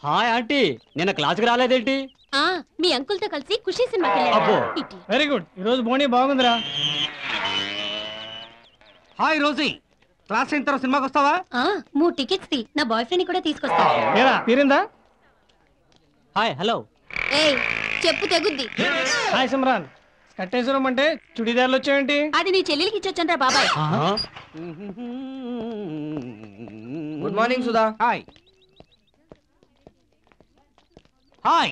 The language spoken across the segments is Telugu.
హాయ్ ఆంటీ, నిన్న క్లాస్కి రాలేదేంటి? మీ అంకుల్ తో కలిసి ఖుషి సినిమాకి వెళ్ళాడు. Very good. ఈ రోజు బోనీ బాగుందిరా. హాయ్ రోజీ, క్లాస్ అయిన తర్వాత సినిమాకి వస్తావా? 3 టికెట్స్ తీ, నా బాయ్ ఫ్రెండ్ కూడా తీసుకొస్తా. ఏరా తీరిందా? Hi hello. ఏయ్ చెప్పు తెగుద్ది. హాయ్ సిమ్రాన్, కట్టేశ్వరం అంటే చుడిదార్లు వచ్చాయంటి? అది నీ చెల్లెలికి ఇచ్చొచ్చండ్రా బాబాయ్. Good morning Sudha. Hi hi.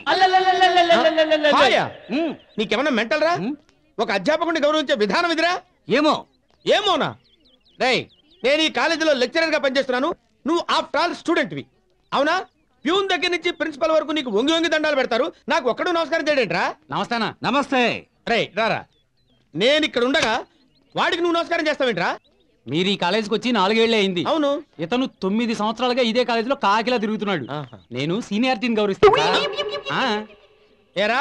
నీకేమన్నా మెంటల్ రా? ఒక అధ్యాపకుడిని గౌరవించే విధానం ఇదిరా? ఏమోనా? రేయ్, నేను ఈ కాలేజీలో లెక్చరర్ గా పనిచేస్తున్నాను. నువ్వు ఆఫ్టర్ ఆల్ స్టూడెంట్వి, అవునా? ప్యూన్ దగ్గర నుంచి ప్రిన్సిపల్ వరకు నీకు వంగి వంగి దండాలు పెడతారు. నాకు ఒక్కడు నమస్కారం చేయడేంట్రా? నమస్తేనా? నమస్తే. రేయ్ రారా, నేను ఇక్కడ ఉండగా వాడికి నువ్వు నమస్కారం చేస్తావేంట్రా? మీరు ఈ కాలేజీకి వచ్చి 4 ఏళ్లే అయింది. అవును. ఇతను 9 సంవత్సరాలుగా ఇదే కాలేజీలో కాకిలా తిరుగుతున్నాడు. నేను సీనియారిటీని గౌరవిస్తాను. ఏరా,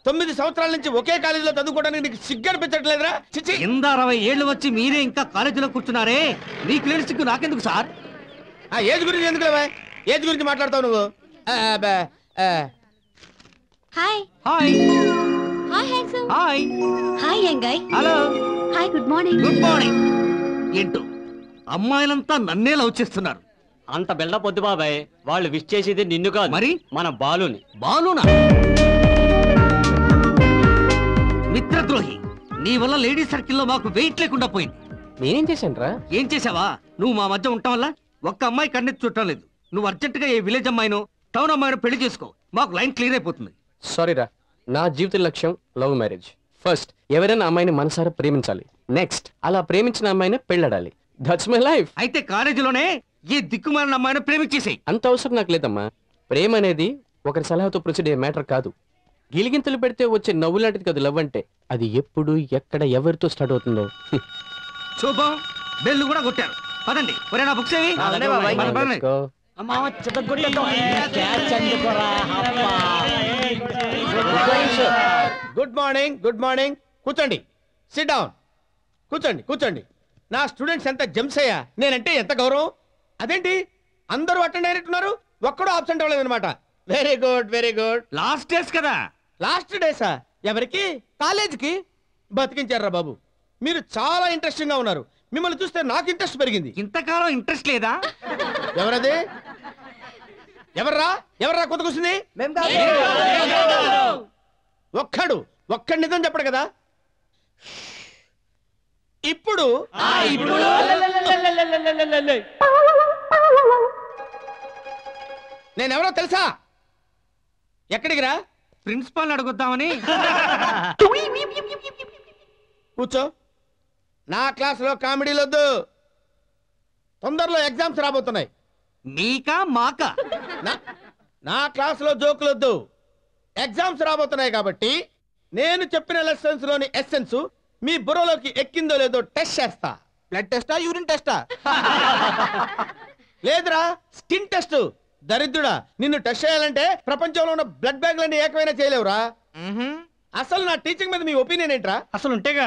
9 సంవత్సరాల నుంచి ఒకే కాలేజీలో చదువుకోవడానికి నీకు సిగ్గు అనిపించట్లేదురా? కింద 60 ఏళ్ళు వచ్చి మీరే ఇంకా కాలేజీలో కూర్చున్నారే, మీకు లేని సిగ్గు నాకెందుకు సార్? ఆ ఏజ్ గురించి ఎందుకు లేవా? ఏజ్ గురించి మాట్లాడతావు నువ్వు? Hi hi hi handsome. Hi hi young guy. Hello. Hi good morning. Good morning. ఏంటో అమ్మాయిలంతా నన్నే లవ్ చేస్తున్నారు. అంత బిల్డప్ వద్దు బాబాయ్, వాళ్ళు విష్ చేసేది నిన్ను కాదు, మరి మన బాలుని. బాలునా? మిత్రద్రోహి, నీ వల్ల లేడీస్ సర్కిల్లో మాకు వెయిట్ లేకుండా పోయింది. నేనేం చేశాను రా? ఏం చేసావా? నువ్వు మా మధ్య ఉండటం వల్ల ఒక్క అమ్మాయి కన్నెత్తి చుట్టం లేదు. నువ్వు అర్జెంటుగా ఏ విలేజ్ అమ్మాయినో టౌన్ అమ్మాయినో పెళ్లి చేసుకో, మాకు లైన్ క్లియర్ అయిపోతుంది. సారీరా, నా జీవిత లక్ష్యం లవ్ మ్యారేజ్. ఫస్ట్ ఎవరైనా అమ్మాయిని మనసారా ప్రేమించాలి, నెక్స్ట్ అలా ప్రేమించిన అమ్మాయిని పెళ్ళాడాలి. That's my life. అయితే కాలేజీలోనే ఏ దిక్కుమాలిన అమ్మాయిని ప్రేమించేసేయ్. అంత అవసరం నాకు లేదమ్మా. ప్రేమ అనేది ఒకరి సలహాతో ప్రొసీడే మ్యాటర్ కాదు. గిలిగింతలు పెడితే వచ్చే నవ్వు లాంటిది కాదు లవ్ అంటే. అది ఎప్పుడు ఎక్కడ ఎవరితో స్టార్ట్ అవుతుందో. శుభం. బెల్లు కూడా కొట్టారు. పదండి. ఒరే నా బుక్స్ ఏవి? అమ్మా గుడ్ మార్నింగ్, గుడ్ మార్నింగ్. కూర్చోండి, సిట్ డౌన్. కూర్చోండి, కూర్చోండి. నా స్టూడెంట్స్ ఎంత జెమ్స్ అయ్యా, నేనంటే ఎంత గౌరవం. అదేంటి అందరూ అటెండ్ అయినట్టున్నారు, ఒక్కడూ ఆబ్సెంట్ అవ్వలేదన్నమాట. Very good, very good. Last days కదా. లాస్ట్ డేసా? ఎవరికి? కాలేజీకి. బతికించారా బాబు, మీరు చాలా ఇంట్రెస్టింగ్ గా ఉన్నారు. మిమ్మల్ని చూస్తే నాకు ఇంట్రెస్ట్ పెరిగింది. ఇంతకాలం ఇంట్రెస్ట్ లేదా? ఎవరది? ఎవర్రా ఎవర్రా కొత్త కూర్చుంది? ఒక్కడు నిజం చెప్పడు కదా. ఇప్పుడు నేనెవరో తెలుసా? ఎక్కడికి రా? ప్రిన్సిపాల్ అడుగుద్దామని. కూర్చో. నా క్లాసులో కామెడీలు వద్దు. తొందరలో ఎగ్జామ్స్ రాబోతున్నాయి. మీకా మాకా? నా క్లాసులో జోకులు వద్దు. ఎగ్జామ్స్ రాబోతున్నాయి కాబట్టి నేను చెప్పిన లెసన్స్ లోని ఎస్సెన్స్ మీ బుర్రలోకి ఎక్కిందో లేదో టెస్ట్ చేస్తా. బ్లడ్ టెస్టా, యూరిన్ టెస్టా? లేదురా, స్కిన్ టెస్ట్. దరిద్రుడా, నిన్ను టెస్ట్ చేయాలంటే ప్రపంచంలో ఉన్న బ్లడ్ బ్యాంకులన్నీ ఏకమైనా చేయలేవురా. అసలు నా టీచింగ్ మీద మీ ఒపీనియన్ ఏంట్రా? అసలు ఉంటేగా.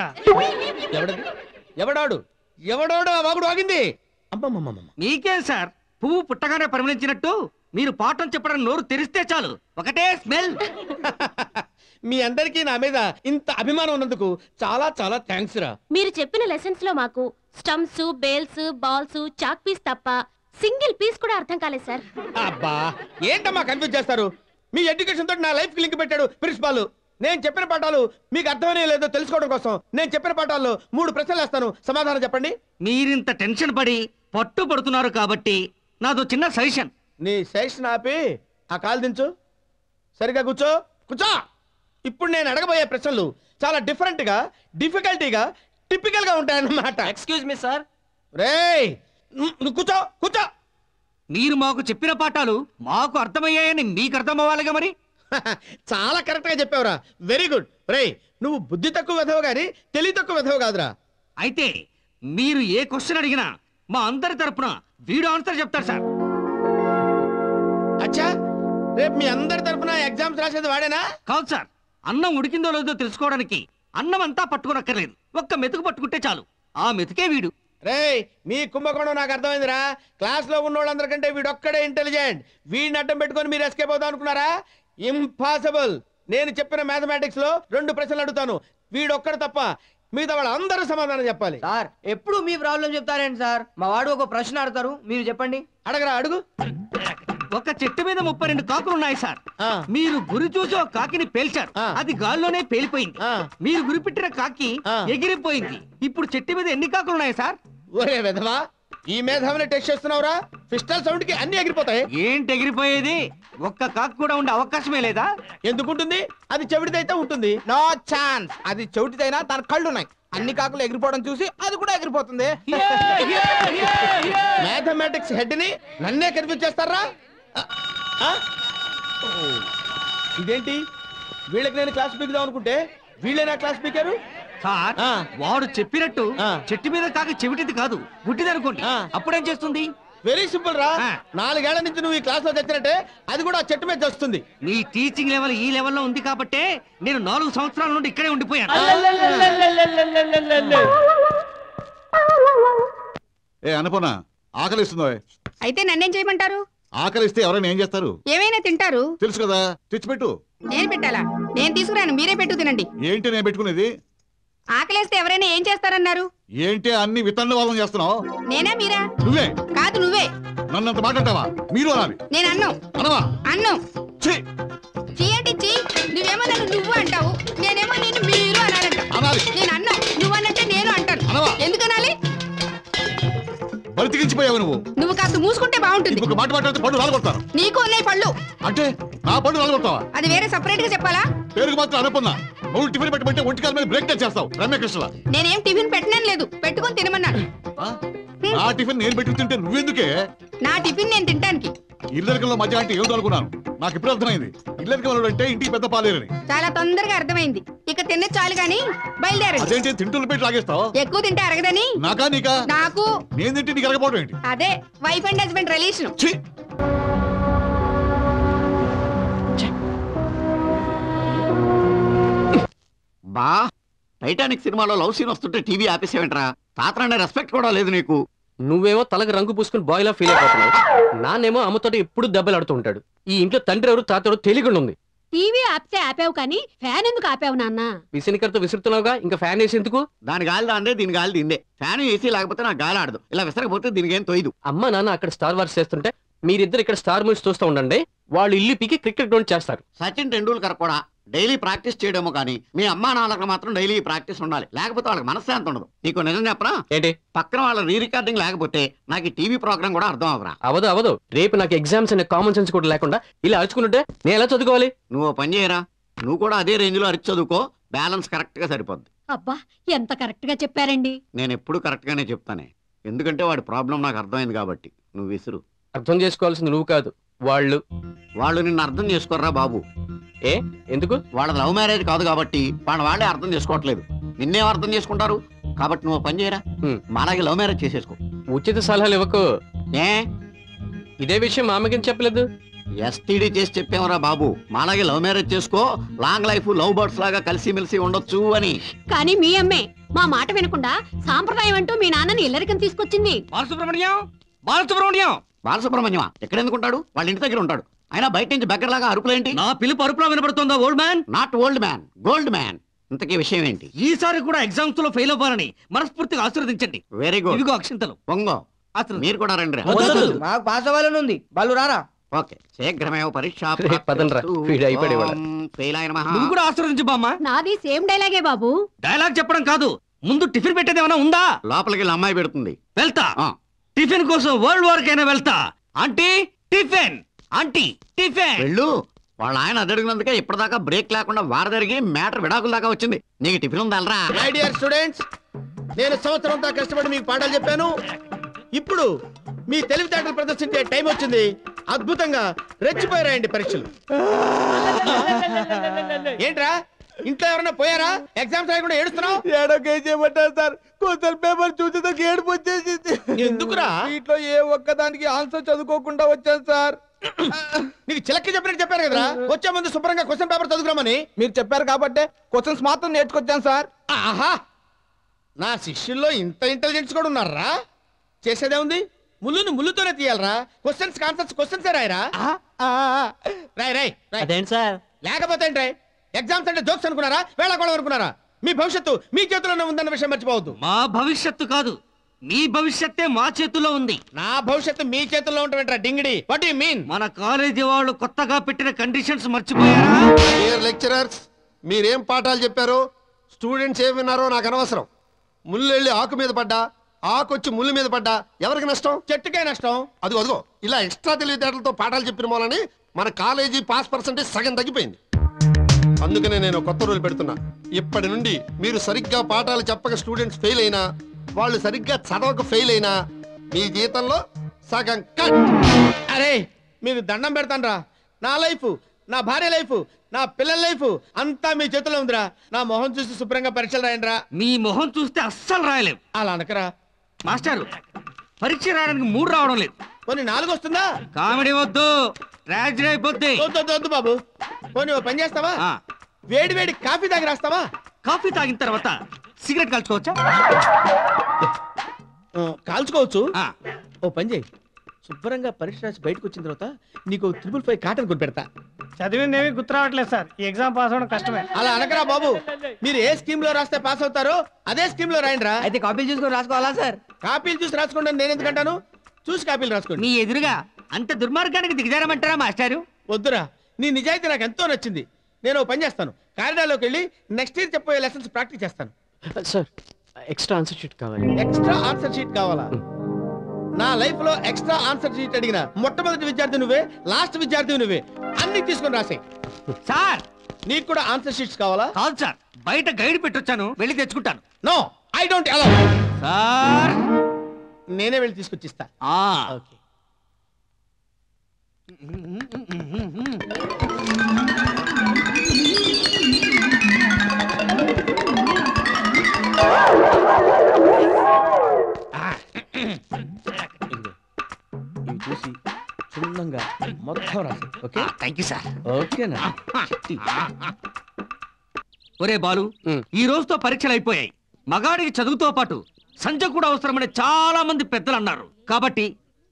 ఎవడది? ఎవడాడు? ఎవడోడు ఆ వాగుడు ఆగింది? అమ్మమ్మమ్మ. మీకేం సార్, పువ్వు పుట్టగానే పరిమళించినట్టు మీరు పాఠం చెప్పడం నోరు తెరిస్తే చాలు ఒకటే స్మెల్. మీ అందరికీ నా మీద ఇంత అభిమానం ఉన్నందుకు చాలా చాలా థ్యాంక్స్ రా. మీరు చెప్పిన లెసన్స్ లో మాకు stumps, bales, balls, chalk piece తప్ప సింగిల్ పీస్ కూడా అర్థం కాలేదు సార్. అబ్బా, ఏంటమ్మా కన్ఫ్యూజ్ చేస్తారు? మీ ఎడ్యుకేషన్ తోటి నా లైఫ్ కి లింక్ పెట్టాడు ప్రిన్సిపాల్. నేను చెప్పిన పాఠాలు మీకు అర్థమనే లేదో తెలుసుకోవడం కోసం నేను చెప్పిన పాఠాల్లో 3 ప్రశ్నలు వేస్తాను, సమాధానం చెప్పండి. మీరింత టెన్షన్ పడి పట్టు పడుతున్నారు కాబట్టి నాదో చిన్న సజెషన్. నీ సజెషన్ ఆపి ఆ కాలు దించు. సరిగా కూర్చో, కూర్చో. ఇప్పుడు నేను అడగబోయే ప్రశ్నలు చాలా డిఫరెంట్ గా, డిఫికల్టీగా, టిపికల్ గా ఉంటాయన్నమాట. Excuse me sir. రేయ్, నువ్వు కూర్చో, కూర్చో. మీరు మాకు చెప్పిన పాఠాలు మాకు అర్థమయ్యాయని మీకు అర్థం అవ్వాలిగా మరి. చాలా కరెక్ట్ గా చెప్పావురా, వెరీ గుడ్. రేయ్, నువ్వు బుద్ధి తక్కువ వెధవ గాని తెలివి తక్కువ వెధవ కాదురా. అయితే మీరు ఏ క్వశ్చన్ అడిగినా మా అందరి తరపున వీడు ఆన్సర్ చెప్తారు సార్. అచ్చా, రేపు మీ అందరి తరపున ఎగ్జామ్స్ రాసేది వాడేనా? కాదు సార్, అన్నం ఉడికిందో లేదో తెలుసుకోవడానికి అన్నం అంతా పట్టుకోనక్కర్లేదు, ఒక్క మెతుకు పట్టుకుంటే చాలు, ఆ మెతుకే వీడు. రేయ్, మీ కుంభకోణం నాకు అర్థమైందిరా. క్లాస్ లో ఉన్న వాళ్ళందరికంటే వీడొక్కడే ఇంటెలిజెంట్. వీడిని అడ్డం పెట్టుకొని మీరు ఎస్కేప్ అవుతా అనుకున్నారా? ఇంపాసిబుల్. నేను చెప్పిన మ్యాథమెటిక్స్ లో 2 ప్రశ్నలు అడుగుతాను, వీడొక్కడు తప్ప మిగతా వాళ్ళు అందరూ సమాధానం చెప్పాలి. సార్ ఎప్పుడు మీ ప్రాబ్లం చెప్తారేంటి సార్? మా వాడు ఒక ప్రశ్న అడతారు, మీరు చెప్పండి. అడగరా, అడుగు. ఒక చెట్టు మీద 32 కాకులు ఉన్నాయి సార్. ఆ. మీరు గురి చూసి ఒక కాకిని పేల్చారు, ఆ. అది గాల్లోనే పేలిపోయింది. ఆ. మీరు గురి పెట్టిన కాకి ఆ. ఎగిరిపోయింది. ఇప్పుడు చెట్టు మీద ఎన్ని కాకులు ఉన్నాయి సార్? ఒరే వెధవా, ఈ మేధావిని టెస్ట్ చేస్తున్నావురా? పిస్టల్ సౌండ్ కి అన్ని ఎగిరిపోతాయి. ఏంటి ఎగిరిపోయేది? ఒక్క కాకు కూడా ఉండే అవకాశమే లేదా? ఎందుకుంటుంది? అది చెవిటిదైతే ఉంటుంది. No chance. అది చెవిటిదైనా దాని కళ్ళు ఉన్నాయి. అన్ని కాకులు ఎగిరిపోవడం చూసి అది కూడా ఎగిరిపోతుంది. మ్యాథమెటిక్స్ హెడ్ ని నన్నే కన్ఫ్యూజ్ చేస్తారా? ఇదేంటి, వీళ్ళకి నేను క్లాస్ పీకుదాం అనుకుంటే వీళ్ళే నా క్లాస్ పీకారు. సార్, ఆ. వాడు చెప్పినట్టు ఆ. చెట్టు మీద కాకి చెవిటిది కాదు, గుడ్డిది అనుకోండి. ఆ. అప్పుడేం చేస్తుంది? వెరీ సింపుల్ రా. ఆ. 4 ఏళ్ల నుంచి నువ్వు ఈ క్లాస్ లో తెచ్చినట్టే అది కూడా ఆ చెట్టు మీద వస్తుంది. మీ టీచింగ్ లెవెల్ ఈ లెవెల్లో ఉంది కాబట్టే నేను 4 సంవత్సరాల నుండి ఇక్కడే ఉండిపోయాను. ఏ అనుకున్నా ఆకలిస్తుందో? అయితే నన్నేం చేయమంటారు? ఆకలిస్తే ఎవరైనా ఏం చేస్తారు? ఏమైనా తింటారు. తెలుసు కదా, తెచ్చిపెట్టు. నేను పెట్టాలా? నేను తీసుకురాను, మీరే పెట్టు తినండి. ఏంటి నేను పెట్టుకునేది? ఆకలేస్తే ఎవరైనా ఏం చేస్తారన్నారు? ఏంటి అన్ని వితండ వాళ్ళం చేస్తున్నావు? నేనా మీరా? నువ్వే. కాదు నువ్వే. నన్ను అంత మాట్లాడతావా? మీరు అనాలి. నేను అన్నం అనవా? అన్నం. ఛీ! చీ అంటే చీ. నువ్వేమో నన్ను నువ్వు అంటావు, నేనేమో నేను మీరు అనాలంట. అనాలి. నేను అన్నం, నువ్వు అన్నట్టే నేను అంటాను. అనవా? ఎందుకు అనాలి? బతికించిపోయావు నువ్వు. నువ్వు కాస్త మూసుకుంటే బాగుంటుంది. ఇంకొక మాట మాట్లాడితే పళ్ళు రాలగొడతాను. నీకు ఉన్నాయి పళ్ళు. అంటే నా పళ్ళు రాలగొడతావా? అది వేరే సపరేట్ గా చెప్పాలా? పేరుకు మాత్రం అనుకున్నా. నువ్వు టిఫిన్ పెట్టమంటే ఒంటికాల మీద బ్రేక్ డాన్స్ చేస్తావు రమ్యకృష్ణ. నేనేం టిఫిన్ పెట్టనే లేదు, పెట్టుకొని తినమన్నాను. నా టిఫిన్ నేను పెట్టుకు తింటే నువ్వెందుకే? నా టిఫిన్ నేను తింటానికి. ఇల్లరికల్లో మధ్య అంటే ఏమిటో అనుకున్నాను. నాకు ఇప్పుడు అర్థమైంది. ఇల్లరికల్లో అంటే ఇంటికి పెద్ద పాలేరని. చాలా తొందరగా అర్థమైంది. ఇక తిన్న చాలు గాని బయలుదేరండి. అదేంటి తింటున్న పెట్టి లాగేస్తావు? ఎక్కువ తింటే అరగదని. నాకా నీకా? నాకు. నేను తింటే నీకు అరగపోవడం ఏంటి? అదే వైఫ్ అండ్ హస్బెండ్ రిలేషన్. ఛీ! అబ్బా టైటానిక్ సినిమాలో లవ్ సీన్ వస్తుంటే టీవీ ఆపేసేవేంట్రా? తాతరానే రెస్పెక్ట్ కూడా లేదు నీకు. నువ్వేమో తలకు రంగు పూసుకుని బాయ్లా ఫీల్ అయిపోతున్నావు. నాన్నేమో అమ్మతోటి ఎప్పుడు దెబ్బలు ఆడుతూ ఉంటాడు. ఈ ఇంట్లో తండ్రి ఎవరు తాత ఎవరు తెలియకుండా ఉంది. టీవీ ఆపితే ఆపావు కానీ ఫ్యాన్ ఎందుకు ఆపావు నాన్న? విసినికరతో విసురుతున్నావుగా, ఇంకా ఫ్యాన్ వేసి ఎందుకు? దాని గాలి దాందే, దీని గాలి దీందే. ఫ్యాన్ ఏసీ లేకపోతే నాకు గాలి ఆడదు. ఇలా విసరకపోతే దీనికి ఏం తోయదు. అమ్మ నాన్న అక్కడ స్టార్ వార్స్ చేస్తుంటే మీరిద్దరు ఇక్కడ స్టార్ మూవీస్ చూస్తూ ఉండండి. వాళ్ళు ఇల్లు పీకి క్రికెట్ గ్రౌండ్ చేస్తారు. సచిన్ టెండూల్కర్ కూడా డైలీ ప్రాక్టీస్ చేయడమో కానీ మీ అమ్మా నాన్నలకు మాత్రం డైలీ ప్రాక్టీస్ ఉండాలి. లేకపోతే వాళ్ళకి మనశ్శాంతి ఉండదు. నీకు నిజం చెప్పరా? ఏంటి? పక్కన వాళ్ళ రీ రికార్డింగ్ లేకపోతే నాకు ఈ టీవీ ప్రోగ్రామ్ కూడా అర్థం అవరా? అవదు. రేపు నాకు ఎగ్జామ్స్ అనే కామన్ సెన్స్ కూడా లేకుండా ఇలా అరుచుకుంటుంటే నేను ఎలా చదువుకోవాలి? నువ్వు పని చేయరా, నువ్వు కూడా అదే రేంజ్ లో అరిచి చదువుకో. బ్యాలెన్స్ కరెక్ట్ గా సరిపోద్ది. అబ్బా ఎంత కరెక్ట్ గా చెప్పారండి. నేను ఎప్పుడు కరెక్ట్ గానే చెప్తానే, ఎందుకంటే వాడి ప్రాబ్లం నాకు అర్థమైంది కాబట్టి. నువ్వు విసురు. అర్థం చేసుకోవాల్సింది నువ్వు కాదు, వాళ్ళు నిన్ను అర్థం చేసుకోర్రా బాబు. ఏ ఎందుకు? వాళ్ళ లవ్ మ్యారేజ్ కాదు కాబట్టి వాళ్ళే అర్థం చేసుకోవట్లేదు. నిన్నేం అర్థం చేసుకుంటారు? కాబట్టి నువ్వు పని చేయరా, మాలాగే లవ్ మ్యారేజ్ చేసేసుకో. ఉచిత సలహాలు ఇవ్వకు. ఏ ఇదే విషయం మా అమ్మకి చెప్పలేదు. ఎస్టీడీ చేసి చెప్పామరా బాబు, మాలాగే లవ్ మ్యారేజ్ చేసుకో, లాంగ్ లైఫ్ లవ్ బర్డ్స్ లాగా కలిసిమెలిసి ఉండొచ్చు అని. కానీ మీ అమ్మే మా మాట వినకుండా సాంప్రదాయం అంటూ మీ నాన్నని ఇల్లరికం తీసుకొచ్చింది. బాలసుబ్రహ్మణ్యమా ఎక్కడ ఎందుకుంటాడు? వాళ్ళ ఇంటి దగ్గర ఉంటాడు. అయినా బయట నుంచి బెగ్గరలాగా అరుపులేంటి? నా పిలుపు అరుపులా వినపడుతుందా? Old man, not old man, gold man. ఇంతకీ విషయం ఏంటి? ఈసారి కూడా ఎగ్జామ్స్ లో ఫెయిల్ అవ్వాలని మనస్ఫూర్తిగా ఆశీర్వదించండి. Very good. ఇదిగో అక్షింతలు. పొంగో మీరు కూడా రండి. మాకు పాస్ అవ్వాలని ఉంది. వాళ్ళు రారా? ఓకే, శీఘ్రమేవ పరీక్ష. పదండ్రా, వీడు అయిపోయాడు ఇవాళ. ఫెయిల్ అయిన మహా. నువ్వు కూడా ఆశీర్వదించు బామ్మ. నాది సేమ్ డైలాగే బాబు. డైలాగ్ చెప్పడం కాదు, ముందు టిఫిన్ పెట్టేది ఏమైనా ఉందా? లోపలికి వెళ్ళి అమ్మాయి పెడుతుంది. వెళ్తా. టిఫిన్ కోసం వరల్డ్ వార్ కైనా వెళ్తా. Aunty tiffin, aunty tiffin. వెళ్ళు. వాళ్ళ ఆయన అడిగినందుకే ఇప్పటిదాకా బ్రేక్ లేకుండా వార జరిగి మ్యాటర్ విడాకుల దాకా వచ్చింది. నీకు టిఫిన్ ఉందలరా? మై డియర్ స్టూడెంట్స్, నేను సంవత్సరం అంతా కష్టపడి మీకు పాఠాలు చెప్పాను. ఇప్పుడు మీ తెలివితేటలు ప్రదర్శించే టైం వచ్చింది. అద్భుతంగా రెచ్చిపోయారాయండి పరీక్షలు. ఏంట్రా ఇంట్లో ఎవరన్నా పోయారా? ఎగ్జామ్స్ రాయకుండా ఏడుస్తున్నావు? ఏడోకేం చేయమంటారు సార్? క్వశ్చన్ పేపర్ చూసేదో ఏడుపు వచ్చేసింది. ఎందుకురా? వీటిలో ఏ ఒక్కదానికి ఆన్సర్ చదువుకోకుండా వచ్చాను సార్. నీకు చిలక్కి చెప్పినట్టు చెప్పారు కదరా, వచ్చే ముందు శుభ్రంగా క్వశ్చన్ పేపర్ చదువుకురామని. మీరు చెప్పారు కాబట్టి క్వశ్చన్స్ మాత్రం నేర్చుకొచ్చాను సార్. ఆహా, నా శిష్యుల్లో ఇంత ఇంటెలిజెన్స్ కూడా ఉన్నారా? చేసేదే ఉంది, ముళ్ళును ముళ్ళుతోనే తీయాలరా. క్వశ్చన్స్ ఆన్సర్స్ క్వశ్చన్స్ రాయరా. రాయ్ రాయ్. అదేంటి సార్? లేకపోతే ఏంట్రాయ్? ఎగ్జామ్స్ అంటే జోక్స్ అనుకున్నారా? వేళాకోళం అనుకున్నారా? మీ భవిష్యత్తు మీ చేతుల్లోనే ఉందన్న విషయం మర్చిపోవద్దు. మా భవిష్యత్తు కాదు, మీ భవిష్యత్తే మా చేతుల్లో ఉంది. నా భవిష్యత్తు మీ చేతుల్లో ఉంటావేంట్రా డింగిడి? What you mean? మన కాలేజీ వాళ్ళు కొత్తగా పెట్టిన కండిషన్స్ మర్చిపోయారా? లెక్చరర్స్, మీరేం పాఠాలు చెప్పారో స్టూడెంట్స్ ఏం విన్నారో నాకు అనవసరం. ముళ్ళు వెళ్ళి ఆకు మీద పడ్డా, ఆకొచ్చి ముళ్ళు మీద పడ్డా ఎవరికి నష్టం? చెట్టుకే నష్టం. అదిగో ఇలా ఎక్స్ట్రా తెలివితేటలతో పాఠాలు చెప్పిన మూలని మన కాలేజీ పాస్ పర్సెంటేజ్ సగం తగ్గిపోయింది. అందుకనే నేను కొత్త రూల్ పెడుతున్నా. ఇప్పటి నుండి మీరు సరిగ్గా పాఠాలు చెప్పక స్టూడెంట్స్ ఫెయిల్ అయినా, వాళ్ళు సరిగ్గా చదవక ఫెయిల్ అయినా మీ జీతంలో సగం కట్. అరే మీకు దండం పెడతాను రా. నా లైఫ్, నా భార్య లైఫ్, నా పిల్లల లైఫ్ అంతా మీ చేతిలో ఉందిరా. నా మొహం చూసి శుభ్రంగా పరీక్షలు రాయండి రా. మీ మొహం చూస్తే అస్సలు రాయలేవు. అలా అనకరా మాస్టారు. పరీక్ష రాయడానికి 3 రావడం లేదు, కొన్ని 4 వస్తుందా? కామెడీ వద్దు, ట్రాజడీ అయిపోద్ది. వద్దు బాబు, కొన్ని ఓ పని చేస్తావా? వేడి వేడి కాఫీ తాగి రాస్తావా? కాఫీ తాగిన తర్వాత సిగరెట్ కాల్చుకోవచ్చా? కాల్చుకోవచ్చు. ఓ పని చేయి, శుభ్రంగా పరీక్ష రాసి బయటకు వచ్చిన తర్వాత నీకు 555 కాటన్ కొని పెడతా. చదివిందేమీ గుర్తు రావట్లేదు సార్. ఈ ఎగ్జామ్ పాస్ అవ్వడం కష్టమే. అలా అనకరా బాబు. మీరు ఏ స్కీమ్ లో రాస్తే పాస్ అవుతారో అదే స్కీమ్ లో రాయండి రా. అయితే కాపీలు చూసుకొని రాసుకోవాలా సార్? కాపీలు చూసి రాసుకోండి నేను ఎందుకంటాను. చూసి కాపీలు రాసుకోండి. మీ ఎదురుగా అంత దుర్మార్గానికి దిగజారమంటారా మాస్టారు? వద్దురా, నీ నిజాయితీ నాకు ఎంతో నచ్చింది. నేను పని చేస్తాను, కారిడార్లోకి వెళ్ళి నెక్స్ట్ ఇయర్ చెప్పబోయే లెసన్స్ ప్రాక్టీస్ చేస్తాను. సార్ ఎక్స్ట్రా ఆన్సర్ షీట్ కావాలి. ఎక్స్ట్రా ఆన్సర్ షీట్ కావాలా? నా లైఫ్ లో ఎక్స్ట్రా ఆన్సర్ షీట్ అడిగిన మొట్టమొదటి విద్యార్థి నువ్వే, లాస్ట్ విద్యార్థి నువ్వే. అన్ని తీసుకొని రాసాయి. సార్ నీకు కూడా ఆన్సర్ షీట్స్ కావాలా? కాదు సార్, బయట గైడ్ పెట్టొచ్చాను, వెళ్ళి తెచ్చుకుంటాను. No, I don't allow. Sir నేనే వెళ్ళి తీసుకొచ్చిస్తా. ఓకే. ఇవి చూసి క్షుణ్ణంగా మొత్తం రాసి. Okay, thank you sir. ఓకేనా? ఒరే బాలు, ఈ రోజుతో పరీక్షలు అయిపోయాయి. మగాడికి చదువుతో పాటు సంజ కూడా అవసరమని చాలా మంది పెద్దలు అన్నారు. కాబట్టి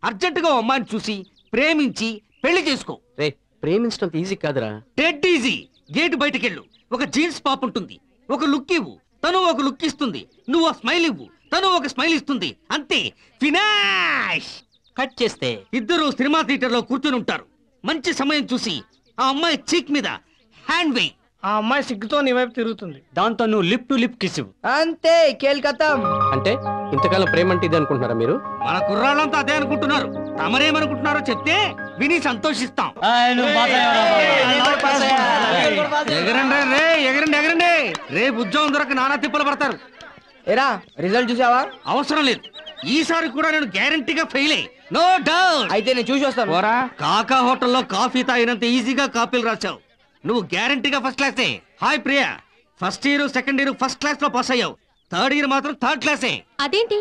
అర్జెంటుగా ఓ అమ్మాయిని చూసి ప్రేమించి పెళ్లి చేసుకో. రే, ప్రేమించడం ఈజీ కాదురా. Dead easy. గేటు బయటకెళ్ళు, ఒక జీన్స్ పాప్ ఉంటుంది, ఒక లుక్ ఇవ్వు, తను ఒక లుక్ ఇస్తుంది, నువ్వు ఒక స్మైల్ ఇవ్వు, తను ఒక స్మైల్ ఇస్తుంది, అంతే, ఫినాష్. కట్ చేస్తే ఇద్దరు సినిమా థియేటర్ లో కూర్చొని ఉంటారు. మంచి సమయం చూసి ఆ అమ్మాయి చీక్ మీద హ్యాండ్ వేయి. ఆ అమ్మాయి సిగ్గుతో నీ వైపు తిరుగుతుంది. దాంతో నువ్వు లిప్ టు లిప్ కిస్ ఇవ్వు. అంతే, కేల్కతాం. అంటే ఇంతకాలం ప్రేమ అంటే ఇది అనుకుంటున్నారా మీరు? మన కుర్రాళ్ళంతా అదే అనుకుంటున్నారు. తమరేమనుకుంటున్నారో చెప్తే విని సంతోషిస్తాం. ఎగరండి రే, ఎగరండి ఎగరండి. రేపు ఉద్యోగం దొరక నానా తిప్పలు పడతారు. ఏరా రిజల్ట్ చూసావా? అవసరం లేదు, ఈసారి కూడా నేను గ్యారంటీగా ఫెయిల్ అయ్యి, నో డౌట్. అయితే నేను చూసి వస్తాను. కాకా హోటల్లో కాఫీ తాగినంత ఈజీగా కాపీలు రాశావు. నువ్వు గ్యారంటీగా ఫస్ట్ క్లాసే. Hi Priya, first year second year first class లో పాస్ అయ్యావు, థర్డ్ ఇయర్ మాత్రం థర్డ్ క్లాసే. అదేంటి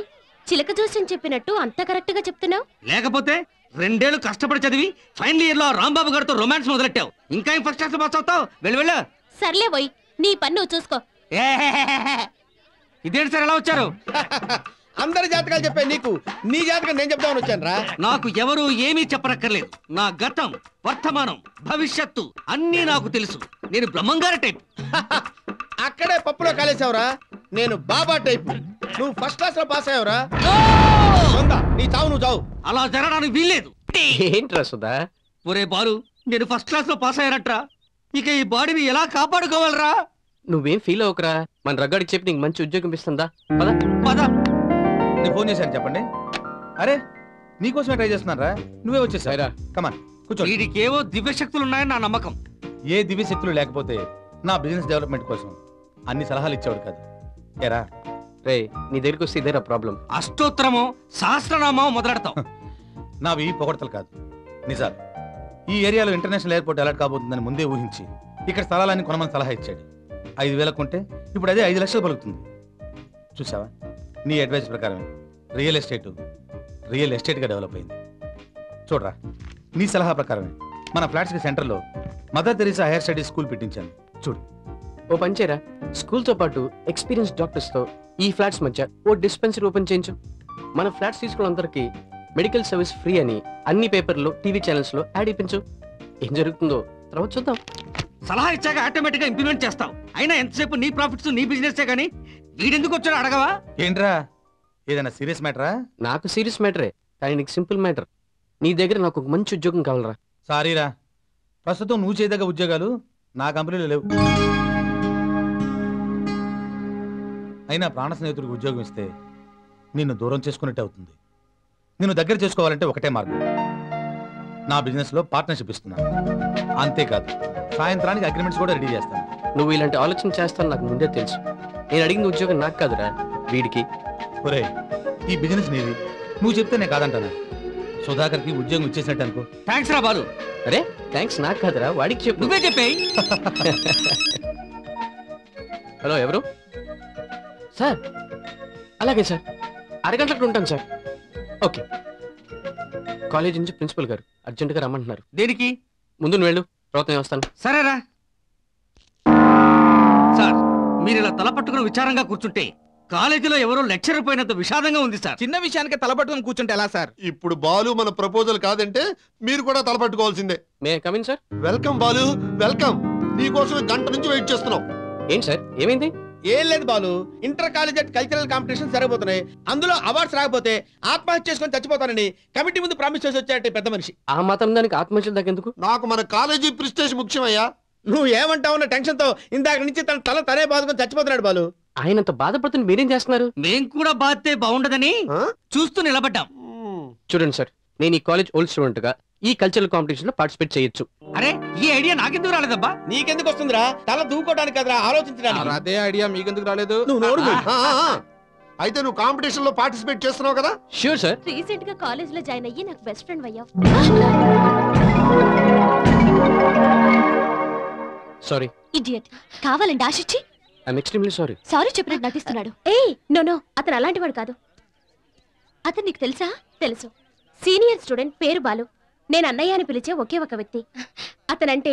చిలక జోస్యం చెప్పినట్టు అంత కరెక్ట్ గా చెప్తున్నావు? లేకపోతే 2 ఏళ్ళు కష్టపడి చదివి ఫైనల్ ఇయర్ లో రాంబాబు గారితో రొమాన్స్ మొదలెట్టావు. ఇంకా ఫస్ట్ క్లాస్ లో పాస్ అవుతావు. వెళ్ళు. సర్లే పోయి, నీ పన్ను నువ్వు చూసుకో. ఇదేంటి సార్ ఎలా వచ్చారు? అందరి జాతకాలు చెప్పాను నీకు, నీ జాతకం నేను చెప్తామని వచ్చాను రా. నాకు ఎవరు ఏమీ చెప్పనక్కర్లేదు. నా గతం, వర్తమానం, భవిష్యత్తు అన్నీ నాకు తెలుసు. నేను బ్రహ్మంగారి టైప్. అక్కడే పప్పులో కాలేసావురా. నేను బాబా టైప్. నువ్వు ఫస్ట్ క్లాస్ లో పాస్ అయ్యావురా. నీ చావు నువ్వు చావు. అలా జరగడానికి వీల్లేదు. ఏంట్రా సుధా? ఒరే బాలు, నేను ఫస్ట్ క్లాస్ లో పాస్ అయ్యారట్రా. ఇక ఈ బాడీని ఎలా కాపాడుకోవాలరా? నువ్వేం ఫీల్ అవ్వకరా, మన రగ్గాడికి చెప్పి నీకు మంచి ఉద్యోగం ఇస్తుందా. పద పద. నేను ఫోన్ చేశాను, చెప్పండి. అరే నీకోసమే ట్రై చేస్తున్నాను రా, నువ్వే వచ్చేసాయిరా. కమాన్ కూర్చో. వీడికేవో దివ్యశక్తులు ఉన్నాయని నా నమ్మకం. ఏ దివ్య శక్తులు లేకపోతే నా బిజినెస్ డెవలప్మెంట్ కోసం అన్ని సలహాలు ఇచ్చేవాడు కాదు. ఏరా రే, నీ దగ్గరికి వస్తే ఇదేరా ప్రాబ్లం. అష్టోత్తరమో సహస్రనామో మొదలెడతాం. నావి పొగడతలు కాదు, నిజాలు. ఈ ఏరియాలో ఇంటర్నేషనల్ ఎయిర్పోర్ట్ అలర్ట్ కాబోతుందని ముందే ఊహించి ఇక్కడ స్థలాలన్నీ కొనమని సలహా ఇచ్చాడు. 5,000 కొంటే ఇప్పుడు అదే 5 లక్షలు పలుకుతుంది. చూసావా, నీ అడ్వైస్ ప్రకారమే రియల్ ఎస్టేట్గా డెవలప్ అయింది. చూడరా, నీ సలహా ప్రకారమే మన ఫ్లాట్స్కి సెంటర్లో mother Teresa higher studies school పెట్టించాను. చూడు, ఓ పంచేరా, స్కూల్తో పాటు ఎక్స్పీరియన్స్ డాక్టర్స్తో ఈ ఫ్లాట్స్ మధ్య ఓ డిస్పెన్సరీ ఓపెన్ చేయించు. మన ఫ్లాట్స్ తీసుకున్న అందరికీ మెడికల్ సర్వీస్ ఫ్రీ అని అన్ని పేపర్లో, టీవీ ఛానల్స్లో యాడ్ ఇప్పించు. ఏం జరుగుతుందో తర్వాత చూద్దాం. సలహా ఇచ్చాక ఆటోమేటిక్ గా ఇంప్లిమెంట్ చేస్తాం. అయినా ఎంతసేపు నీ ప్రాఫిట్స్ నీ బిజినెస్ కానీ వీడెందుకు వచ్చాడు అడగవా? ఏంట్రా, ఏదైనా సీరియస్ మ్యాటరా? నాకు సీరియస్ మ్యాటరే, కానీ నీకు సింపుల్ మ్యాటర్. నీ దగ్గర నాకు ఒక మంచి ఉద్యోగం కావాలరా. సారీరా, ప్రస్తుతం నువ్వు చేయదగ్గ ఉద్యోగాలు నా కంపెనీలో లేవు. అయినా ప్రాణ స్నేహితుడికి ఉద్యోగం ఇస్తే నిన్ను దూరం చేసుకున్నట్టే అవుతుంది. నిన్ను దగ్గర చేసుకోవాలంటే ఒకటే మార్గం. నా బిజినెస్లో పార్ట్నర్షిప్ ఇస్తున్నాను. అంతేకాదు, సాయంత్రానికి అగ్రిమెంట్స్ కూడా రెడీ చేస్తాను. నువ్వు ఇలాంటి ఆలోచన చేస్తాను నాకు ముందే తెలుసు. నేను అడిగిన ఉద్యోగం నాకు కాదురా, వీడికి. ఒరే, ఈ బిజినెస్ నీది, నువ్వు చెప్తే నేను కాదంటానా? సుధాకర్కి ఉద్యోగం ఇచ్చేసినట్టు అనుకో. థ్యాంక్స్ రా బాలు. అరే థ్యాంక్స్ నాకు కాదురా, వాడికి చెప్పు. నువ్వే చెప్పేయ్. హలో, ఎవరు సార్? అలాగే సార్, అరగంటకు ఉంటాను సార్. ఓకే. కాలేజ్ నుంచి ప్రిన్సిపల్ గారు అర్జెంటుగా రమ్మంటున్నారు. దేనికి? ముందు నువ్వు వెళ్ళు, తర్వాత నేను వస్తాను. సరేరా సార్. మీరు ఇలా తల పట్టుకుని విచారంగా కూర్చుంటే కాలేజీలో ఎవరో లెక్చర్ పోయినంత విషాదంగా ఉంది సార్. చిన్న విషయానికి తలపట్టుకుని కూర్చుంటే ఎలా సార్? ఇప్పుడు బాలు మన ప్రపోజల్ కాదంటే మీరు కూడా తలపట్టుకోవాల్సిందే. May come in sir? Welcome Balu, welcome. నీ కోసం గంట నుంచి వెయిట్ చేస్తున్నాం. ఏంటి సార్, ఏమైంది? ఏం లేదు Balu, inter college cultural competition జరగబోతున్నాయి. అందులో అవార్డ్స్ రాకపోతే ఆత్మహత్య చేసుకొని చచ్చిపోతానని కమిటీ ముందు ప్రామిస్ చేసి వచ్చాట పెద్ద మనిషి. ఆ మాత్రం దానికి ఆత్మహత్యలు దాకెందుకు? నాకు మన కాలేజీ ప్రిస్టేజ్ ముఖ్యమయ్యా. నువ్వు ఏమంటావు టెన్షన్ తో ఇందాక నుంచి తన తనే బాదుకొని చచ్చిపోతున్నాడు బాలు. ఆయనంత బాధపడుతున్న మీరేం చేస్తున్నారు? మేం కూడా బాధితే బాగుండదని చూస్తూ నిలబడ్డాం. చూడండి సార్, నేను ఈ కాలేజ్ ఓల్డ్ స్టూడెంట్ గా ఈ కల్చరల్ కాంపిటీషన్ లో పార్టిసిపేట్ చేయొచ్చు. అరే, ఈ ఐడియా నాకెందుకు రాలేదబ్బా? నీకెందుకు వస్తుందిరా? తల దూకోవడానికి కదరా, ఆలోచించడానికి. అదే ఐడియా మీకెందుకు రాలేదు? నువ్వు నోరు మూయి. అయితే నువ్వు కాంపిటీషన్ లో పార్టిసిపేట్ చేస్తున్నావు కదా? Sure sir. రీసెంట్ గా కాలేజ్ లో జాయిన్ అయ్యి నాకు బెస్ట్ ఫ్రెండ్ అయ్యావు. సారీ. ఇడియట్. కావాలండి ఆశిచ్చి. I am extremely sorry. సారీ చెప్పినట్టు నటిస్తున్నాడు. ఏయ్ నో, అతను అలాంటి వాడు కాదు. అతను నీకు తెలుసా? తెలుసు. సీనియర్ స్టూడెంట్, పేరు బాలు. నేను అన్నయ్య అని పిలిచే ఒకే ఒక వ్యక్తి. అతనంటే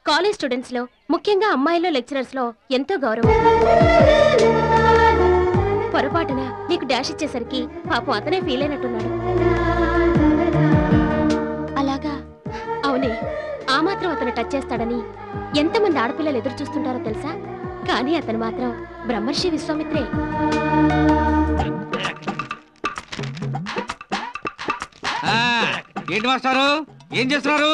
కాలేజ్ స్టూడెంట్స్ లో, ముఖ్యంగా అమ్మాయిలో లెక్చరర్స్ లో ఎంతో గౌరవం. పొరపాటున నీకు డాష్ ఇచ్చేసరికి పాపం అతనే ఫీల్ అయినట్టున్నాడు. అలాగా? అవునే. ఆ మాత్రం అతను టచ్ చేస్తాడని ఎంతమంది ఆడపిల్లలు ఎదురు చూస్తుంటారో తెలుసా? కానీ అతను మాత్రం బ్రహ్మర్షి విశ్వామిత్రే. ఏంటి మాస్టారు, ఏం చేస్తున్నారు?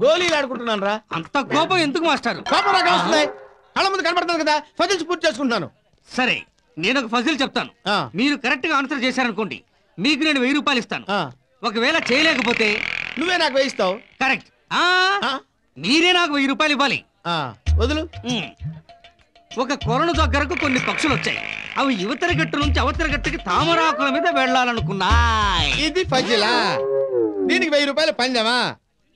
గోళీలు ఆడుకుంటున్నాను రా. అంత కోపం ఎందుకు మాస్టారు? కోపం నాకు వస్తున్నాయి. కళ్ళ ముందు కనబడుతుంది కదా, ఫజిల్స్ పూర్తి చేసుకుంటున్నాను. సరే, నేను ఒక ఫజిల్ చెప్తాను. మీరు కరెక్ట్ గా ఆన్సర్ చేశారనుకోండి, మీకు నేను 1000 రూపాయలు ఇస్తాను. ఒకవేళ చేయలేకపోతే నువ్వే నాకు వేయిస్తావు. కరెక్ట్. మీరే నాకు 1000 రూపాయలు ఇవ్వాలి. వదులు. ఒక కొలను దగ్గరకు కొన్ని పక్షులు వచ్చాయి. అవి యువతర గట్టు నుంచి అవతర గట్టుకి తామరాకుల మీద వెళ్ళాలనుకున్నాయి. ఇది ఫజిలా? దీనికి 1000 రూపాయలు పందెమా?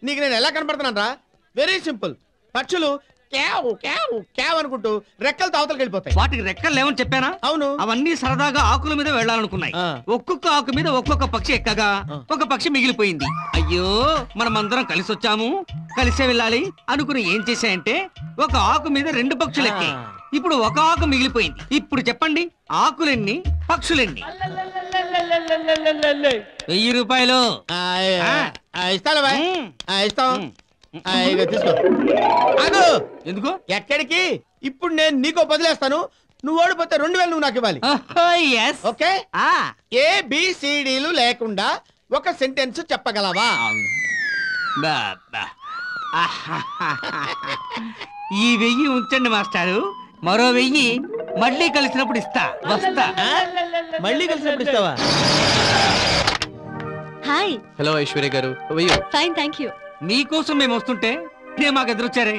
నీకు నేను ఎలా కనపడుతున్నాను రా? Very simple. పక్షులు క్యావ్ క్యావ్ క్యావ్ అనుకుంటూ రెక్కలతో అవతలకి వెళ్ళిపోతాయి. వాటికి రెక్కలు లేవని చెప్పానా? అవును. అవన్నీ సరదాగా ఆకుల మీద వెళ్ళాలనుకున్నాయి. ఒక్కొక్క ఆకు మీద ఒక్కొక్క పక్షి ఎక్కగా ఒక పక్షి మిగిలిపోయింది. అయ్యో, మనమందరం కలిసి వచ్చాము, కలిసే వెళ్ళాలి అనుకుని ఏం చేశాయంటే ఒక ఆకు మీద 2 పక్షులు ఎక్కాయి. ఇప్పుడు ఒక ఆకు మిగిలిపోయింది. ఇప్పుడు చెప్పండి, ఆకులెన్ని, పక్షులెన్ని? 1000 రూపాయలు ఇస్తాను. ఇస్తాం. తీసుకో. అదు ఎందుకు? ఎక్కడికి? ఇప్పుడు నేను నీకో బదిలేస్తాను. నువ్వు ఓడిపోతే 2000 నువ్వు నాకు ఇవ్వాలి. ఓకే? ABCDలు లేకుండా ఒక సెంటెన్స్ చెప్పగలవా? ఈ 1000 ఉంచండి మాస్టారు, మరో 1000 మళ్ళీ కలిసినప్పుడు ఇస్తా. వస్తా. మళ్ళీ కలిసినప్పుడు ఇస్తావా? హాయ్. హలో ఐశ్వర్య గారు. Fine, thank you. మీకోసం మేము వస్తుంటే ప్రియ మాకు ఎదురొచ్చారే.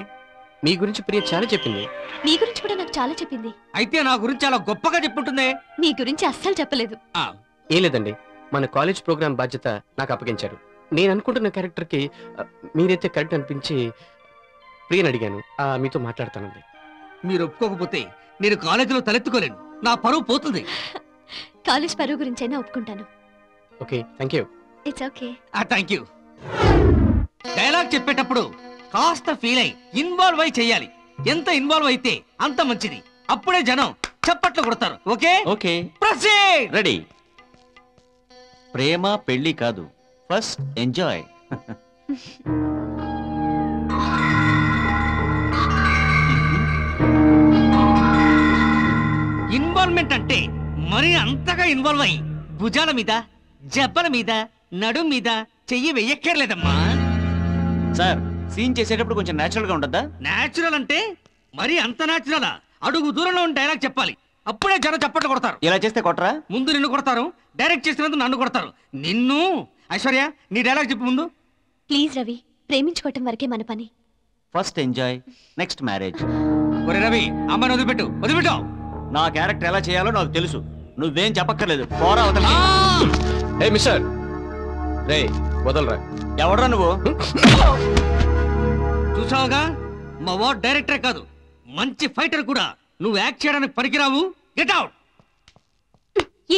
మీ గురించి ప్రియ చాలా చెప్పింది. నీ గురించి కూడా నాకు చాలా చెప్పింది. అయితే నా గురించి చాలా గొప్పగా చెప్పుంటుందే. నీ గురించి అస్సలు చెప్పలేదు. ఏం లేదండి, మన కాలేజ్ ప్రోగ్రామ్ బాధ్యత నాకు అప్పగించారు. నేను అనుకుంటున్న క్యారెక్టర్ కి మీరైతే కరెక్ట్ అనిపించి ప్రియని అడిగాను. మీతో మాట్లాడతానండి. మీరు ఒప్పుకోకపోతే నేను కాలేజీలో తలెత్తుకోలేను, నా పరువు పోతుంది. కాలేజ్ పరువు గురించైనా ఒప్పుకుంటాను. Okay, thank you. It's okay. Thank you. Dialogue చెప్పేటప్పుడు కాస్త ఫీల్ అయి ఇన్వాల్వ్ అయి చెయ్యాలి. ఎంత ఇన్వాల్వ్ అయితే అంత మంచిది. అప్పుడే జనం చప్పట్లు కొడతారు. ఓకే? ఓకే. ప్రొసీడ్. రెడీ. ప్రేమ పెళ్లి కాదు, ఫస్ట్ ఎంజాయ్. ఇన్వాల్వ్మెంట్ అంటే మరి అంతగా ఇన్వాల్వ్ అయి భుజాల మీద, జబ్బల మీద, నడుం మీద చెయ్యి వెయ్యక్కర్లేదమ్మా. సార్, సీన్ చేసేటప్పుడు కొంచెం నేచురల్ గా ఉండద్దా? నేచురల్ అంటే మరి అంత నేచురల్? అడుగు దూరంలో ఉన్న డైలాగ్ చెప్పాలి, అప్పుడే జనం చప్పట్లు కొడతారు. ఇలా చేస్తే కొట్టరా? ముందు నిన్ను కొడతారు, డైరెక్ట్ చేసినందుకు నన్ను కొడతారు. నిన్ను. ఐశ్వర్య, నీ డైలాగ్ చెప్పు ముందు. ప్లీజ్ రవి, ప్రేమించుకోవటం వరకే మన పని. First enjoy, next marriage. ఒరే రవి, అమ్మాయిని వదిలిపెట్టు. వదిలిపెట్టు. నా క్యారెక్టర్ ఎలా చేయాలో నాకు తెలుసు, నువ్వేం చెప్పక్కర్లేదు. పోరా అవతల. హే మిస్టర్, రే వదలరా. ఎవడ్రా నువ్వు? చూసావుగా, మా వార్డ్ డైరెక్టరే కాదు, మంచి ఫైటర్ కూడా. నువ్వు యాక్ట్ చేయడానికి పనికిరావు. Get out.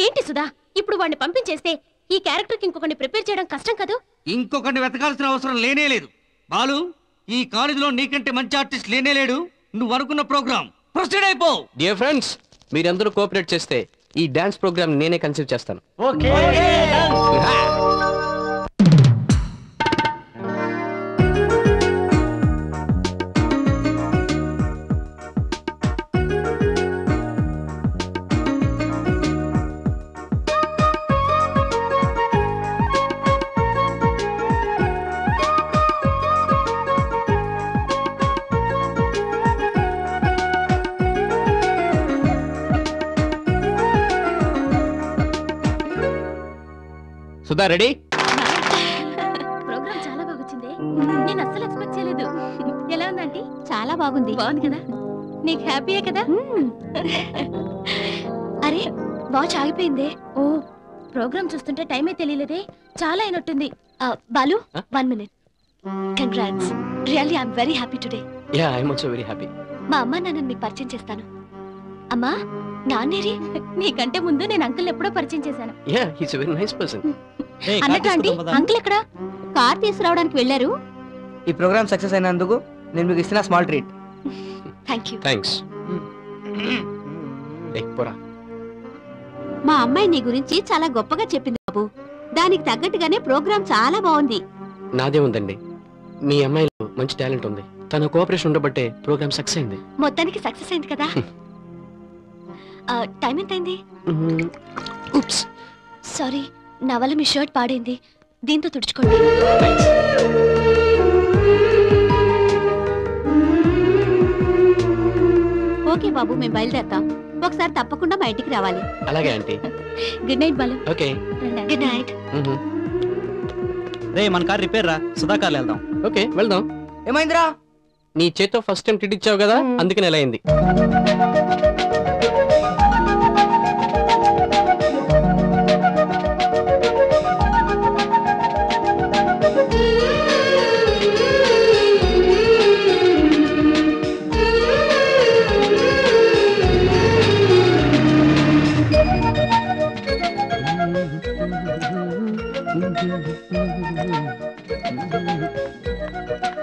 ఏంటి సుధా, ఇప్పుడు వాడిని పంపించేస్తే ఈ క్యారెక్టర్ కి ఇంకొకరిని ప్రిపేర్ చేయడం కష్టం కదా? ఇంకొకరిని వెతకాల్సిన అవసరం లేనే లేదు. బాలు, ఈ కాలేజీలో నీకంటే మంచి ఆర్టిస్ట్ లేనే లేడు. నువ్వు అనుకున్న ప్రోగ్రామ్ ప్రొసీడ్ అయిపో. డియర్ ఫ్రెండ్స్, మీరందరూ కోఆపరేట్ చేస్తే ఈ డాన్స్ ప్రోగ్రామ్ నేనే కన్సీవ్ చేస్తాను. ఓకే. సుధా, రెడీ? ప్రోగ్రామ్ చాలా బాగుంది. నేను అస్సలు ఎక్స్పెక్ట్ చేయలేదు. ఎలా ఉందండి? చాలా బాగుంది. బాగుంది కదా? నీకు హ్యాపీయే కదా? అరే, వాచ్ ఆగిపోయిందే. ఓ, ప్రోగ్రామ్ చూస్తుంటే టైమే తెలియలేదే. చాలా అయినట్టుంది. Balu, 1 minute. Congrats. Really I'm very happy today. Yeah, I'm also very happy. మా అమ్మా నాన్నని మీకు పరిచయం చేస్తాను. అమ్మా, నాన్నేరి? నీకంటే ముందు నేను అంకుల్ ఎప్పుడో పరిచయం చేశాను. Yeah, he's a very nice person. అన్నట్టు ఆంటీ, అంకుల్ ఎక్కడ? కార్ తీసుకురావడానికి వెళ్ళారు. ఈ ప్రోగ్రామ్ సక్సెస్ అయినందుకు నేను మీకు ఇస్తున్న small treat. Thank you. Thanks. పోరా. మా అమ్మాయి నీ గురించి చాలా గొప్పగా చెప్పింది బాబు. దానికి తగ్గట్టుగానే ప్రోగ్రామ్ చాలా బాగుంది. నాదే ఉందండి, మీ అమ్మాయిలో మంచి టాలెంట్ ఉంది. తన కోఆపరేషన్ ఉండబట్టే ప్రోగ్రామ్ సక్సెస్ అయింది. మొత్తానికి సక్సెస్ అయింది కదా. టైం ఎంత అయింది? ఉప్స్, సారీ, నా వల్ల మీ షర్ట్ పాడైంది. దీంతో తుడుచుకోండి. ఓకే బాబు, మేము బయలుదేరతాం. ఒకసారి తప్పకుండా మా ఇంటికి రావాలి. అలాగే aunty. Good night Balu. Okay, good night. రే మన కార్ రిపేర్ రా, సుధాకార్లు వెళ్దాం. ఓకే వెళ్దాం. ఏమైందిరా? నీ చేత్తో ఫస్ట్ టైం ట్రీట్ ఇచ్చావు కదా, అందుకని ఎలా అయింది.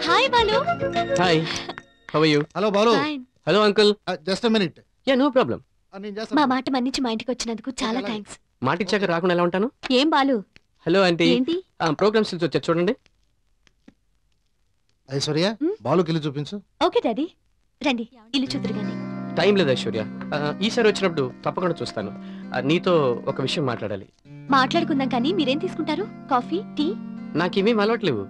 Hi Balu. Hi, how are you? Hello Balu. Hello uncle. Just minute. Yeah, no problem. మా మాట మన్నించి మా ఇంటికి వచ్చినందుకు చాలా థ్యాంక్స్. మాట ఇచ్చాక రాకుండా ఎలా ఉంటాను? ఏం బాలు? Hello aunty. ఏంటి? ప్రోగ్రామ్ స్టిల్స్ వచ్చారు చూడండి. ఐశ్వర్య, బాలుకి ఇల్లు చూపించు. ఓకే డాడీ, రండి ఇల్లు చూద్దరు గాని. టైం లేదు ఐశ్వర్య, ఈసారి వచ్చినప్పుడు తప్పకుండా చూస్తాను. నీతో ఒక విషయం మాట్లాడాలి. మాట్లాడుకుందాం కానీ మీరేం తీసుకుంటారు? Coffee, tea? నాకేమేం అలవాట్లేవు.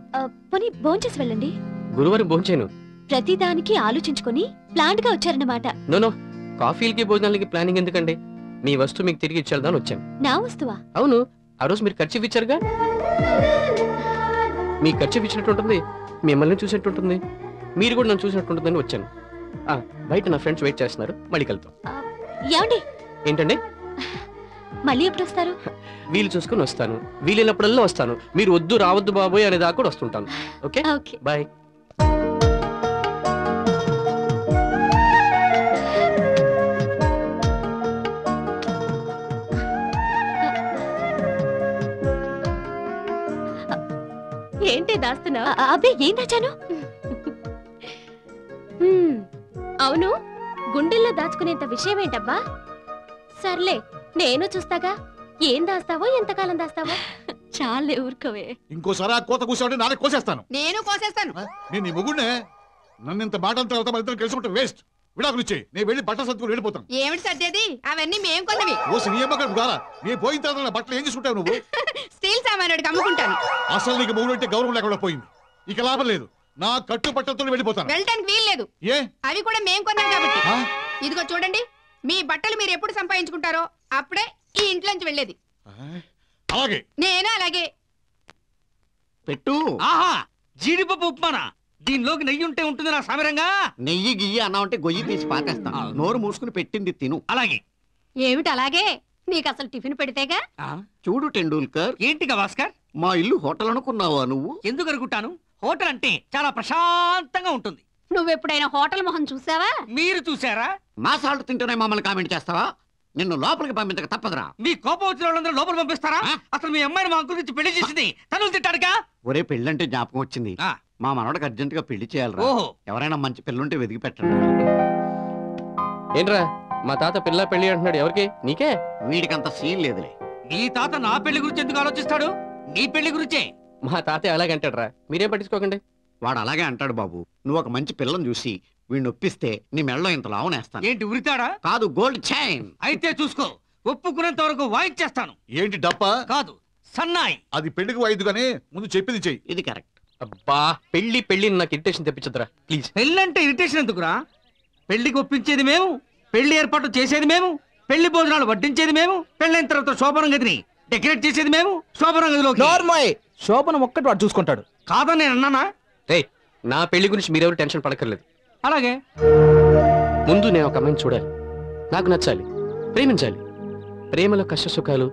పోనీ భోంచేసి వెళ్ళండి. గురువారం భోంచేను. ప్రతి దానికి ఆలోచించుకొని ప్లాంట్ గా వచ్చారన్నమాట. నో, కాఫీలకి భోజనాలకి ప్లానింగ్ ఎందుకండి? మీ వస్తువు మీకు తిరిగి ఇచ్చేద్దామని వచ్చాను. నా వస్తువా? అవును, ఆ రోజు మీరు ఖర్చు ఇచ్చారుగా. మీ ఖర్చు ఇచ్చినట్టు ఉంటుంది, మిమ్మల్ని చూసినట్టు ఉంటుంది, మీరు కూడా నన్ను చూసినట్టు ఉంటుందని వచ్చాను. బయట నా ఫ్రెండ్స్ వెయిట్ చేస్తున్నారు, మళ్ళీ కలుద్దాం. ఏమండి? ఏంటండి? మళ్ళీ ఎప్పుడు వస్తారు? వీలు చూసుకుని వస్తాను, వీలైనప్పుడల్లా వస్తాను. మీరు వద్దు రావద్దు బాబోయ్ అనే దాకా కూడా వస్తుంటాను. Okay, bye. ఏంటి దాస్తున్నా? అబ్బే, ఏం దాచాను? అవును, గుండెల్లో దాచుకునేంత విషయం ఏంటబ్బా? సర్లే, నేను చూస్తాగా. ఏం దాస్తావో, ఎంతకాలం దాస్తావో. చాలే, ఊరుకోవే. ఇంకోసారి ఆ కోత కూర్చోండి, నానే కోసేస్తాను. నేను కోసేస్తాను. నేను నీ ముగ్గునే. నన్ను ఇంత మాట తర్వాత మన ఇద్దరం కలిసి ఉంటే వేస్ట్. విడాకులు ఇచ్చేయి, నేను వెళ్ళి బట్టలు సర్దుకుని వెళ్ళిపోతాను. ఏమిటి సర్దేది? అవన్నీ మేం కొన్నవి. ఓ సినిమా ద్వారా నేను పోయిన తర్వాత నా బట్టలు ఏం చేసుకుంటావు నువ్వు? స్టీల్ సామానుడికి అమ్ముకుంటాను. అసలు నీకు మొగుడు అంటే గౌరవం లేకుండా పోయింది. ఇక లాభం లేదు, నా కట్టు బట్టలతో వెళ్ళిపోతాను. వెళ్ళటానికి వీల్లేదు. ఏ? అవి కూడా మేం కొన్నాం కాబట్టి. ఇదిగో చూడండి, మీ బట్టలు మీరు ఎప్పుడు సంపాదించుకుంటారో అప్పుడే ఈ ఇంట్లోంచి వెళ్ళేది. అలాగే. నేను అలాగే. పెట్టు. ఆహా, జీడిపప్పు ఉప్మానా? దీనిలోకి నెయ్యి ఉంటే ఉంటుంది నా సామిరంగా. నెయ్యి గియ్యి అన్నావంటే గొయ్యి తీసి పాకేస్తాను. నోరు మూసుకుని పెట్టింది తిను. అలాగే. ఏమిటి అలాగే? నీకు అసలు టిఫిన్ పెడితేగా. చూడు టెండూల్కర్. ఏంటి గవాస్కర్? మా ఇల్లు హోటల్ అనుకున్నావా నువ్వు? ఎందుకు అనుకుంటాను? హోటల్ అంటే చాలా ప్రశాంతంగా ఉంటుంది. నువ్వెప్పుడైనా హోటల్ మొహం చూసావా? మీరు చూసారా? మా సాల్ట్ తింటూనే మమ్మల్ని కామెంట్ చేస్తావా? నిన్ను లోపలికి పంపించక తప్పదురా. మీ కోపం వచ్చిన వాళ్ళందరూ లోపల పంపిస్తారా? అసలు మీ అమ్మాయిని మా అంకుల్ నుంచి పెళ్లి చేసింది తనులు తిట్టాడుగా. ఒరే, పెళ్ళంటే జ్ఞాపకం వచ్చింది. మా మనవడికి అర్జెంట్ గా పెళ్లి చేయాలరా. ఎవరైనా మంచి పిల్లుంటే వెతికి పెట్టండి. ఏంట్రా, మా తాత పిల్ల పెళ్లి అంటున్నాడు. ఎవరికి? నీకే. వీడికంత సీన్ లేదులే. మీ తాత నా పెళ్లి గురించి ఎందుకు ఆలోచిస్తాడు? నీ పెళ్లి గురించే. మా తాత అలాగే అంటాడు రా, మీరేం పట్టించుకోకండి. వాడు అలాగే అంటాడు బాబు. నువ్వు ఒక మంచి పిల్లని చూసి వీడిని ఒప్పిస్తే నీ మెడలో ఇంత లావనేస్తాను. ఏంటి ఉరితాడా? కాదు, గోల్డ్ చైన్. అయితే చూసుకో, ఒప్పుకునేంత వరకు వాయించేస్తాను. ఏంటి డప్పా? కాదు, సన్నాయి. అది పెళ్లికి వాయిద్దుగానే ముందు చెప్పింది చెయ్యి. ఇది కరెక్ట్. అబ్బా, పెళ్లి నాకు ఇరిటేషన్ తెప్పించదురా ప్లీజ్. పెళ్ళంటే ఇరిటేషన్ ఎందుకురా? పెళ్లికి ఒప్పించేది మేము, పెళ్లి ఏర్పాటు చేసేది మేము, పెళ్లి భోజనాలు వడ్డించేది మేము, పెళ్ళైన తర్వాత శోభనం గదిని డెకరేట్ చేసేది మేము. శోభనం గదిలో శోభనం ఒక్కటి వాడు చూసుకుంటాడు. కాదని నేను అన్నానా? నా పెళ్లి గురించి మీరెవరు టెన్షన్ పడక్కర్లేదు. అలాగే. ముందు నేను ఒక అమ్మాయిని చూడాలి, నాకు నచ్చాలి, ప్రేమించాలి. ప్రేమలో కష్ట సుఖాలు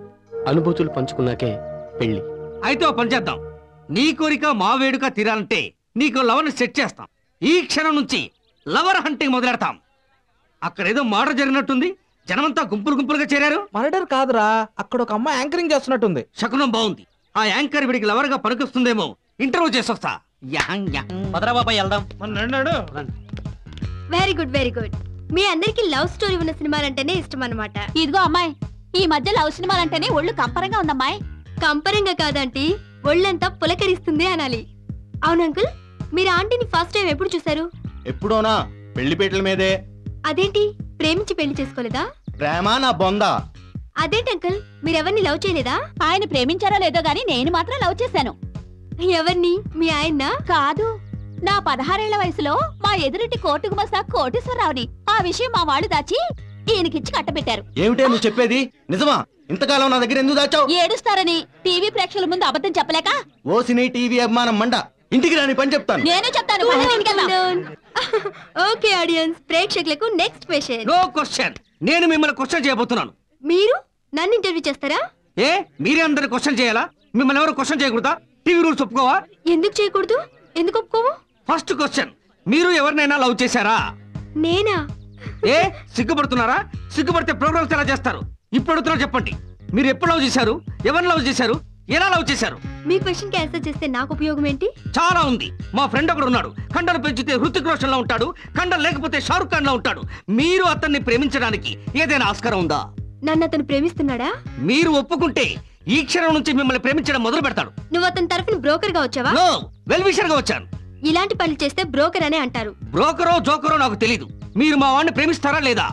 అనుభూతులు పంచుకున్నాకే పెళ్లి. అయితే ఓ పని చేద్దాం. నీ కోరిక మా వేడుక తీరాలంటే నీకు లవర్ని సెట్ చేస్తాం. ఈ క్షణం నుంచి లవర్ హంటింగ్ మొదలెడతాం. అక్కడేదో మర్డర్ జరిగినట్టుంది, జనమంతా గుంపులు గుంపులుగా చేరారు. మర్డర్ కాదురా, అక్కడ ఒక అమ్మాయి యాంకరింగ్ చేస్తున్నట్టుంది. శకునం బాగుంది. ఆ యాంకర్ వీడికి లవర్ గా పనికొస్తుందేమో. ఇంటర్వ్యూ చేసొస్తా. పదరా బాబాయ్ వెళ్దాం. Very good very good. మీ అందరికి లవ్ స్టోరీ ఉన్న సినిమాలంటేనే ఇష్టం అన్నమాట. ఇదిగో అమ్మాయి, ఈ మధ్య లవ్ సినిమాలంటేనే ఒళ్ళు కంపరంగా ఉందమ్మాయి. కంపరంగా కాదంటీ, ఒళ్ళంతా పులకరిస్తుంది అనాలి. అవును అంకుల్, మీరు ఆంటీని ఫస్ట్ టైం ఎప్పుడు చూసారు? ఎప్పుడోనా పెళ్లిపేటల మీదే. అదేంటి, ప్రేమించి పెళ్లి చేసుకోలేదా? ప్రేమ నా బొంద. అదేంటి అంకుల్, మీరెవరిని లవ్ చేయలేదా? ఆయన ప్రేమించారో లేదో గానీ నేను మాత్రం లవ్ చేశాను. ఎవరిని? మీ ఆయన కాదు, నా 16 ఏళ్ల వయసులో మా ఎదురింటి కోర్టు గుమస్తా కోటేశ్వరరావుని. ఆ విషయం మా వాళ్ళు దాచి ఈయనకిచ్చి కట్టబెట్టారు. ఏమిటే నువ్వు చెప్పేది? నిజమా? ఇంతకాలం నా దగ్గర ఎందుకు దాచావు? ఏడుస్తారని టీవీ ప్రేక్షకుల ముందు అబద్ధం చెప్పలేక. ఓ సినీ టీవీ అభిమానం మండ. ఇంటికి రాని పని చెప్తాను. నేను చెప్తాను. ఓకే ఆడియన్స్, ప్రేక్షకులకు నెక్స్ట్ క్వశ్చన్. No question. నేను మిమ్మల్ని క్వశ్చన్ చేయబోతున్నాను. మీరు నన్ను ఇంటర్వ్యూ చేస్తారా? ఏ మీరే అందరిని క్వశ్చన్ చేయాలా? మిమ్మల్ని ఎవరు క్వశ్చన్ చేయకూడదా? టీవీ రూల్స్ ఒప్పుకోవా? ఎందుకు చేయకూడదు? ఎందుకు ఒప్పుకోవు? ఫస్ట్ క్వశ్చన్, మీరు ఎవరినైనా లవ్ చేశారా? నేనా? ఏ సిగ్గుపడుతున్నారా? సిగ్గుపడితే ప్రోగ్రామ్స్ ఎలా చేస్తారు? ఇప్పుడు అడుగుతున్నా, చెప్పండి. మీరు ఎప్పుడు లవ్ చేశారు? ఎవరిని లవ్ చేశారు? ఎలా లవ్ చేశారు? మీ క్వశ్చన్ కి ఆన్సర్ చేస్తే నాకు ఉపయోగం ఏంటి? చాలా ఉంది. మా ఫ్రెండ్ ఒకడు ఉన్నాడు. కండలు పెంచితే హృతిక్ రోషన్ లా ఉంటాడు, కండలు లేకపోతే షారుఖ్ ఖాన్ లా ఉంటాడు. మీరు అతన్ని ప్రేమించడానికి ఏదైనా ఆస్కారం ఉందా? నన్ను అతను ప్రేమిస్తున్నాడా? మీరు ఒప్పుకుంటే ఈ క్షణం నుంచి మిమ్మల్ని ప్రేమించడం మొదలు పెడతాడు. నువ్వు అతని తరఫున బ్రోకర్ గా వచ్చావా? నో, వెల్ విషర్ గా వచ్చాను. ఇలాంటి పనులు చేస్తే బ్రోకర్ అనే అంటారు. బ్రోకరో జోకరో నాకు తెలీదు. మీరు మా వాడిని ప్రేమిస్తారా లేదా?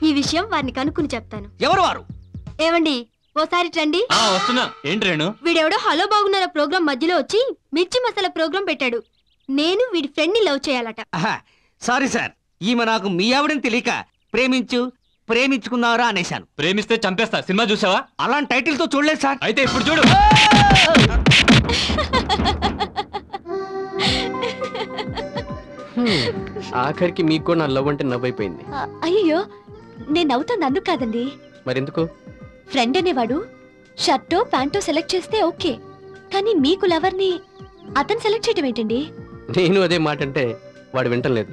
ఈ విషయం వారిని కనుక్కుని చెప్తాను. ఎవరు వారు? ఏవండి, ఓసారి రండి. వస్తున్నా. ఏంటి రేణు? వీడెవడో హలో బాగున్నారా ప్రోగ్రామ్ మధ్యలో వచ్చి మిర్చి మసాలా ప్రోగ్రామ్ పెట్టాడు. నేను వీడి ఫ్రెండ్ ని లవ్ చేయాలట. సారీ సార్, ఈమె నాకు మీ ఆవిడని తెలియక ప్రేమించుకున్నారా అనేశాను. ప్రేమిస్తే చంపేస్తా. సినిమా చూసావా? అలాంటి టైటిల్ తో చూడలేదు సార్. అయితే ఇప్పుడు చూడు. ఆఖరికి మీకు కూడా నా లవ్ అంటే నవ్వైపోయింది. అయ్యో, నేను నవ్వుతుంది అందుకు కాదండి. మరెందుకు? ఫ్రెండ్ అనేవాడు షర్టో ప్యాంటో సెలెక్ట్ చేస్తే ఓకే, కానీ మీకు లవర్ని అతను సెలెక్ట్ చేయటం ఏంటండి? నేను అదే మాట అంటే వాడు వింటలేదు.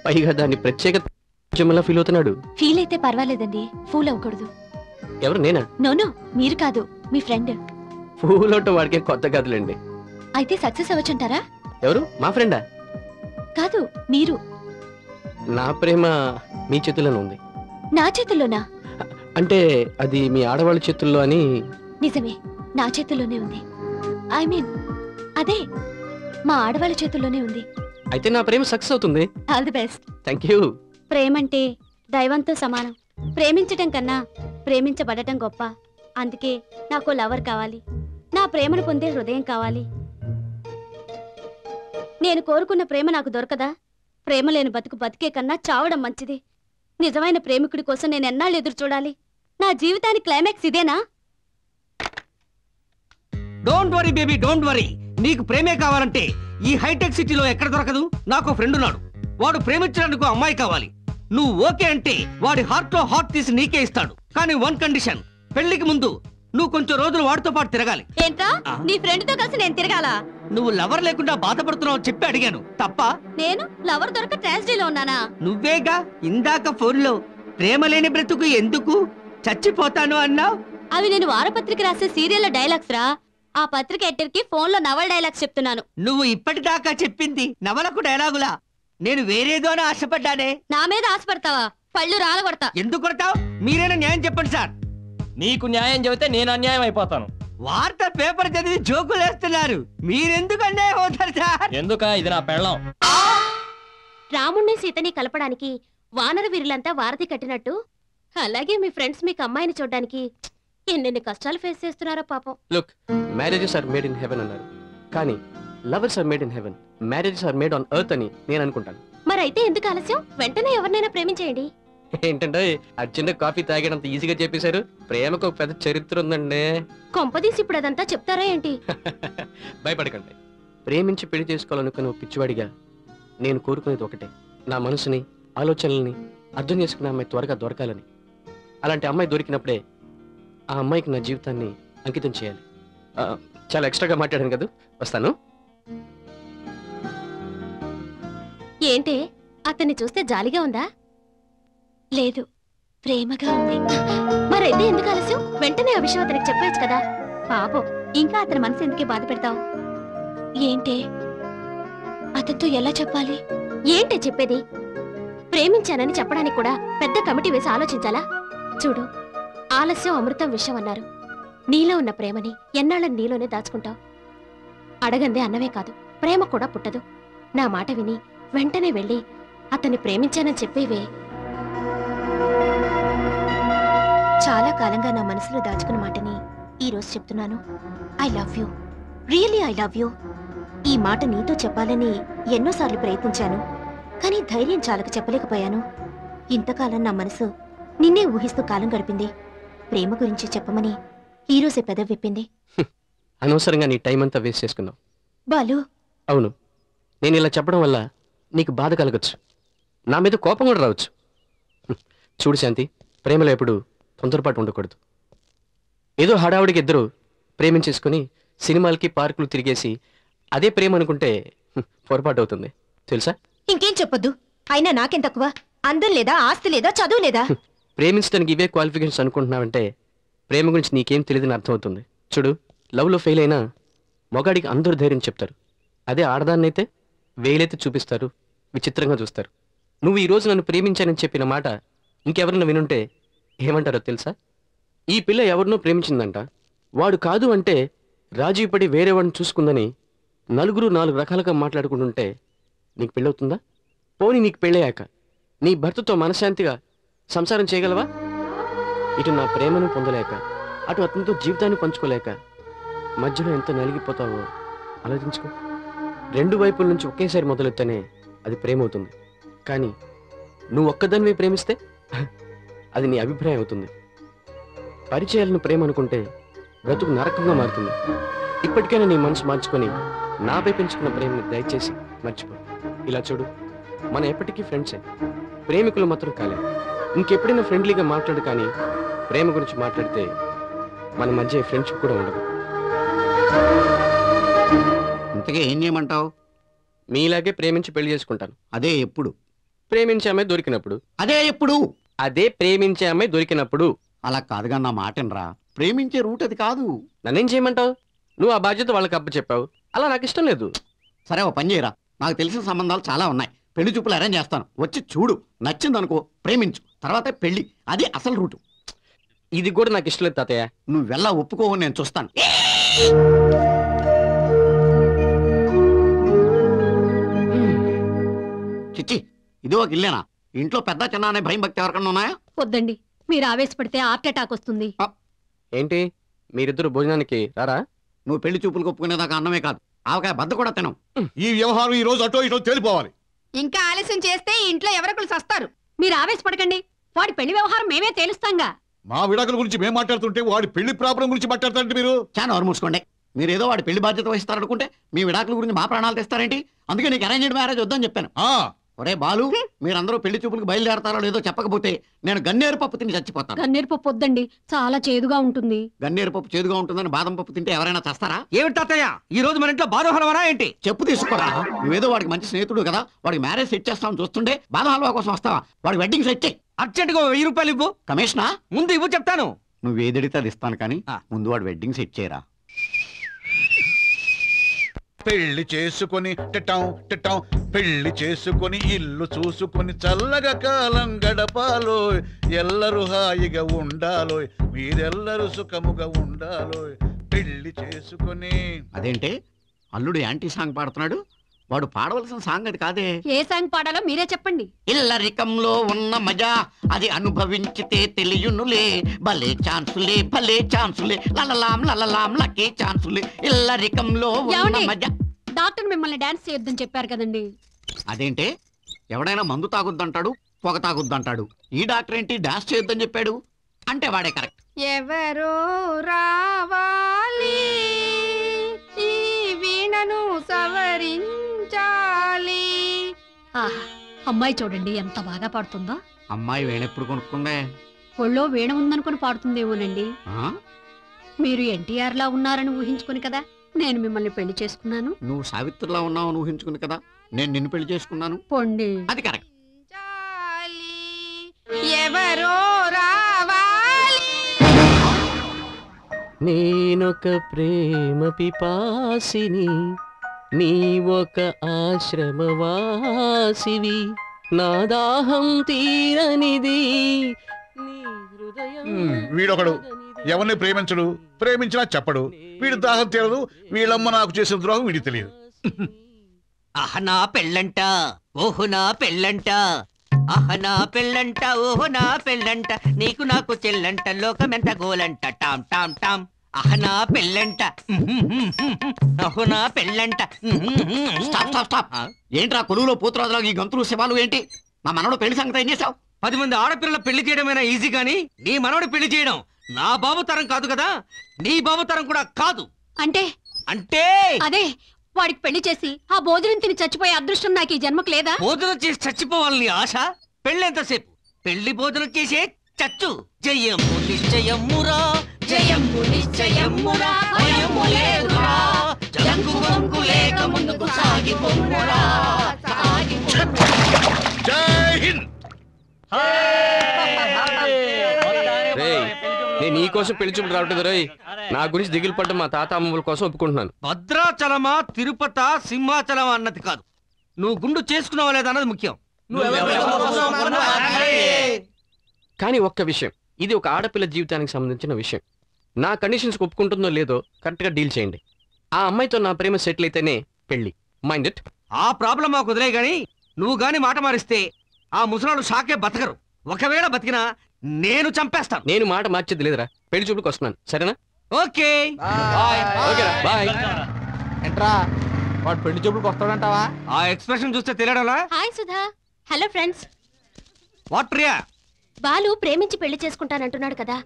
పైగా దాన్ని ప్రత్యేక ఫీల్ అవుతున్నాడు. ఫీల్ అయితే పర్వాలేదండి, ఫూల్ అవ్వకూడదు. ఎవరు? నేనా? నోనో, మీరు కాదు, మీ ఫ్రెండ్. ఫూల్ అవటం వాడికే కొత్త కథలండి. అయితే సక్సెస్ అవ్వచ్చంటారా? ఎవరు? మా ఫ్రెండా? కాదు, మీరు. నా ప్రేమ మీ చేతుల్లోనే ఉంది. నా చేతుల్లోనా? అంటే అది మీ ఆడవాళ్ళ చేతుల్లో అని. నిజమే, నా చేతుల్లోనే ఉంది. ఐ మీన్ అదే, మా ఆడవాళ్ళ చేతుల్లోనే ఉంది. అయితే నా ప్రేమ సక్సెస్ అవుతుంది. All the best. Thank you. ప్రేమంటే దైవంతో సమానం. ప్రేమించటం కన్నా ప్రేమించబడటం గొప్ప. అందుకే నాకు లవర్ కావాలి. నా ప్రేమను పొందే హృదయం కావాలి. నేను కోరుకున్న ప్రేమ నాకు దొరకదా? ప్రేమ లేని బతుకు బతికే కన్నా చావడం మంచిది. నిజమైన ప్రేమికుడి కోసం నేను ఎన్నాళ్ళు ఎదురు చూడాలి? నా జీవితానికి క్లైమాక్స్ ఇదేనా? Don't worry baby, don't worry. నీకు ప్రేమే కావాలంటే ఈ హైటెక్ సిటీలో ఎక్కడ దొరకదు. నాకు ఫ్రెండ్ ఉన్నాడు, వాడు ప్రేమించడానికి అమ్మాయి కావాలి. నువ్వు ఓకే అంటే వాడి హార్ట్ లో హార్ట్ తీసి నీకే ఇస్తాడు. కానీ వన్ కండిషన్, పెళ్లికి ముందు నువ్వు కొంచెం రోజులు వాడితో పాటు తిరగాలి. ఏంట్రా, నీ ఫ్రెండ్ తో కలిసి నేను తిరగాలా? నువ్వు లవర్ లేకుండా బాధపడుతున్నావు చెప్పి అడిగాను, తప్ప? నేను లవర్ దొరక ట్రాజడీలో ఉన్నానా? నువ్వేగా ఇందాక ఫోన్లో ప్రేమ లేని బ్రతుకు ఎందుకు చచ్చిపోతాను అన్నావు. అవి నేను వారపత్రిక రాసే సీరియల్ డైలాగ్స్ రా. ఆ పత్రిక ఎడిటర్ కి ఫోన్ లో నవల డైలాగ్స్ చెప్తున్నాను. నువ్వు ఇప్పటిదాకా చెప్పింది నవలకు డైలాగులా? నేను వేరేదో అని ఆశపడ్డానే. నా మీద ఆశపడతావా? పళ్ళు రాలగొడతా. ఎందుకు కొడతావు? మీరైనా న్యాయం చెప్పండి సార్. నీకు న్యాయం చెబితే నేను అన్యాయం అయిపోతాను. వార్త పేపర్ చదివి జోకులేస్తున్నారు, మీరెందుకు అన్యాయం అవుతారు సార్? ఎందుక? ఇది నా పెళ్ళం. రాముణ్ణి సీతని కలపడానికి వానర వీరులంతా వారధి కట్టినట్టు అలాగే మీ ఫ్రెండ్స్ మీకు అమ్మాయిని చూడడానికి ఎన్నెన్ని కష్టాలు ఫేస్ చేస్తున్నారో పాపం. Look, marriages are made in heaven అన్నారు, కానీ lovers are made in heaven. Marriages are made on earth అని నేను అనుకుంటాను. మరైతే ఎందుకు ఆలస్యం? వెంటనే ఎవరినైనా ప్రేమించేయండి. ఏంటంటే అర్జెంట్ కాఫీ తాగేటంత ఈజీగా చెప్పేశారు. ప్రేమకు ఒక పెద్ద చరిత్ర ఉందండి. కొంపదీసి ఇప్పుడు అదంతా చెప్తారా ఏంటి? భయపడకండి. ప్రేమించి పెళ్లి చేసుకోవాలనుకున్న పిచ్చివాడిగా నేను కోరుకునేది ఒకటే, నా మనసుని ఆలోచనల్ని అర్థం చేసుకునే అమ్మాయి త్వరగా దొరకాలని. అలాంటి అమ్మాయి దొరికినప్పుడే ఆ అమ్మాయికి నా జీవితాన్ని అంకితం చేయాలి. చాలా ఎక్స్ట్రాగా మాట్లాడాను కదా, వస్తాను. ఏంటే, అతన్ని చూస్తే జాలిగా ఉందా? లేదు, ప్రేమగా ఉంది. మరైతే ఎందుకు ఆలస్యం? వెంటనే ఆ విషయం అతనికి చెప్పవచ్చు కదా. పాపం, ఇంకా అతని మనసు ఎందుకే బాధ పెడతావు? ఏంటే, అతనితో ఎలా చెప్పాలి? ఏంటి చెప్పేది? ప్రేమించానని చెప్పడానికి కూడా పెద్ద కమిటీ వేసి ఆలోచించాలా? చూడు, ఆలస్యం అమృతం విషయం అన్నారు. నీలో ఉన్న ప్రేమని ఎన్నాళ్ళని నీలోనే దాచుకుంటావు. అడగందే అన్నవే కాదు, ప్రేమ కూడా పుట్టదు. నా మాట విని వెంటనే వెళ్ళి అతన్ని ప్రేమించానని చెప్పేవే. చాలా కాలంగా నా మనసులో దాచుకున్న మాటని ఈ రోజు చెప్తున్నాను. I love you, really I love you. ఈ మాట నీతో చెప్పాలని ఎన్నోసార్లు ప్రయత్నించాను, కానీ ధైర్యం చాలక చెప్పలేకపోయాను. ఇంతకాలం నా మనసు నిన్నే ఊహిస్తూ కాలం గడిపింది. ప్రేమ గురించి చెప్పమని ఈ రోజే పెదవి విప్పింది. అనవసరంగా నీ టైం అంతా వేస్ట్ చేసుకున్నావు. బాలు, అవును, నేను ఇలా చెప్పడం వల్ల నీకు బాధ కలగచ్చు, నా మీద కోపం కూడా రావచ్చు. చూడు శాంతి, ప్రేమలో ఎప్పుడు తొందరపాటు ఉండకూడదు. ఏదో హడావుడికి ఇద్దరు ప్రేమించేసుకుని సినిమాలకి పార్కులు తిరిగేసి అదే ప్రేమ అనుకుంటే పొరపాటు అవుతుంది, తెలుసా? ఇంకేం చెప్పొద్దు. అయినా నాకేం తక్కువ? అందం లేదా, ఆస్తి లేదా, చదువు లేదా? ప్రేమించడానికి ఇవే క్వాలిఫికేషన్స్ అనుకుంటున్నావంటే ప్రేమ గురించి నీకేం తెలియదని అర్థమవుతుంది. చూడు, లవ్లో ఫెయిల్ అయినా మొగాడికి అందరూ ధైర్యం చెప్తారు. అదే ఆడదాన్నైతే వేలైతే చూపిస్తారు, విచిత్రంగా చూస్తారు. నువ్వు ఈ రోజు నన్ను ప్రేమించానని చెప్పిన మాట ఇంకెవరన్నా వినుంటే ఏమంటారో తెలుసా? ఈ పిల్ల ఎవరినో ప్రేమించిందంట, వాడు కాదు అంటే రాజీ పడి వేరే వాడిని చూసుకుందని నలుగురు 4 రకాలుగా మాట్లాడుకుంటుంటే నీకు పెళ్ళవుతుందా? పోనీ నీకు పెళ్ళయ్యాక నీ భర్తతో మనశ్శాంతిగా సంసారం చేయగలవా? ఇటు నా ప్రేమను పొందలేక, అటు అతనితో జీవితాన్ని పంచుకోలేక మధ్యలో ఎంత నలిగిపోతావో ఆలోచించుకో. 2 వైపుల నుంచి ఒకేసారి మొదలెత్తేనే అది ప్రేమ అవుతుంది. కానీ నువ్వు ఒక్కదానివే ప్రేమిస్తే అది నీ అభిప్రాయం అవుతుంది. పరిచయాలను ప్రేమ అనుకుంటే బ్రతుకు నరకంగా మారుతుంది. ఇప్పటికైనా నీ మనసు మార్చుకొని నాపై పెంచుకున్న ప్రేమని దయచేసి మర్చిపో. ఇలా చూడు, మనం ఎప్పటికీ ఫ్రెండ్సే, ప్రేమికులు మాత్రం కాలేదు. ఇంకెప్పుడైనా ఫ్రెండ్లీగా మాట్లాడు, కానీ ప్రేమ గురించి మాట్లాడితే మన మధ్య ఫ్రెండ్షిప్ కూడా ఉండదు. ఇంతగా ఏం చేయమంటావు? మీలాగే ప్రేమించి పెళ్లి చేసుకుంటాను. అదే ఎప్పుడు? ప్రేమించే అమ్మాయి దొరికినప్పుడు. అదే ఎప్పుడు? అదే ప్రేమించే అమ్మాయి దొరికినప్పుడు. అలా కాదుగా, నా మాటనరా. ప్రేమించే రూట్ అది కాదు. నన్నేం చేయమంటావు? నువ్వు ఆ బాధ్యత వాళ్ళకి అప్ప చెప్పావు, అలా నాకు ఇష్టం లేదు. సరే, ఓ పని చేయరా, నాకు తెలిసిన సంబంధాలు చాలా ఉన్నాయి, పెళ్లి చూపులు అరేంజ్ చేస్తాను, వచ్చి చూడు, నచ్చిందనుకో ప్రేమించు, తర్వాతే పెళ్లి. అది అసలు రూటు. ఇది కూడా నాకు ఇష్టం లేదు తాతయ్య. నువ్వు వెళ్ళా ఒప్పుకోవు, నేను చూస్తాను. చిచ్చి, ఇది ఒక ఇల్లేనా? ఇంట్లో పెద్ద చిన్న అనే భయం భక్తి ఎవరికన్నా ఉన్నాయా? వద్దండి, మీరు ఆవేశపడితే హార్ట్ అటాక్ వస్తుంది. ఏంటి, మీరిద్దరు భోజనానికి రారా? నువ్వు పెళ్లి చూపులు ఒప్పుకునేదాకా అన్నమే కాదు, ఆవకాయ బద్ద కూడా తినం. ఈ వ్యవహారం ఈ రోజు అటో ఇటో తేలిపోవాలి. ఇంకా ఆలస్యం చేస్తే ఇంట్లో ఎవరొకరు సస్తారు. మీరు ఆవేశపడకండి, వాడి పెళ్లి వ్యవహారం మేమే తేలుస్తాంగా. మా విడాకుల గురించి మేము మాట్లాడుతుంటే వాడి పెళ్లి ప్రాబ్లం గురించి మాట్లాడతారంటే మీరు చాలా నోరు మూసుకోండి. మీరు ఏదో వాడి పెళ్లి బాధ్యత వహిస్తారనుకుంటే మీ విడాకుల గురించి మా ప్రాణాలు తెస్తారేంటి? అందుకే నీకు అరేంజ్డ్ మ్యారేజ్ వద్దని చెప్పాను. ఒరే బాలు, మీరందరూ పెళ్లి చూపులకు బయలుదేరతారో లేదో చెప్పకపోతే నేను గన్నేరు పప్పు తిని చచ్చిపోతాను. గన్నేరు పప్పు వద్దండి, చాలా చేదుగా ఉంటుంది. గన్నేరు పప్పు చేదుగా ఉంటుందని బాదం పప్పు తింటే ఎవరైనా చేస్తారా? ఏమిటి తాతయ్య, ఈ రోజు మన ఇంట్లో బాదం హల్వానా ఏంటి? చెప్పు తీసుకోరా. నువ్వేదో వాడికి మంచి స్నేహితుడు కదా, వాడికి మ్యారేజ్ సెట్ చేస్తామని చూస్తుంటే బాదం హల్వా కోసం వస్తావా? వాడికి వెడ్డింగ్ సెట్ చేయి. అర్జెంట్గా 1000 రూపాయలు ఇవ్వు. కమిషనా? ముందు ఇవ్వు చెప్తాను. నువ్వు ఏదడితే అది ఇస్తాను, కానీ ముందు వాడు వెడ్డింగ్ సెట్ చేయరా. పెళ్లి చేసుకొని టిటాం టిటాం, పెళ్లి చేసుకొని ఇల్లు చూసుకొని చల్లగా కాలం గడపాలో, ఎల్లరూ హాయిగా ఉండాలో, మీరెల్లరూ సుఖముగా ఉండాలో, పెళ్లి చేసుకొని. అదేంటే అల్లుడు యాంటీ సాంగ్ పాడుతున్నాడు? వాడు పాడవలసిన సాంగ్ అది కాదే. ఏ సాంగ్ పాడాలో మీరే చెప్పండి. ఇల్లరికంలో ఉన్న మజా అది అనుభవించితే తెలియనులే, భలే ఛాన్సులే భలే ఛాన్సులే, లలలాం లలలాం లకే ఛాన్సులే, ఇల్లరికంలో ఉన్న మజా. డాక్టర్ మిమ్మల్ని డాన్స్ చేయొద్దని చెప్పారు కదండి. అదేంటే ఎవడైనా మందు తాగుద్దంటాడు, పొగ తాగుద్దంటాడు, ఈ డాక్టర్ ఏంటి డాన్స్ చేయొద్దని చెప్పాడు? అంటే వాడే కరెక్ట్. ఎవరో రావాలి, ఈ వీణను సవరించాలి. అమ్మాయి చూడండి ఎంత బాగా పాడుతుందో. అమ్మాయి వేణెప్పుడు కొనుక్కుందే? ఒళ్ళో వీణ ఉందనుకుని పాడుతుందేమోనండి. మీరు ఎన్టీఆర్ లా ఉన్నారని ఊహించుకుని కదా నేను మిమ్మల్ని పెళ్లి చేసుకున్నాను. నువ్వు సావిత్రిలా ఉన్నావని ఊహించుకుని కదా నేను నిన్ను పెళ్లి చేసుకున్నాను. పొండి, అది కరెక్ట్. ఎవరో రావాలి. నేనొక ప్రేమ పిపాసిని, నీ ఒక ఆశ్రమవాసివి నా దాహం తీరనిది వీడొకడు ఎవరిని ప్రేమించడు, ప్రేమించినా చెప్పడు. వీడి దాహం తీరదు, వీళ్ళమ్మ నాకు చేసిన ద్రోహం వీడికి తెలియదు. అహనా పెళ్ళంట ఓహునా పెళ్ళంట, అహనా పెళ్ళంట ఓహునా పెళ్ళంట, నీకు నాకు చెల్లంట లోకమెంత గోలంట టామ్ టామ్ టామ్. అహనా పెళ్ళంట అహునా పెళ్ళంట. Stop stop stop. ఏంట్రా కొలువులో పూతరాజులాగా ఈ గంతులు శివాలు ఏంటి? మా మనవడు పెళ్లి సంగతి ఏం చేసావు? 10 మంది ఆడపిల్లల పెళ్లి చేయడమైనా ఈజీ గానీ నీ మనవడి పెళ్లి చేయడం నా బాబు తరం కాదు కదా, నీ బాబు తరం కూడా కాదు. అంటే అంటే అదే వాడికి పెళ్లి చేసి ఆ భోజనం తిని చచ్చిపోయే అదృష్టం నాకు ఈ జన్మకు లేదా? భోజనం చేసి చచ్చిపోవాలని ఆశ, పెళ్ళెంతసేపు? పెళ్లి భోజనం చేసే చచ్చు. జయము నిశ్చయమురా, జయము నిశ్చయమురా, భయము లేదురా, జంగు బొంగు లేక ముందుకు సాగిపోమురా, జై హింద్. నేను ఈ కోసం పెళ్లి చూపులు రావట్లేదు రోయ్. నా గురించి దిగులు పడ్డం మా తాత అమ్మల కోసం ఒప్పుకుంటున్నాను. భద్రాచలమా తిరుపత సింహాచలం అన్నది కాదు, నువ్వు గుండు చేసుకున్నావా లేదా అన్నది ముఖ్యం. కానీ ఒక్క విషయం, ఇది ఒక ఆడపిల్ల జీవితానికి సంబంధించిన విషయం. నా కండిషన్స్ ఒప్పుకుంటుందో లేదో కరెక్ట్ గా డీల్ చేయండి. ఆ అమ్మాయితో నా ప్రేమ సెటిల్ అయితేనే పెళ్లి. Mind it. ఆ ప్రాబ్లం మాకు వదిలే గాని నువ్వు గాని మాట మారిస్తే ఆ ముసలాడు షాకే బతకరు. ఒకవేళ బతికినా నేను చంపేస్తాను. నేను మాట మార్చేది లేదురా, పెళ్లి చూపులకు వస్తున్నాను, సరేనా? Okay bye. ఎంట్రా వాడు పెళ్లి చూపులకు వస్తాడంటావా? ఆ ఎక్స్ప్రెషన్ చూస్తే తెలియడంలా. Hi Sudha. Hello friends. What Priya? Balu ప్రేమించి పెళ్లి చేసుకుంటానంటున్నాడు కదా,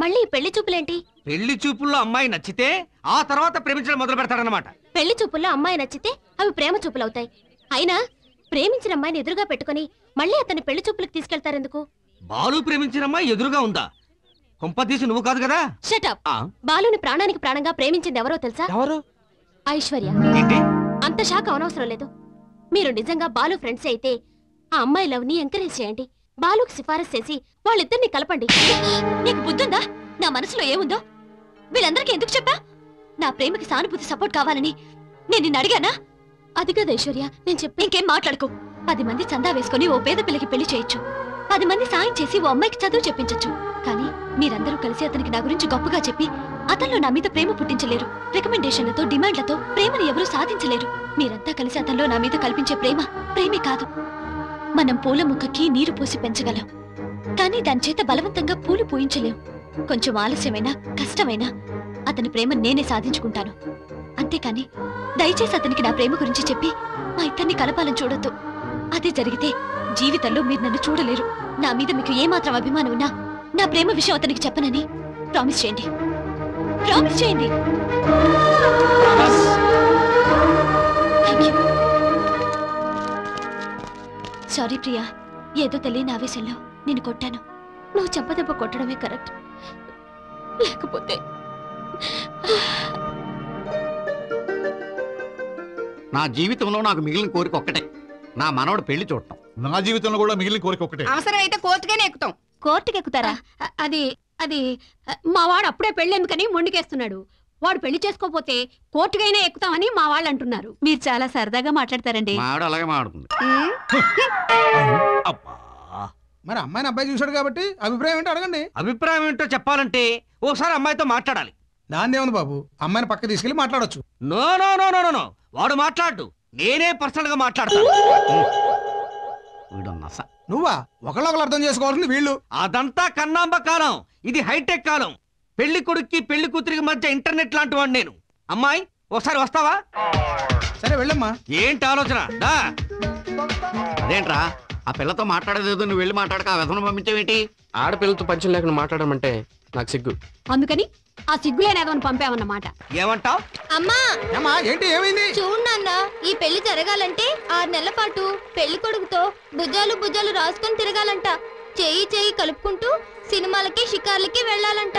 మళ్ళీ ఈ పెళ్లి చూపులేంటి? పెళ్లి చూపుల్లో అమ్మాయి నచ్చితే ఆ తర్వాత ప్రేమించడం మొదలు పెడతాడన్నమాట. పెళ్లి చూపుల్లో అమ్మాయి నచ్చితే అవి ప్రేమ చూపులు అవుతాయి. అయినా ప్రేమించిన అమ్మాయిని ఎదురుగా పెట్టుకుని మళ్ళీ అతన్ని పెళ్లి చూపులకు తీసుకెళ్తారెందుకు? బాలు ప్రేమించిన అమ్మాయి ఎదురుగా ఉందా? కొంపతీసి నువ్వు కాదు కదా? షటప్. బాలుని ప్రాణానికి ప్రాణంగా ప్రేమించింది ఎవరో తెలుసా? ఎవరు? ఐశ్వర్య. ఏంటి అంత షాక్ అవనవసరం లేదు. మీరు నిజంగా బాలు ఫ్రెండ్స్ అయితే ఆ అమ్మాయి లవ్ ని ఎంకరేజ్ చేయండి. బాలుకు సిఫారసు చేసి వాళ్ళిద్దరిని కలపండి. నీకు బుద్ధుందా? నా మనసులో ఏముందో వీళ్ళందరికీ ఎందుకు చెప్పా? నా ప్రేమకి సానుభూతి సపోర్ట్ కావాలని నేను నిన్ను అడిగానా? అది కదా ఐశ్వర్య, నేను చెప్పి ఇంకేం మాట్లాడుకో. 10 మంది చందా వేసుకుని ఓ పేద పిల్లకి పెళ్లి చేయొచ్చు, 10 మంది సాయం చేసి ఓ అమ్మాయికి చదువు చెప్పించొచ్చు. కానీ మీరందరూ కలిసి అతనికి నా గురించి గొప్పగా చెప్పి అతనిలో నా మీద ప్రేమ పుట్టించలేరు. రికమెండేషన్లతో డిమాండ్లతో ప్రేమను ఎవరూ సాధించలేరు. మీరంతా కలిసి అతనిలో నా మీద కల్పించే ప్రేమే కాదు. మనం పూల ముక్కకి నీరు పోసి పెంచగలం, కానీ దాని చేత బలవంతంగా పూలు పూయించలేం. కొంచెం ఆలస్యమైనా కష్టమైనా అతని ప్రేమ నేనే సాధించుకుంటాను. అంతేకాని దయచేసి అతనికి నా ప్రేమ గురించి చెప్పి మా ఇద్దరిని కలపాలని చూడొద్దు. అదే జరిగితే జీవితంలో మీరు నన్ను చూడలేరు. నా మీద మీకు ఏమాత్రం అభిమానం ఉన్నా నా ప్రేమ విషయం అతనికి చెప్పనని ప్రామిస్ చేయండి. ప్రామిస్ చేయండి. సారీ ప్రియా, ఏదో తెలియని ఆవేశంలో నేను కొట్టాను. నువ్వు చెంపదెబ్బ కొట్టడమే కరెక్ట్, లేకపోతే నా జీవితంలో నాకు మిగిలిన కోరిక ఒక్కటే, నా మనవడు పెళ్లి చూడటం. నా జీవితంలో కూడా మిగిలిన కోరిక ఒకటే. అవసరమైతే కోర్టుగానే ఎక్కుతాం. కోర్టుకి ఎక్కుతారా? అది మా వాడు అప్పుడే పెళ్ళెందుకని మొండికేస్తున్నాడు. వాడు పెళ్లి చేసుకోపోతే కోర్టుకైనా ఎక్కుతామని మా వాళ్ళు అంటున్నారు. మీరు చాలా సరదాగా మాట్లాడతారండి. మా ఆవిడ అలాగే మాట్లాడుతుంది. మరి అమ్మాయిని అబ్బాయి చూశాడు కాబట్టి అభిప్రాయం ఏంటో అడగండి. అభిప్రాయం ఏంటో చెప్పాలంటే ఓసారి అమ్మాయితో మాట్లాడాలి. దాన్నే ఉంది బాబు, అమ్మాయిని పక్క తీసుకెళ్లి మాట్లాడొచ్చు. No no no no no, వాడు మాట్లాడు, నేనే పర్సనల్ గా మాట్లాడతాను. నువ్వా? ఒకళ్ళొకళ్ళు అర్థం చేసుకోవాల్సింది వీళ్ళు. అదంతా కన్నాంబ కాలం, ఇది హైటెక్ కాలం. పెళ్లి కొడుక్కి పెళ్లి కూతురికి మధ్య ఇంటర్నెట్ లాంటి వాడు నేను. అమ్మాయి ఒకసారి వస్తావా? సరే వెళ్ళమ్మా. ఏంటి ఆలోచన? అదేంట్రా ఆ పిల్లతో మాట్లాడేదేదో నువ్వు వెళ్ళి మాట్లాడక ఆ వ్యసనం పంపించేవేంటి? ఆడపిల్లతో పంచం లేకుండా మాట్లాడమంటే నాకు సిగ్గు. అందుకని ఆ సిగ్గులేనేదో పంపామన్నమాట. ఏమంటావ్? అమ్మా ఏంటి ఏమైంది? చూడు నాన్న, ఈ పెళ్లి జరగాలంటే 6 నెలల పాటు పెళ్లి కొడుకుతో భుజాలు రాసుకొని తిరగాలంట. చెయ్యి కలుపుకుంటూ సినిమాలకి షికార్లకి వెళ్ళాలంట.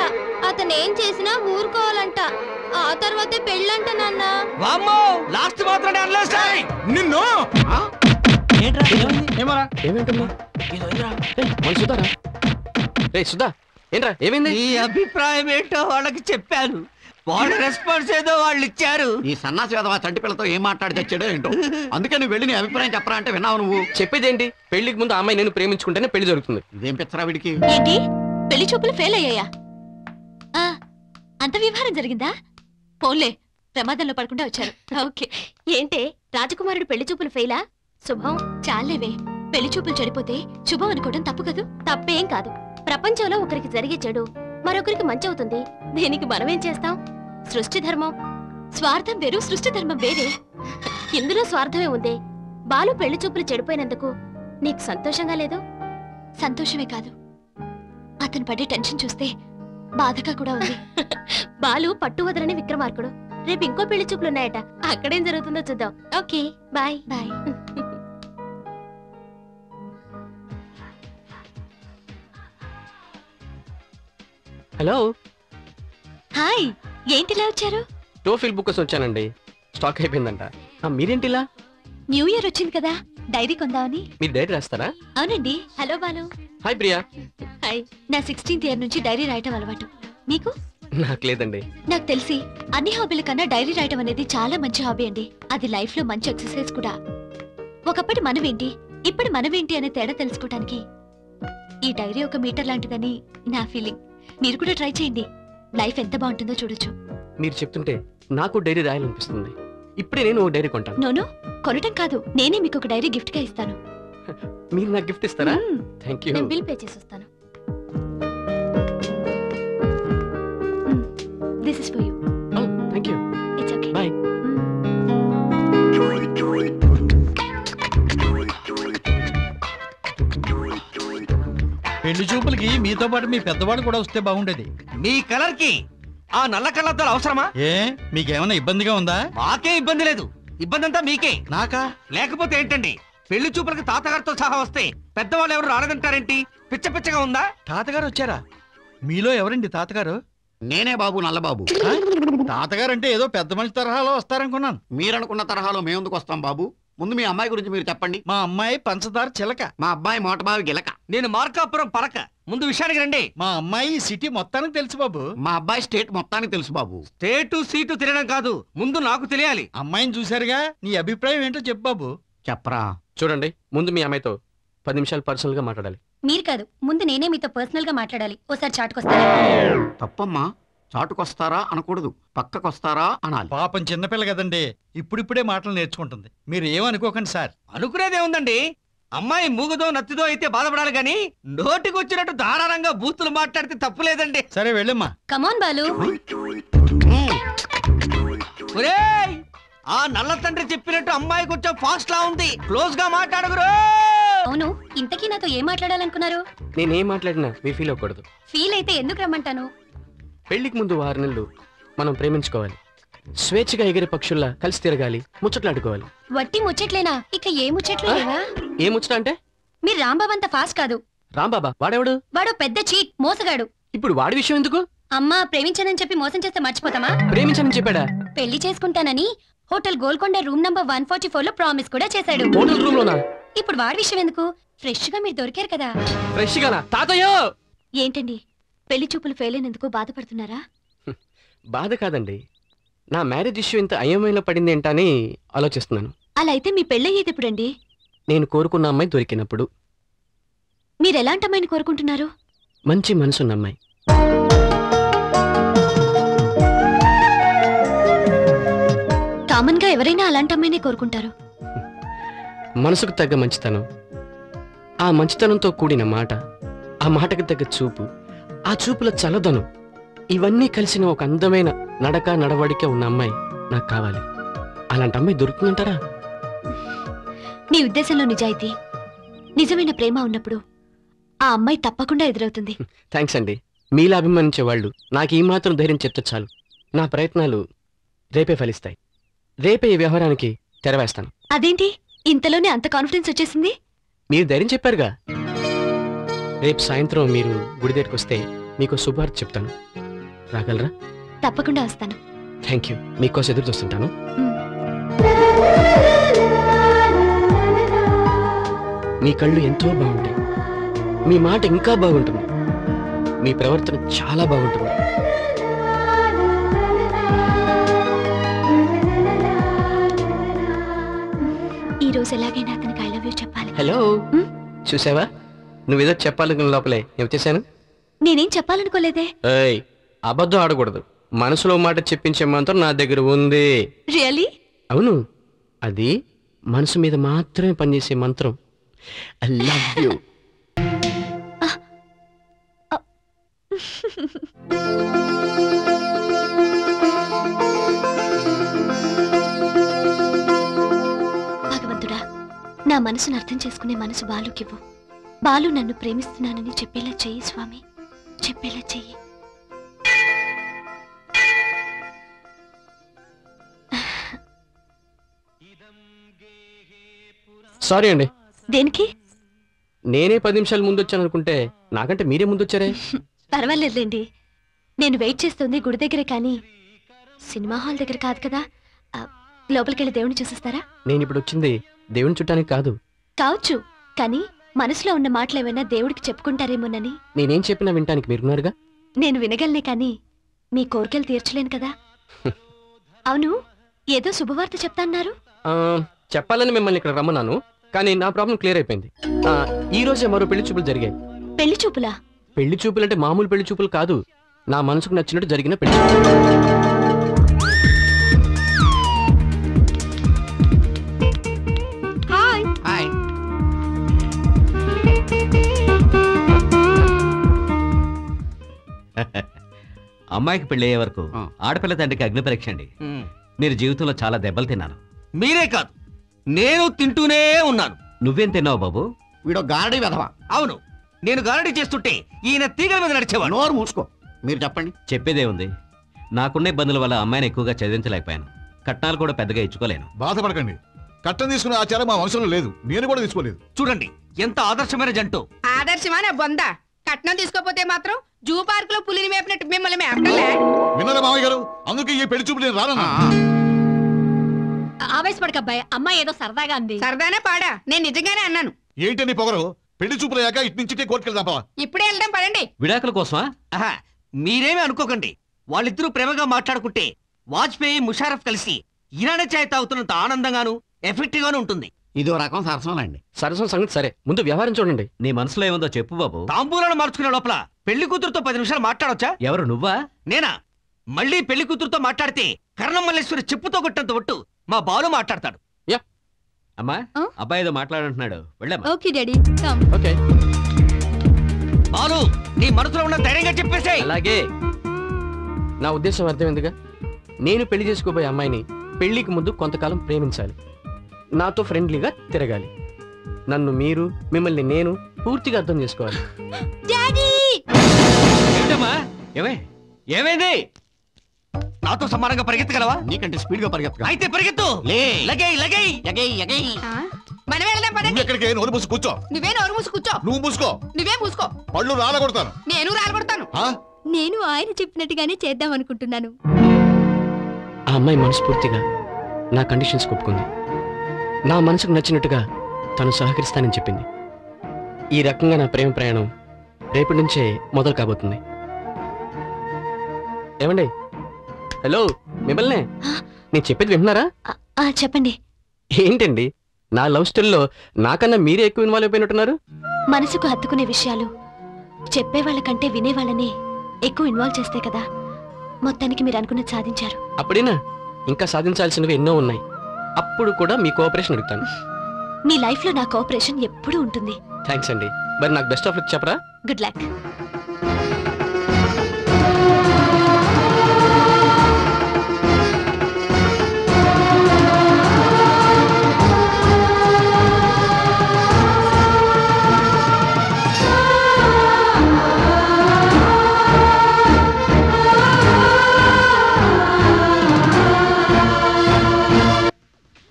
అతను ఏం చేసినా ఊరుకోవాలంట. ఆ తర్వాతే పెళ్ళంట నాన్న. లాస్ట్ మాత్రం నిన్ను సుధా ఏంట్రా ఏమైంది? నీ అభిప్రాయం ఏంటో వాళ్ళకి చెప్పాను, వాళ్ళ రెస్పాన్స్ ఏదో వాళ్ళు ఇచ్చారు. ఈ సన్నాసి వేదవా చంటి పిల్లతో ఏం మాట్లాడి తెచ్చాడో ఏంటో. అందుకే నువ్వు వెళ్ళి నీ అభిప్రాయం చెప్పరా అంటే విన్నావు నువ్వు. చెప్పేదేంటి? పెళ్లికి ముందు అమ్మాయి నేను ప్రేమించుకుంటేనే పెళ్లి జరుగుతుంది. ఇదేం పిచ్చరా వీడికి? ఏంటి పెళ్లి చూపులు ఫెయిల్ అయ్యాయా? అంత వ్యవహారం జరిగిందా? పోన్లే, ప్రమాదంలో పడకుండా వచ్చారు. ఓకే. ఏంటే రాజకుమారుడు పెళ్లి చూపులు ఫెయిలా? శుభం. చాలేవే, పెళ్లి చూపులు చెడిపోతే శుభం అనుకోవడం తప్పు కదూ? తప్పేం కాదు. ప్రపంచంలో ఒకరికి జరిగే చెడు మరొకరికి మంచి అవుతుంది. దీనికి మనమేం చేస్తాం? సృష్టి ధర్మం. స్వార్థం వేరు, సృష్టి ధర్మం వేరే. ఇందులో స్వార్థమే ఉంది. బాలు పెళ్లి చూపులు చెడిపోయినందుకు నీకు సంతోషంగా లేదు? సంతోషమే కాదు, అతను పడే టెన్షన్ చూస్తే బాధగా కూడా ఉంది. బాలు పట్టు వదలని విక్రమార్కుడు. రేపు ఇంకో పెళ్లి చూపులున్నాయట. అక్కడేం జరుగుతుందో చూద్దాం. Okay, bye bye. Hello. Hi, ఏంటిలా వచ్చారు? టోఫిల్ బుక్ కోసం వచ్చానండి. స్టాక్ అయిపోయిందంట. మీరేంటిలా? న్యూ ఇయర్ వచ్చింది కదా, డైరీ కొందామని. మీరు డైరీ రాస్తారా? అవునండి. Hello Balu. Hi Priya. Hi. నా 16th ఇయర్ నుంచి డైరీ రాయటం అలవాటు. మీకు? నాకు లేదండి. నాకు తెలిసి అన్ని హాబీల కన్నా డైరీ రాయటం అనేది చాలా మంచి హాబీ అండి. అది లైఫ్ లో మంచి ఎక్సర్సైజ్ కూడా. ఒకప్పటి మనమేంటి, ఇప్పుడు మనమేంటి అనే తేడా తెలుసుకోవడానికి ఈ డైరీ ఒక మీటర్ లాంటిదని నా ఫీలింగ్. మీరు కూడా ట్రై చేయండి, లైఫ్ ఎంత బాగుంటుందో చూడొచ్చు. మీరు చెప్తుంటే నాకు డైరీ రాయాలనిపిస్తుంది. ఇప్పుడే నేను ఓ డైరీ కొంటాను. నోను, కొనటం కాదు, నేనే మీకు ఒక డైరీ గిఫ్ట్ గా ఇస్తాను. మీరు నాకు గిఫ్ట్ ఇస్తారా? Thank you. నేను బిల్ పే చేసి వస్తాను. This is for you. Thank you. It's okay. By. పెళ్లి చూపులకి మీతో పాటు మీ పెద్దవాడు కూడా వస్తే బాగుండేది. మీ కలర్ కి ఆ నల్ల కళ్ళద్దాలు అవసరమా? ఏ మీకేమైనా ఇబ్బందిగా ఉందా? మాకే ఇబ్బంది లేదు. ఇబ్బంది అంతా మీకే. నాకా? లేకపోతే ఏంటండి, పెళ్లి చూపులకి తాతగారితో సహా వస్తే పెద్దవాళ్ళు ఎవరు రాలేదంటారేంటి? పిచ్చ పిచ్చగా ఉందా? తాతగారు వచ్చారా? మీలో ఎవరండి తాతగారు? నేనే బాబు, నల్లబాబు. తాతగారు అంటే ఏదో పెద్ద మనిషి తరహాలో వస్తారనుకున్నాను. మీరనుకున్న తరహాలో మేమెందుకు వస్తాం బాబు? ముందు మీ అమ్మాయి గురించి మీరు చెప్పండి. మా అమ్మాయి పంచదార చిలక, మా అబ్బాయి మోటబావి గిలక. నేను మార్కాపురం పరక. ముందు విషయానికి రండి. మా అమ్మాయి సిటీ మొత్తానికి తెలుసు బాబు. మా అబ్బాయి స్టేట్ మొత్తానికి తెలుసు బాబు. స్టేటు సీటు తినడం కాదు, ముందు నాకు తెలియాలి. అమ్మాయిని చూశారుగా, నీ అభిప్రాయం ఏంటో చెప్పు బాబు. చెప్పరా. చూడండి, ముందు మీ అమ్మాయితో 10 నిమిషాలు పర్సనల్ గా మాట్లాడాలి. మీరు కాదు, ముందు నేనే మీతో పర్సనల్ గా మాట్లాడాలి. ఓసారి చాటుకొస్తారా? తప్పమ్మా, చాటుకొస్తారా అనకూడదు, పక్కకొస్తారా అనాలి. పాపం చిన్నపిల్ల కదండి, ఇప్పుడిప్పుడే మాటలు నేర్చుకుంటుంది. మీరు ఏమనుకోకండి సార్. అనుకునేదే ఉందండి. అమ్మాయి మూగదో నత్తిదో అయితే బాధపడాలి గాని నోటికి వచ్చినట్టు ధారాళంగా బూతులు మాట్లాడితే తప్పులేదండి. సరే వెళ్ళమ్మా. కమాన్ బాలు. ఒరేయ్, ఆ నల్ల తండ్రి చెప్పినట్టు అమ్మాయి కొంచెం ఫాస్ట్ లా ఉంది. క్లోజ్ గా మాట్లాడగురు. అవును, ఇంతకీ నాతో ఏం మాట్లాడాలనుకున్నారు? నేనేం మాట్లాడినా మీరు ఫీల్ అవ్వకూడదు. ఫీల్ అయితే ఎందుకు రమ్మంటాను? పెళ్లికి ముందు 6 నెలలు మనం ప్రేమించుకోవాలి. స్వేచ్ఛగా ఎగిరే పక్షుల్లా కలిసి తిరగాలి, ముచ్చట్లాడుకోవాలి. వట్టి ముచ్చట్లేనా? ఇక ఏ ముచ్చట్లు లేవా? ఏ ముచ్చట అంటే? మీరు రాంబాబు అంత ఫాస్ట్ కాదు. రాంబాబా వాడెవడు? వాడు పెద్ద చీట్, మోసగాడు. ఇప్పుడు వాడి విషయం ఎందుకు? అమ్మా ప్రేమించానని చెప్పి మోసం చేస్తే మర్చిపోతామా? ప్రేమించని చెప్పాడా? పెళ్లి చేసుకుంటానని హోటల్ గోల్కొండ రూమ్ నంబర్ 144 లో ప్రామిస్ కూడా చేశాడు. హోటల్ రూమ్ లోనా? ఇప్పుడు వాడి విషయం ఎందుకు? ఫ్రెష్ గా మీరు దొరికారు కదా. ఫ్రెష్ గానా? తాతయ్యో! ఏంటండి, పెళ్లి చూపులు ఫెయిల్ అయినందుకు బాధపడుతున్నారా? బాధ కాదండి, నా మ్యారేజ్ ఇష్యూ ఇంత అయోమయంలో పడింది ఏంటని ఆలోచిస్తున్నాను. అలా అయితే మీ పెళ్ళయ్యేది ఎప్పుడండి? నేను కోరుకున్న అమ్మాయి దొరికినప్పుడు. మీరు ఎలాంటి అమ్మాయిని కోరుకుంటున్నారు? మంచి మనసున్న అమ్మాయి. కామన్ గా ఎవరైనా అలాంటి అమ్మాయినే కోరుకుంటారు. మనసుకు తగ్గ మంచితనం, ఆ మంచితనంతో కూడిన మాట, ఆ మాటకు తగ్గ చూపు, ఆ చూపుల చల్లదనం, ఇవన్నీ కలిసిన ఒక అందమైన నడక నడవడిక ఉన్న అమ్మాయి నాకు కావాలి. అలాంటి అమ్మాయి దొరుకుతుందంటారా? మీ ఉద్దేశంలో నిజాయితీ, నిజమైన ప్రేమ ఉన్నప్పుడు ఆ అమ్మాయి తప్పకుండా ఎదురవుతుంది. థ్యాంక్స్ అండి. మీలా అభిమానించే వాళ్ళు నాకు ఈ మాత్రం ధైర్యం చెప్తే చాలు. నా ప్రయత్నాలు రేపే ఫలిస్తాయి. రేపే ఈ వ్యవహారానికి తెరవేస్తాను. అదేంటి ఇంతలోనే అంత కాన్ఫిడెన్స్ వచ్చేసింది? మీరు ధైర్యం చెప్పారుగా. రేపు సాయంత్రం మీరు గుడి దగ్గరికి వస్తే మీకు శుభార్త చెప్తాను. రాగలరా? తప్పకుండా వస్తాను. Thank you. మీకోసం ఎదురు చూస్తుంటాను. మీ కళ్ళు ఎంతో బాగుంటాయి, మీ మాట ఇంకా బాగుంటుంది, మీ ప్రవర్తన చాలా బాగుంటుంది. రోజు ఎలాగైనా అతనికి ఐ లవ్ యూ చెప్పాలి. హలో చూసావా నువ్వేదో చెప్పాలనుకున్న లోపలే నేను వచ్చేసాను. నేనేం చెప్పాలనుకోలేదే. ఏయ్ అబద్ధం ఆడకూడదు. మనసులో మాట చెప్పించే మంత్రం నా దగ్గర ఉంది. రియలీ? అవును, అది మనసు మీద మాత్రమే పనిచేసే మంత్రం. I love you. భగవంతుడా, నా మనసును అర్థం చేసుకునే మనసు బాలుకివ్వు. బాలు నన్ను ప్రేమిస్తున్నానని చెప్పేలా చెయ్యి స్వామి, చెప్పేలా చెయ్యి. సారీ అండి. దేనికి? నేనే 10 నిమిషాలు ముందు వచ్చాను అనుకుంటే నాకంటే మీరే ముందు వచ్చారే. పర్వాలేదులేండి, నేను వెయిట్ చేస్తుంది గుడి దగ్గరే కానీ సినిమా హాల్ దగ్గర కాదు కదా. లోపలికెళ్ళి దేవుని చూసిస్తారా? నేను ఇప్పుడు వచ్చింది దేవుని చుట్టానికి కాదు. కావచ్చు, కానీ మనసులో ఉన్న మాటలు ఏమైనా దేవుడికి చెప్పుకుంటారేమోనని. నేనేం చెప్పినా వింటానికి మీరున్నారుగా. నేను వినగలనే కానీ మీ కోరికలు తీర్చలేను కదా. అవును, ఏదో శుభవార్త చెప్తాన్నారు. చెప్పాలని మిమ్మల్ని ఇక్కడ రమ్మన్నాను, కానీ నా ప్రాబ్లం క్లియర్ అయిపోయింది. ఈ రోజే మరో పెళ్లి చూపులు జరిగాయి. పెళ్లి చూపులా? పెళ్లి చూపులు అంటే మామూలు పెళ్లి చూపులు కాదు, నా మనసుకు నచ్చినట్టు జరిగిన పెళ్లి చూపులు. హాయ్. అమ్మాయికి పెళ్లి అయ్యే వరకు ఆడపిల్ల తండ్రికి అగ్ని పరీక్ష అండి. నేను జీవితంలో చాలా దెబ్బలు తిన్నాను. మీరే కాదు, నేను తింటూనే ఉన్నాను. నువ్వేం తిన్నావు బాబు? వీడో గారడీ వెధవా. అవును, నేను గారడీ చేస్తుంటే ఈయన తీగల మీద నడిచేవాడు. నోరు మూసుకో. మీరు చెప్పండి. చెప్పేదే ఉంది. నాకున్న ఇబ్బందుల వల్ల అమ్మాయిని ఎక్కువగా చదివించలేకపోయాను. కట్నాలు కూడా పెద్దగా ఇచ్చుకోలేను. బాధపడకండి, కట్టం తీసుకునే ఆచారం మా వంశంలో లేదు, నేను కూడా తీసుకోలేదు. చూడండి ఎంత ఆదర్శమైన జంటు. ఆదర్శమా బొంద? కట్నం తీసుకోపోతే మాత్రం జూ పార్క్ లో పులిని మేపినట్టు మిమ్మల్ని మేపలే. విన్నారా మామయ్య గారు? అందుకే ఈ పెళ్లి చూపు నేను రానన్నా. ఆవేశపడకబ్బాయి, అమ్మాయి ఏదో సరదాగా అంది. సరదానే పాడా, నేను నిజంగానే అన్నాను. ఏంటి నీ పొగరు? పెళ్లి చూపులయ్యాక ఇటు నుంచి కోర్టుకెళ్దాపా. ఇప్పుడే వెళ్దాం పడండి. విడాకుల కోసమా? మీరేమీ అనుకోకండి. వాళ్ళిద్దరూ ప్రేమగా మాట్లాడుకుంటే వాజ్పేయి ముషారఫ్ కలిసి ఇరానీ చాయ్ తాగుతున్నంత ఆనందంగాను ఎఫెక్టివ్ గాను ఉంటుంది. ఇదో రకం సరసంలండి. సరసం సంగతి సరే, ముందు వ్యవహారం చూడండి. నీ మనసులో ఏముందో చెప్పు బాబు. తాంబూలాలు మార్చుకునే లోపల పెళ్లి కూతురుతో 10 నిమిషాలు మాట్లాడొచ్చా? ఎవరు, నువ్వా? నేనా? మళ్ళీ పెళ్లి కూతురుతో మాట్లాడితే కర్ణం మల్లేశ్వరి చెప్పుతో కొట్టంత ఒట్టు మా బాలు మాట్లాడతాడు. అమ్మా, అబ్బాయి ఏదో మాట్లాడుంటున్నాడు, వెళ్ళమ్మా. Okay daddy. ఓకే బాలు, నీ మనసులో ఉన్న ధైర్యంగా చెప్పేసే. అలాగే. నా ఉద్దేశం అర్థమైందిగా. నేను పెళ్లి చేసుకోబోయే అమ్మాయిని పెళ్లికి ముందు కొంతకాలం ప్రేమించాలి, నాతో ఫ్రెండ్లీగా తిరగాలి, నన్ను మీరు, మిమ్మల్ని నేను పూర్తిగా అర్థం చేసుకోవాలి. ఏంటమ్మా? ఏమైంది? నాతో సమానంగా పరిగెత్తగలవా? నీకంటే స్పీడ్ గా పరిగెత్తగా. అయితే పరిగెత్తు. మనం వెళ్దాం పడండి. ఎక్కడికి? నోరు మూసి కూర్చో. నువ్వే నోరు మూసి కూర్చో. నువ్వు మూసుకో. నువ్వే మూసుకో. పళ్ళు రాలగొడతాను. నేను రాలగొడతాను. నేను ఆయన చెప్పినట్టుగానే చేద్దాం అనుకుంటున్నాను. ఆ అమ్మాయి మనస్ఫూర్తిగా నా కండిషన్స్ ఒప్పుకుంది. నా మనసుకు నచ్చినట్టుగా తను సహకరిస్తానని చెప్పింది. ఈ రకంగా నా ప్రేమ ప్రయాణం రేపటి నుంచే మొదలు కాబోతుంది. ఏమండి? హలో, మిమ్మల్నే. నేను చెప్పేది వింటున్నారా? చెప్పండి. ఏంటండి, నా లవ్ స్టోరీలో నాకన్నా మీరే ఎక్కువ ఇన్వాల్వ్ అయిపోయినట్టున్నారు. మనసుకు హత్తుకునే విషయాలు చెప్పేవాళ్ళకంటే వినేవాళ్ళనే ఎక్కువ ఇన్వాల్వ్ చేస్తే కదా మొత్తానికి మీరు అనుకున్నది సాధించారు. అప్పుడేనా? ఇంకా సాధించాల్సినవి ఎన్నో ఉన్నాయి. అప్పుడు కూడా మీ కోఆపరేషన్ అడుగుతాను. మీ లైఫ్ లో నా కోఆపరేషన్ ఎప్పుడూ ఉంటుంది. థ్యాంక్స్ అండి. మరి నాకు బెస్ట్ ఆఫ్ లక్ చెప్పరా? Good luck.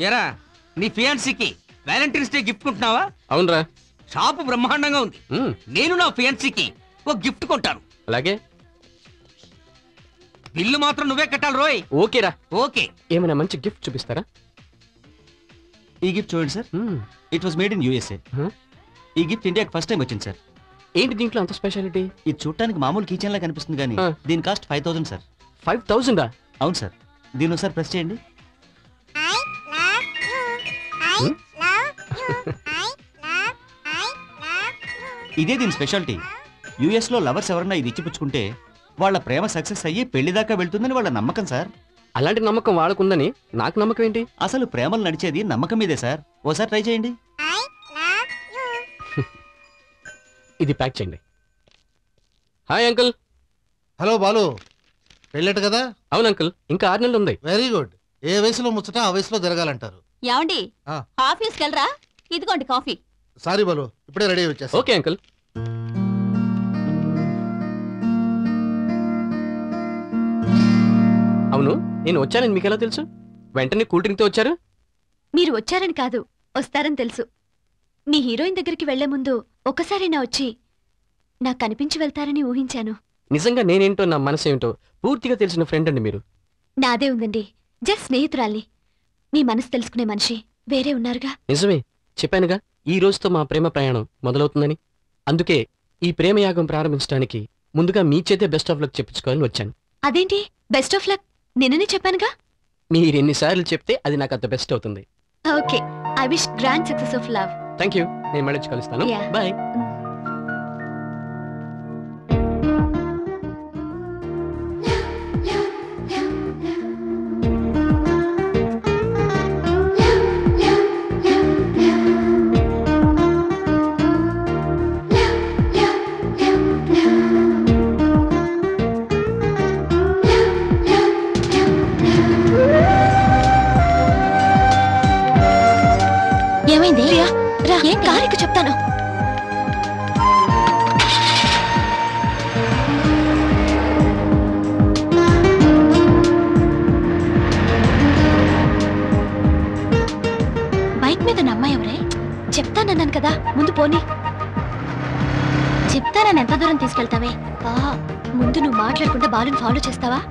ఎరా, నీ ఫియాన్సీకి వ్యాలంటైన్స్ డే గిఫ్ట్ కొంటున్నావా? అవునరా. షాపు బ్రహ్మాండంగా ఉంది. నేను నా ఫియాన్సీకి ఒక గిఫ్ట్ కొంటాను. అలాగే. బిల్లు మాత్రం నువ్వే కట్టాలి రోయ్. ఓకేరా. ఓకే. ఏమైనా మంచి గిఫ్ట్ చూపిస్తారా? ఈ గిఫ్ట్ చూడండి sir. It was made in USA. ఈ గిఫ్ట్ ఇండియాకి ఫస్ట్ టైం వచ్చింది సార్. ఏంటి దీంట్లో అంత స్పెషాలిటీ? ఇది చూడటానికి మామూలు కిచెన్ లా కనిపిస్తుంది కానీ దీని కాస్ట్ 5000 సార్. 5000? అవును సార్. దీని ఒకసారి ప్రెస్ చేయండి. ఇదే దీని స్పెషాలిటీ. యుఎస్ లో లవర్స్ ఎవరన్నా ఇది ఇచ్చిపుచ్చుకుంటే వాళ్ళ ప్రేమ సక్సెస్ అయ్యి పెళ్లి దాకా వెళ్తుందని వాళ్ళ నమ్మకం సార్. అలాంటి నమ్మకం వాళ్ళకుందని నాకు నమ్మకం ఏంటి? అసలు ప్రేమలు నడిచేది నమ్మకం మీదే సార్. ఓసారి ట్రై చేయండి. ఇది ప్యాక్ చేయండి. Hi uncle. హలో బాలు, పెళ్ళట కదా? అవును అంకుల్, ఇంకా 6 నెలలు ఉంది. Very good. ఏ వయసులో ముచ్చట ఆ వయసులో జరగాలంటారు. ఏమండి ఆఫీస్కి వెళ్ళరా? ఇదిగోండి కాఫీ. సారీ బాలు, ఇప్పుడే రెడీ వచ్చేస్తా. Okay uncle. అవును, నేను వచ్చానని మీకు ఎలా తెలుసు? వెంటనే కూల్ డ్రింక్తో వచ్చారు? మీరు వచ్చారని కాదు, వస్తారని తెలుసు. మీ హీరోయిన్ దగ్గరికి వెళ్లే ముందు ఒక్కసారైనా వచ్చి నాకు కనిపించి వెళ్తారని ఊహించాను. నిజంగా నేనేంటో నా మనసు ఏమిటో పూర్తిగా తెలిసిన ఫ్రెండ్ అండి మీరు. నాదే ఉందండి, జస్ట్ స్నేహితురాల్ని. మీ మనసు తెలుసుకునే మనిషి వేరే ఉన్నారుగా. నిజమే, చెప్పానుగా ఈ రోజుతో మా ప్రేమ ప్రయాణం మొదలవుతుందని. అందుకే ఈ ప్రేమయాగం ప్రారంభించడానికి ముందుగా మీ చేతే బెస్ట్ ఆఫ్ లక్ చెప్పించుకోవాలని వచ్చాను. అదేంటి బెస్ట్ ఆఫ్ లక్? నిన్ననే చెప్పానుగా. మీరు ఎన్నిసార్లు చెప్తే అది నాకు అంత బెస్ట్ అవుతుంది. Okay, I wish grand success of love. Thank you. నేను మళ్ళీ కలుస్తాను. Yeah. బాయ్. ఏమైంది? రా, ఏం కారికి చెప్తాను. బైక్ మీద నమ్మాయి ఎవరే? చెప్తానన్నాను కదా, ముందు పోనీ. చెప్తానని ఎంత దూరం తీసుకెళ్తావే? ముందు నువ్వు మాట్లాడకుండా బాలుని ఫాలో చేస్తావా?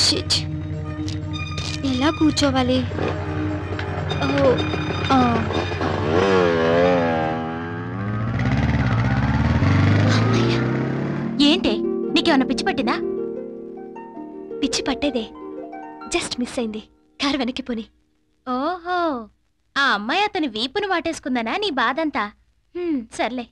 షిట్, ఎలా కూర్చోవాలి? ఏంటే, నీకేమన్నా పిచ్చి పట్టిందా? పిచ్చి పట్టేదే, జస్ట్ మిస్ అయింది. కారు వెనక్కి పోని. ఓహో, ఆ అమ్మాయి అతని వీపును వాటేసుకుందనా నీ బాధంతా? సర్లే.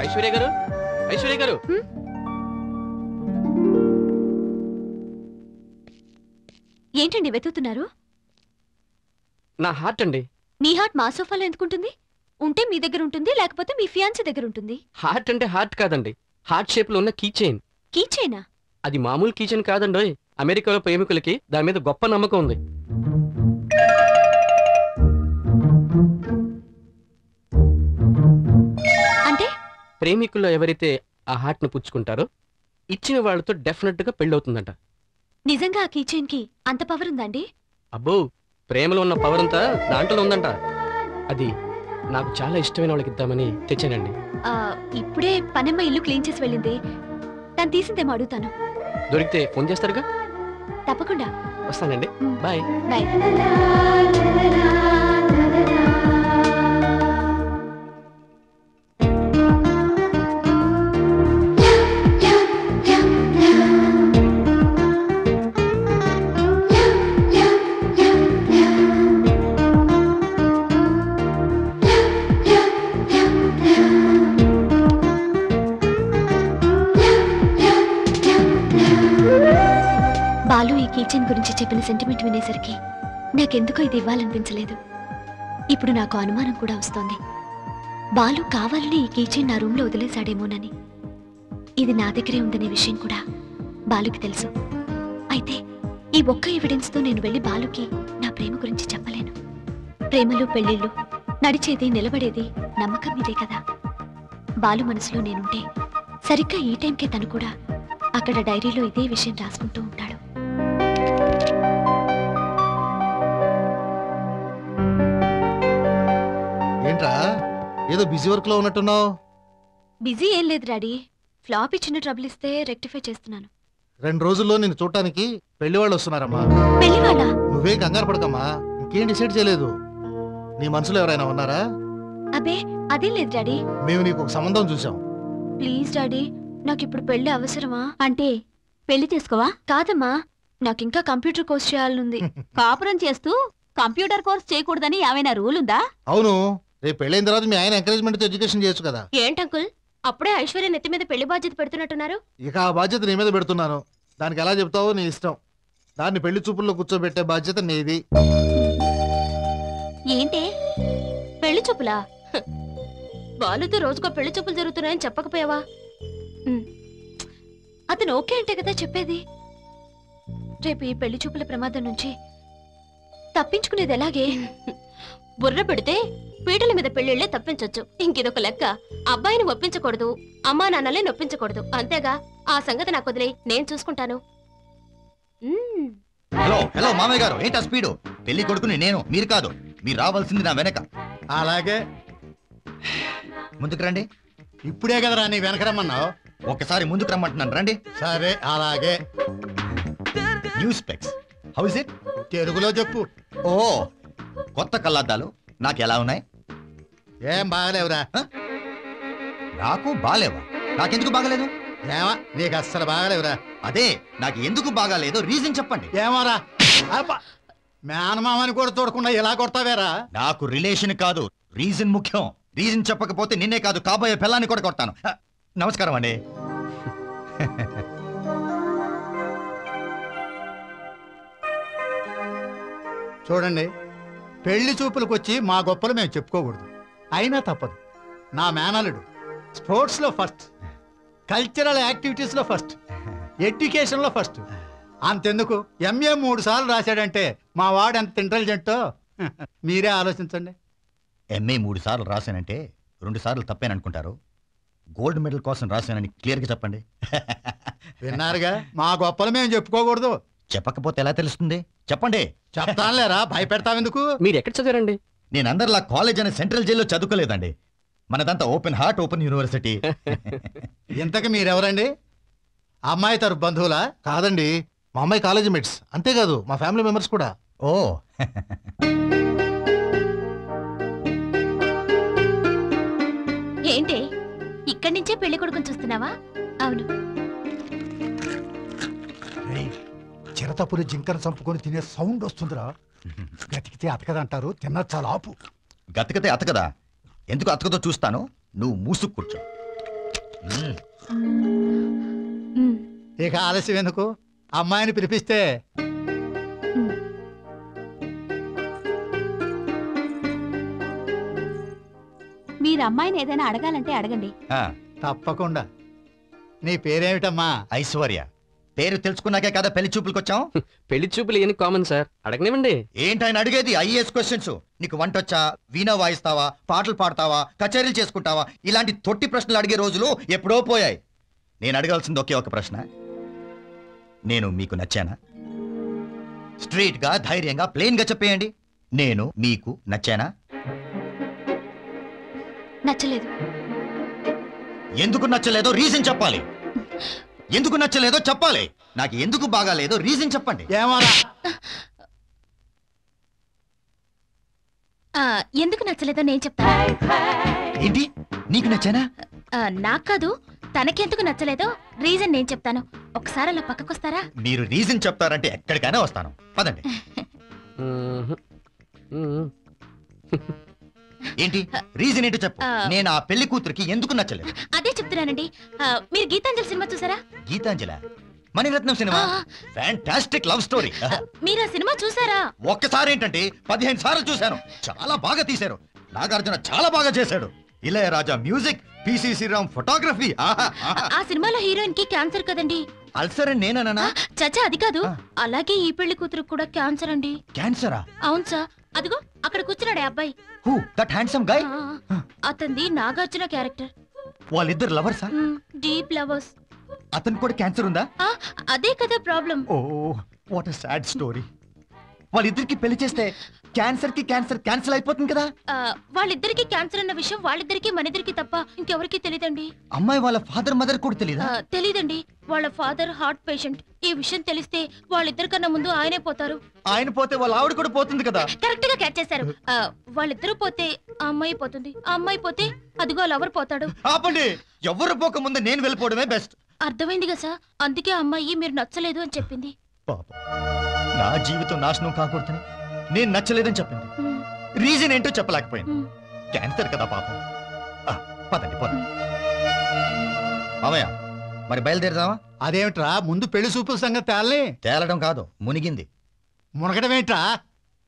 ఐశ్వర్య గారు, ఐశ్వర్య గారు. ఏంటండి వెతుకుతున్నారు? నా హార్ట్ అండి. నీ హార్ట్ మా సోఫాలో ఎందుకుంటుంది? ఉంటే మీ దగ్గర ఉంటుంది, లేకపోతే మీ ఫియాన్సీ దగ్గర ఉంటుంది. హార్ట్ అంటే హార్ట్ కాదండి, హార్ట్ షేప్ లో ఉన్న కీ చైన్. Key China? అది మామూలు కీ చైన్ కాదండి. అమెరికాలో ప్రేమికులకి దాని మీద గొప్ప నమ్మకం ఉంది. అంటే ప్రేమికుల్లో ఎవరైతే ఆ హార్ట్ ను పుచ్చుకుంటారో ఇచ్చిన వాళ్ళతో డెఫినెట్ గా పెళ్ళవుతుందంట. నిజంగా ఆ కీ చైన్ కి అంత పవర్ ఉందండి? అబ్బో, ప్రేమలో ఉన్న పవర్ అంతా దాంట్లో ఉందంట. అది నాకు చాలా ఇష్టమైన వాళ్ళకి ఇద్దామని తెచ్చానండి. ఇప్పుడే పనమ్మ ఇల్లు క్లీన్ చేసి వెళ్ళింది, తను తీసిందేమో అడుగుతాను. దొరికితే ఫోన్ చేస్తారుగా? తప్పకుండా. వస్తానండి, బాయ్. బాయ్. బాలు ఈ కిచెన్ గురించి చెప్పిన సెంటిమెంట్ వినేసరికి నాకెందుకో ఇది ఇవ్వాలనిపించలేదు. ఇప్పుడు నాకు అనుమానం కూడా వస్తోంది, బాలు కావాలని ఈ కిచెన్ నా రూమ్ లో వదిలేశాడేమోనని. ఇది నా దగ్గరే ఉందనే విషయం కూడా బాలుకి తెలుసు. అయితే ఈ ఒక్క ఎవిడెన్స్ తో నేను వెళ్లి బాలుకి నా ప్రేమ గురించి చెప్పలేను. ప్రేమలు పెళ్లిళ్ళు నడిచేది నిలబడేది నమ్మకం మీదే కదా. బాలు మనసులో నేనుంటే సరిగ్గా ఈ టైంకే తను కూడా అక్కడ డైరీలో ఇదే విషయం రాసుకుంటూ ఉంటాడు. ఏంట్రా ఏదో బిజీ వర్క్ లో ఉన్నట్టున్నావు? బిజీ ఏం లేదు డాడీ. ఫ్లాపీ చిన్న ట్రబుల్ ఇస్తే రెక్టిఫై చేస్తున్నాను. 2 రోజుల్లో నిన్ను చూడటానికి పెళ్లి వాళ్ళు వస్తున్నారమ్మా. పెళ్లి వాళ్ళ? నువ్వేం కంగారు పడకమ్మా, ఇంకేం డిసైడ్ చేయలేదు. నీ మనసులో ఎవరైనా ఉన్నారా? అబే అదేం లేదు డాడీ. మేము నీకు ఒక సంబంధం చూసాం. ప్లీజ్ డాడీ, నాకు ఇప్పుడు పెళ్లి అవసరమా? అంటే పెళ్లి చేసుకోవా? కాదమ్మా, నాకింకా కంప్యూటర్ కోర్స్ చేయాలనుంది. కాపురం చేస్తూ కంప్యూటర్ కోర్స్ చేయకూడదని ఏమైనా రూల్ ఉందా? అవును, రేపు పెళ్ళైన తర్వాత మీ ఆయన ఎంకరేజ్మెంట్ ఎడ్యుకేషన్ చేయొచ్చు కదా. ఏంటంకుల్, అప్పుడే ఐశ్వర్య నెత్తి మీద పెళ్లి బాధ్యత పెడుతున్నట్టున్నారు? ఇక ఆ బాధ్యత నీ మీద పెడుతున్నాను. దానికి ఎలా చెప్తావో నీ ఇష్టం. దాన్ని పెళ్లి చూపుల్లో కూర్చోబెట్టే బాధ్యత నీది. ఏంటి పెళ్లి చూపులా? బాలుతో రోజుకో పెళ్లి చూపులు జరుగుతున్నాయని చెప్పకపోయావా? అతను ఓకే అంటే కదా చెప్పేది. రేపు ఈ పెళ్లి చూపుల ప్రమాదం నుంచి తప్పించుకునేది ఎలాగే? బుర్ర పెడితే పీటల మీద పెళ్లిళ్లే తప్పించొచ్చు. ఇంకిదొక లెక్క. అబ్బాయిని ఒప్పించకూడదు, అమ్మా నాన్నలే నొప్పించకూడదు. అంతేగా, ఆ సంగతి నాకు వదిలే, నేను చూసుకుంటాను. హలో హలో మామయ్య గారు, ఏంటా స్పీడు? పెళ్లి కొడుకుని నేను, మీరు కాదు. మీరు రావాల్సింది నా వెనక. అలాగే. ముందుకు రండి. ఇప్పుడే కదరా నీ వెనక రమ్మన్నావు. ఒకసారి ముందుకు రమ్మంటున్నాను, రండి. సరే అలాగే. New specs, how is it? తెలుగులో చెప్పు. ఓ, కొత్త కళ్ళద్దాలు నాకు ఎలా ఉన్నాయి? ఏం బాగలేవురా. నాకు బాగాలేవా? నాకెందుకు బాగలేదు? ఏమా నీకు అస్సలు బాగలేవురా. అదే, నాకు ఎందుకు బాగాలేదు రీజన్ చెప్పండి. ఏమోరా, మేనమామని కూడా చూడకుండా ఎలా కొడతావేరా? నాకు రిలేషన్ కాదు, రీజన్ ముఖ్యం. రీజన్ చెప్పకపోతే నిన్నే కాదు, కాబోయే పిల్లాన్ని కూడా కొడతాను. నమస్కారం అండి. చూడండి, పెళ్లి చూపులకు వచ్చి మా గొప్పలు మేము చెప్పుకోకూడదు. అయినా తప్పదు. నా మేనలుడు స్పోర్ట్స్లో ఫస్ట్, కల్చరల్ యాక్టివిటీస్లో ఫస్ట్, ఎడ్యుకేషన్లో ఫస్ట్. అంతెందుకు MA 3 సార్లు రాశాడంటే మా వాడు ఎంత ఇంటెలిజెంటో మీరే ఆలోచించండి. MA 3 సార్లు రాశానంటే 2 సార్లు తప్పేననుకుంటారు. గోల్డ్ మెడల్ కోసం రాశానని క్లియర్గా చెప్పండి. విన్నారుగా, మా గొప్పలు మేము చెప్పుకోకూడదు. చెప్పకపోతే ఎలా తెలుస్తుంది? చెప్పండి. చెప్తానులేరా, భయపెడతావెందుకు? మీరు ఎక్కడ చదివారండి? నేను అందరిలా కాలేజ్ అనే సెంట్రల్ జైల్లో చదువుకోలేదండి. మనదంతా ఓపెన్ హార్ట్ ఓపెన్ యూనివర్సిటీ. ఇంతకు మీరెవరండి? అమ్మాయి తరపు బంధువులా? కాదండి, మా అమ్మాయి కాలేజీ మేట్స్. అంతేకాదు మా ఫ్యామిలీ మెంబర్స్ కూడా. ఓ, ఏంటి ఇక్కడి నుంచే పెళ్లి కొడుకుని చూస్తున్నావా? అవును. చిరతపురి జింకను చంపుకొని తినే సౌండ్ వస్తుందిరా. గతికితే అతకదంటారు, తిన్న చాలా ఆపు. గతకతే అతకదా? ఎందుకు అతకదో చూస్తాను, నువ్వు మూసుకు కూర్చో. ఇక ఆలస్యం ఎందుకు, అమ్మాయిని పిలిపిస్తే. మీరు అమ్మాయిని ఏదైనా అడగాలంటే అడగండి. తప్పకుండా. నీ పేరేమిటమ్మా? ఐశ్వర్య. పేరు తెలుసుకున్నాకే కదా పెళ్లి చూపులకు వచ్చాం. పెళ్లి చూపులు ఏం కామన్ సార్, అడగనివ్వండి. ఏంటైనా అడిగేది? IAS questions. నీకు వంటొచ్చా, వీణా వాయిస్తావా, పాటలు పాడతావా, కచేరీలు చేసుకుంటావా, ఇలాంటి తొట్టి ప్రశ్నలు అడిగే రోజులు ఎప్పుడో పోయాయి. నేను అడగాల్సింది ఒకే ఒక ప్రశ్న, నేను మీకు నచ్చానా? స్ట్రైట్ గా, ధైర్యంగా, ప్లెయిన్ గా చెప్పేయండి. నేను మీకు నచ్చానా? నచ్చలేదు. ఎందుకు నచ్చలేదో రీజన్ చెప్పాలి. ఎందుకు నచ్చలేదో చెప్పాలి. నాకు ఎందుకు బాగాలేదో రీజన్ చెప్పండి. ఎందుకు నచ్చలేదో నేను చెప్తాను. ఏంటి, నీకు నచ్చానా? నాకు కాదు, తనకెందుకు నచ్చలేదో రీజన్ నేను చెప్తాను. ఒకసారి అలా పక్కకొస్తారా? మీరు రీజన్ చెప్తారంటే ఎక్కడికైనా వస్తాను, పదండి. ఏంటి రీజన్ ఏంటో చెప్పు. నేను ఆ పెళ్లి కూతురికి ఎందుకు నచ్చలేదు? అదే చెప్తున్నానండి. మీరు గీతాంజలి సినిమా చూసారా? Gitanjali, Mani Ratnam cinema, fantastic love story. మీరు ఆ సినిమా చూసారా? ఒక్కసారి ఏంటంటే 15 సార్లు చూశాను. చాలా బాగా తీశారు. నాగార్జున చాలా బాగా చేశాడు. Ilaiyaraaja music, PC Sriram photography. ఆ సినిమాలో హీరోయిన్ కి క్యాన్సర్ కదండి. అల్సర్ అని నేనన్నా? చచ్చా, అది కాదు. అలాగే ఈ పెళ్లి కూతురు కూడా క్యాన్సర్ అండి. క్యాన్సరా? అవును సార్. అదిగో అక్కడ కూర్చున్నాడే అబ్బాయి. Who that handsome guy? అతనిది నాగార్జున క్యారెక్టర్. వాళ్ళిద్దరు లవర్సా? Deep lovers. అతను కూడా క్యాన్సర్ ఉందా? అదే కదా problem. Oh what a sad story. వాళ్ళిద్దరికి పెళ్లి చేస్తే క్యాన్సర్ కి క్యాన్సర్ క్యాన్సిల్ అయిపోతుంది కదా. వాళ్ళిద్దరికి క్యాన్సర్ అన్న విషయం వాళ్ళిద్దరికి మనిద్దరికి తప్ప ఇంకెవరికి తెలియదండి. అమ్మాయి వాళ్ళ ఫాదర్ మదర్ కూడా తెలీదా? తెలీదండి. వాళ్ళ ఫాదర్ హార్ట్ పేషెంట్. ఈ విషయం తెలిస్తే వాళ్ళిద్దరికన్నా ముందు ఆయనే పోతారు. ఆయన పోతే వాళ్ళ ఆవిడ కూడా పోతుంది కదా. కరెక్ట్ గా క్యాచ్ చేశారు. వాళ్ళిద్దరూ పోతే ఆ అమ్మాయి పోతుంది, ఆ అమ్మాయి పోతే అదిగో లవర్ పోతాడు. ఆపండి, ఎవరు పోక ముందు నేను వెళ్ళిపోవడమే బెస్ట్. అర్థమైంది కదా సార్, అందుకే ఆ అమ్మాయి మీరు నచ్చలేదు అని చెప్పింది. పాపం, నా జీవితం నాశనం కాకూడదని నేను నచ్చలేదని చెప్పింది. రీజన్ ఏంటో చెప్పలేకపోయింది. క్యాన్సర్ కదా పాపం. పదండి పోదాం. మామయ్య, మరి బయలుదేరదామా? అదేమిట్రా, ముందు పెళ్లి చూపుల సంగతి తేలడం కాదు, మునిగింది. మునగడం ఏంట్రా?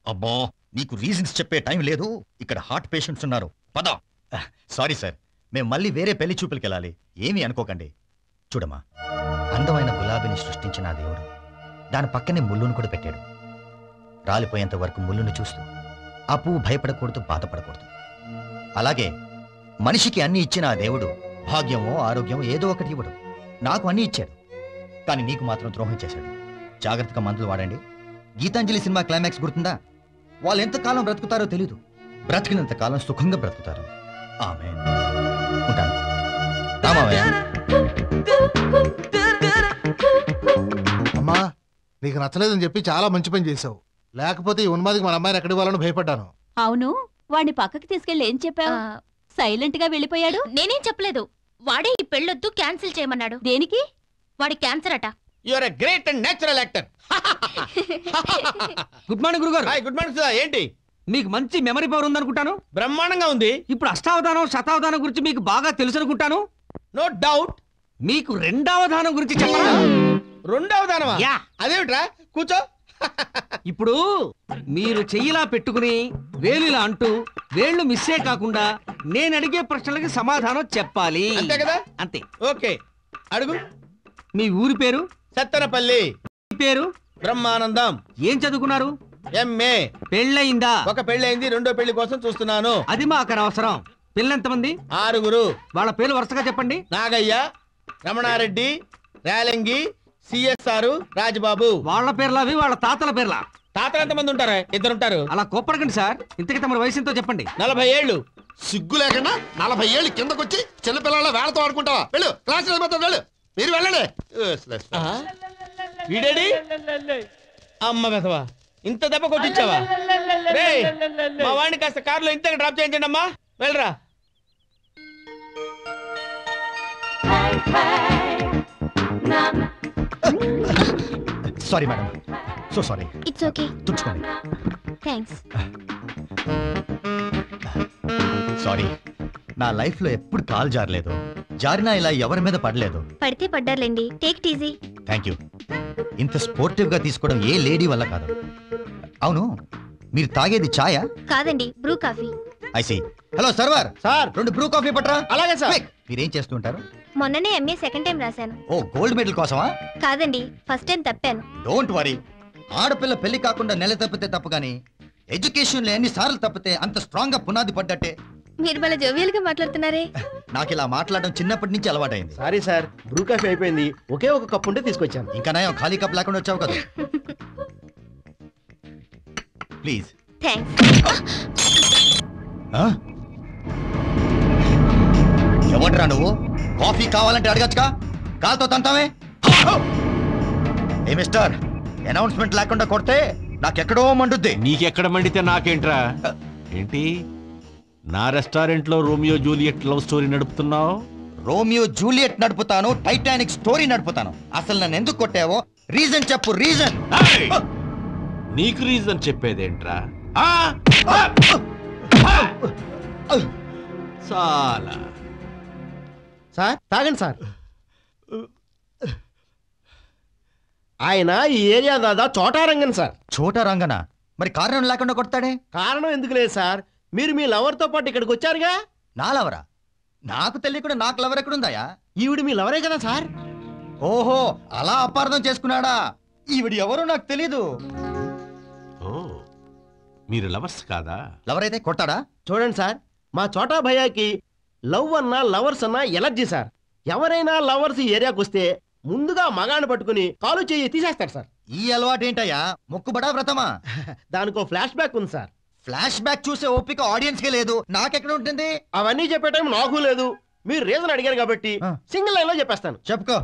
అబ్బో, నీకు రీజన్స్ చెప్పే టైం లేదు. ఇక్కడ హార్ట్ పేషెంట్స్ ఉన్నారు. పద. సారీ సార్, మేము మళ్ళీ వేరే పెళ్లి చూపులకి వెళ్ళాలి. ఏమీ అనుకోకండి. చూడమ్మా, అందమైన గులాబీని సృష్టించిన ఆ దేవుడు దాని పక్కనే ముళ్ళును కూడా పెట్టాడు. రాలిపోయేంత వరకు ముళ్ళును చూస్తూ ఆ పువ్వు భయపడకూడదు, బాధపడకూడదు. అలాగే మనిషికి అన్ని ఇచ్చిన ఆ దేవుడు భాగ్యమో ఆరోగ్యమో ఏదో ఒకటి ఇవ్వడు. నాకు అన్ని ఇచ్చాడు, కానీ నీకు మాత్రం ద్రోహం చేశాడు. జాగ్రత్తగా మందులు వాడండి. గీతాంజలి సినిమా క్లైమాక్స్ గుర్తుందా? వాళ్ళు ఎంతకాలం బ్రతుకుతారో తెలీదు, బ్రతికినంత కాలం సుఖంగా బ్రతుకుతారు. ఆమేన్. ఉంటాను. రామయ్య. అమ్మా, నీకు నచ్చలేదని చెప్పి చాలా మంచి పని చేసావు. లేకపోతే ఈ ఉన్మాదికి మన అమ్మాయిని ఎక్కడి వాళ్ళని భయపడ్డాను. అవును, వాడిని పక్కకి తీసుకెళ్ళి ఏం చెప్పావు? సైలెంట్ గా వెళ్ళిపోయాడు. నేనేం చెప్పలేదు. వాడే ఈ పెళ్ళొద్దు క్యాన్సిల్ చేయమన్నాడు. దేనికి? వాడి క్యాన్సర్ అట. You are a great and natural actor. Good morning గురుగారు. Hi, good morning sir. ఏంటి మీకు మంచి మెమరీ పవర్ ఉందనుకుంటాను. బ్రహ్మాండంగా ఉంది. ఇప్పుడు అష్టావధానం శతావధానం గురించి మీకు బాగా తెలుసు అనుకుంటాను. No doubt. మీకు రెండవధానం గురించి చెప్పరా? రెండవధానమా? అదేమిట్రా, కూర్చో. ఇప్పుడు మీరు చెయ్యిలా పెట్టుకుని వేలిలా అంటూ వేళ్లు మిస్సే కాకుండా నేను అడిగే ప్రశ్నలకి సమాధానం చెప్పాలి. అంతే కదా? అంతే. ఓకే, అడుగు. మీ ఊరి పేరు? సత్తెనపల్లి. పేరు? బ్రహ్మానందం. ఏం చదువుకున్నారు? ఎంఏ. పెళ్ళయిందా? ఒక పెళ్ళయింది, రెండో పెళ్లి కోసం చూస్తున్నాను. అది మాకు అనవసరం. పిల్లెంతమంది? 6. వాళ్ళ పేర్లు వరుసగా చెప్పండి. నాగయ్య, రమణారెడ్డి, రేలంగి, సిఎస్ఆర్, రాజబాబు. వాళ్ళ పేర్లు అవి వాళ్ళ తాతల పేర్ల? తాతలు ఎంతమంది ఉంటారా? 2 ఉంటారు. అలా కోప్పడకండి సార్. ఇంతకీ తమ వయసు ఎంతో చెప్పండి. 40 ఏళ్ళు. సిగ్గు లేకుండా 40 ఏళ్ళు కిందకొచ్చి చిన్నపిల్లల వేళతో ఆడుకుంటావా? వెళ్ళు, క్లాస్ వెళ్ళు. మీరు వెళ్ళండి. వీడేడి? అమ్మ వెధవా, ఇంత దెబ్బ కొట్టించావా? రేయ్, మా వాడిని కాస్త కారులో ఇంతగా డ్రాప్ చేయించండి అమ్మా. వెళ్ళరా. Sorry madam, so sorry. It's okay. తుడుచుకోండి. థ్యాంక్స్. సారీ, నా లైఫ్ లో ఎప్పుడు కాల్ జారలేదు. జారినా ఇలా ఎవరి మీద పడలేదు. పడితే పడ్డారులేండి. Take it easy. Thank you. ఇంత స్పోర్టివ్ గా తీసుకోవడం ఏ లేడీ వల్ల కాదు. అవును, మీరు తాగేది ఛాయా? కాదండి, Bru coffee. I see. Hello server sir, 2 Bru coffee పట్రా. అలాగే సార్. మీరేం చేస్తుంటారు? మొన్ననే ఎంఏ సెకండ్ టైం రాశాను. ఓ, గోల్డ్ మెడల్ కోసమా? కాదండి, ఫస్ట్ టైం తప్పాను. Don't worry. ఆడపిల్ల పెళ్లి కాకుండా నెల తప్పితే తప్పు, కానీ ఎడ్యుకేషన్ లో ఎన్నిసార్లు తప్పితే అంత స్ట్రాంగ్ గా పునాది పడ్డట్టే. మీరు భలే జోవియల్ గా మాట్లాడుతున్నారే. నాకు ఇలా మాట్లాడడం చిన్నప్పటి నుంచి అలవాటైంది. సారీ సార్, బ్రూ కాఫీ అయిపోయింది. ఒకే ఒక కప్ ఉంటే తీసుకొచ్చాను. ఇంకా నయం, ఖాళీ కప్ లేకుండా వచ్చావు కదా. ప్లీజ్. ఎవడ్రా నువ్వు? కాఫీ కావాలంటే అడగచ్చుగా, కాల్తో తంతామే. ఏ మిస్టర్, అనౌన్స్మెంట్ లేకుండా కొడితే నాకెక్కడో మండుద్ది. నీకెక్కడ మండితే నాకేంట్రా? ఏంటి నా రెస్టారెంట్ లో రోమియో జూలియట్ లవ్ స్టోరీ నడుపుతున్నావు? రోమియో జూలియట్ నడుపుతాను, టైటానిక్ స్టోరీ నడుపుతాను. అసలు నన్ను ఎందుకు కొట్టావో రీజన్ చెప్పు. రీజన్? నీకు రీజన్ చెప్పేదేంట్రా? చాలా. సార్ తాగండి సార్. ఆయన ఈ ఏరియా దాదా చోటారంగన్ సార్. చోటారంగనా? మరి కారణం లేకుండా కొడతాడే? కారణం ఎందుకు లేదు సార్, మీరు మీ లవర్ తో పాటు ఇక్కడికి వచ్చారుగా. నా లవరా? నాకు తెలియకుండా నాకు లవర్ ఎక్కడుందాయా? ఈవిడ మీ లవరే కదా సార్. ఓహో, అలా అపార్థం చేసుకున్నాడా? ఈవిడ ఎవరో నాకు తెలీదు. ఓ, మీరు లవర్స్ కాదా? లవర్ అయితే కొట్టాడా? చూడండి సార్, మా చోటా భయ్యాకి లవ్ అన్నా లవర్స్ అన్నా ఎలర్జీ సార్. ఎవరైనా లవర్స్ ఈ ఏరియాకి వస్తే ముందుగా మగాన్ని పట్టుకుని కాలు చెయ్యి తీసేస్తాడు సార్. ఈ అలవాటు ఏంటయ్యా? మొక్కుబడా వ్రతమా? దానికో ఫ్లాష్ బ్యాక్ ఉంది సార్. ఫ్లాష్ బ్యాక్ చూసే ఓపిక ఆడియన్స్ కి లేదు, నాకెక్కడ ఉంటుంది? అవన్నీ చెప్పే టైం నాకు లేదు. మీరు రీజన్ అడిగారు కాబట్టి సింగిల్ లైన్ లో చెప్పేస్తాను. చెప్పుకో.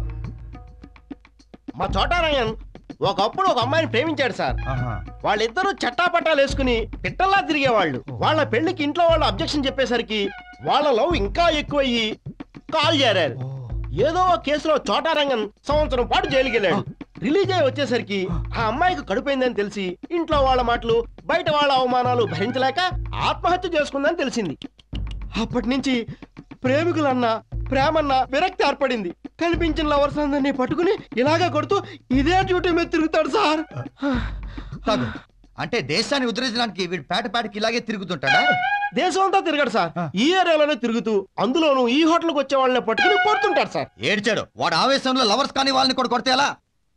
మా చోటారాయన్ ఒకప్పుడు ఒక అమ్మాయిని ప్రేమించాడు సార్. వాళ్ళిద్దరూ చట్టాపట్టాలు వేసుకుని పిట్టల్లా తిరిగేవాళ్ళు. వాళ్ళ పెళ్లికి ఇంట్లో వాళ్ళు అబ్జెక్షన్ చెప్పేసరికి వాళ్ళ లవ్ ఇంకా ఎక్కువయ్యి కాల్ చేరారు. ఏదో కేసులో చోటారంగన్ సంవత్సరం పాటు జైలుకి వెళ్ళాడు. రిలీజ్ అయ్యి వచ్చేసరికి ఆ అమ్మాయికి కడుపోయిందని తెలిసి ఇంట్లో వాళ్ళ మాటలు బయట వాళ్ళ అవమానాలు భరించలేక ఆత్మహత్య చేసుకుందని తెలిసింది. అప్పటి నుంచి ప్రేమికులన్నా ప్రేమన్నా విరక్తి ఏర్పడింది. కనిపించిన లవర్స్ అందరినీ పట్టుకుని ఇలాగా కొడుతూ ఇదే డ్యూటీ మీద తిరుగుతాడు సార్. అంటే దేశాన్ని ఉద్ధరించడానికి వీడు పేటకి ఇలాగే తిరుగుతుంటాడా? దేశం అంతా తిరగడు సార్, ఈ ఏరియాలోనే తిరుగుతూ అందులోనూ ఈ హోటల్కి వచ్చే వాళ్ళని పట్టుకుని కొడుతుంటాడు సార్. ఏడ్చాడు వాడు ఆవేశంలో లవర్స్ కానీ వాళ్ళని కూడా కొడితే ఎలా?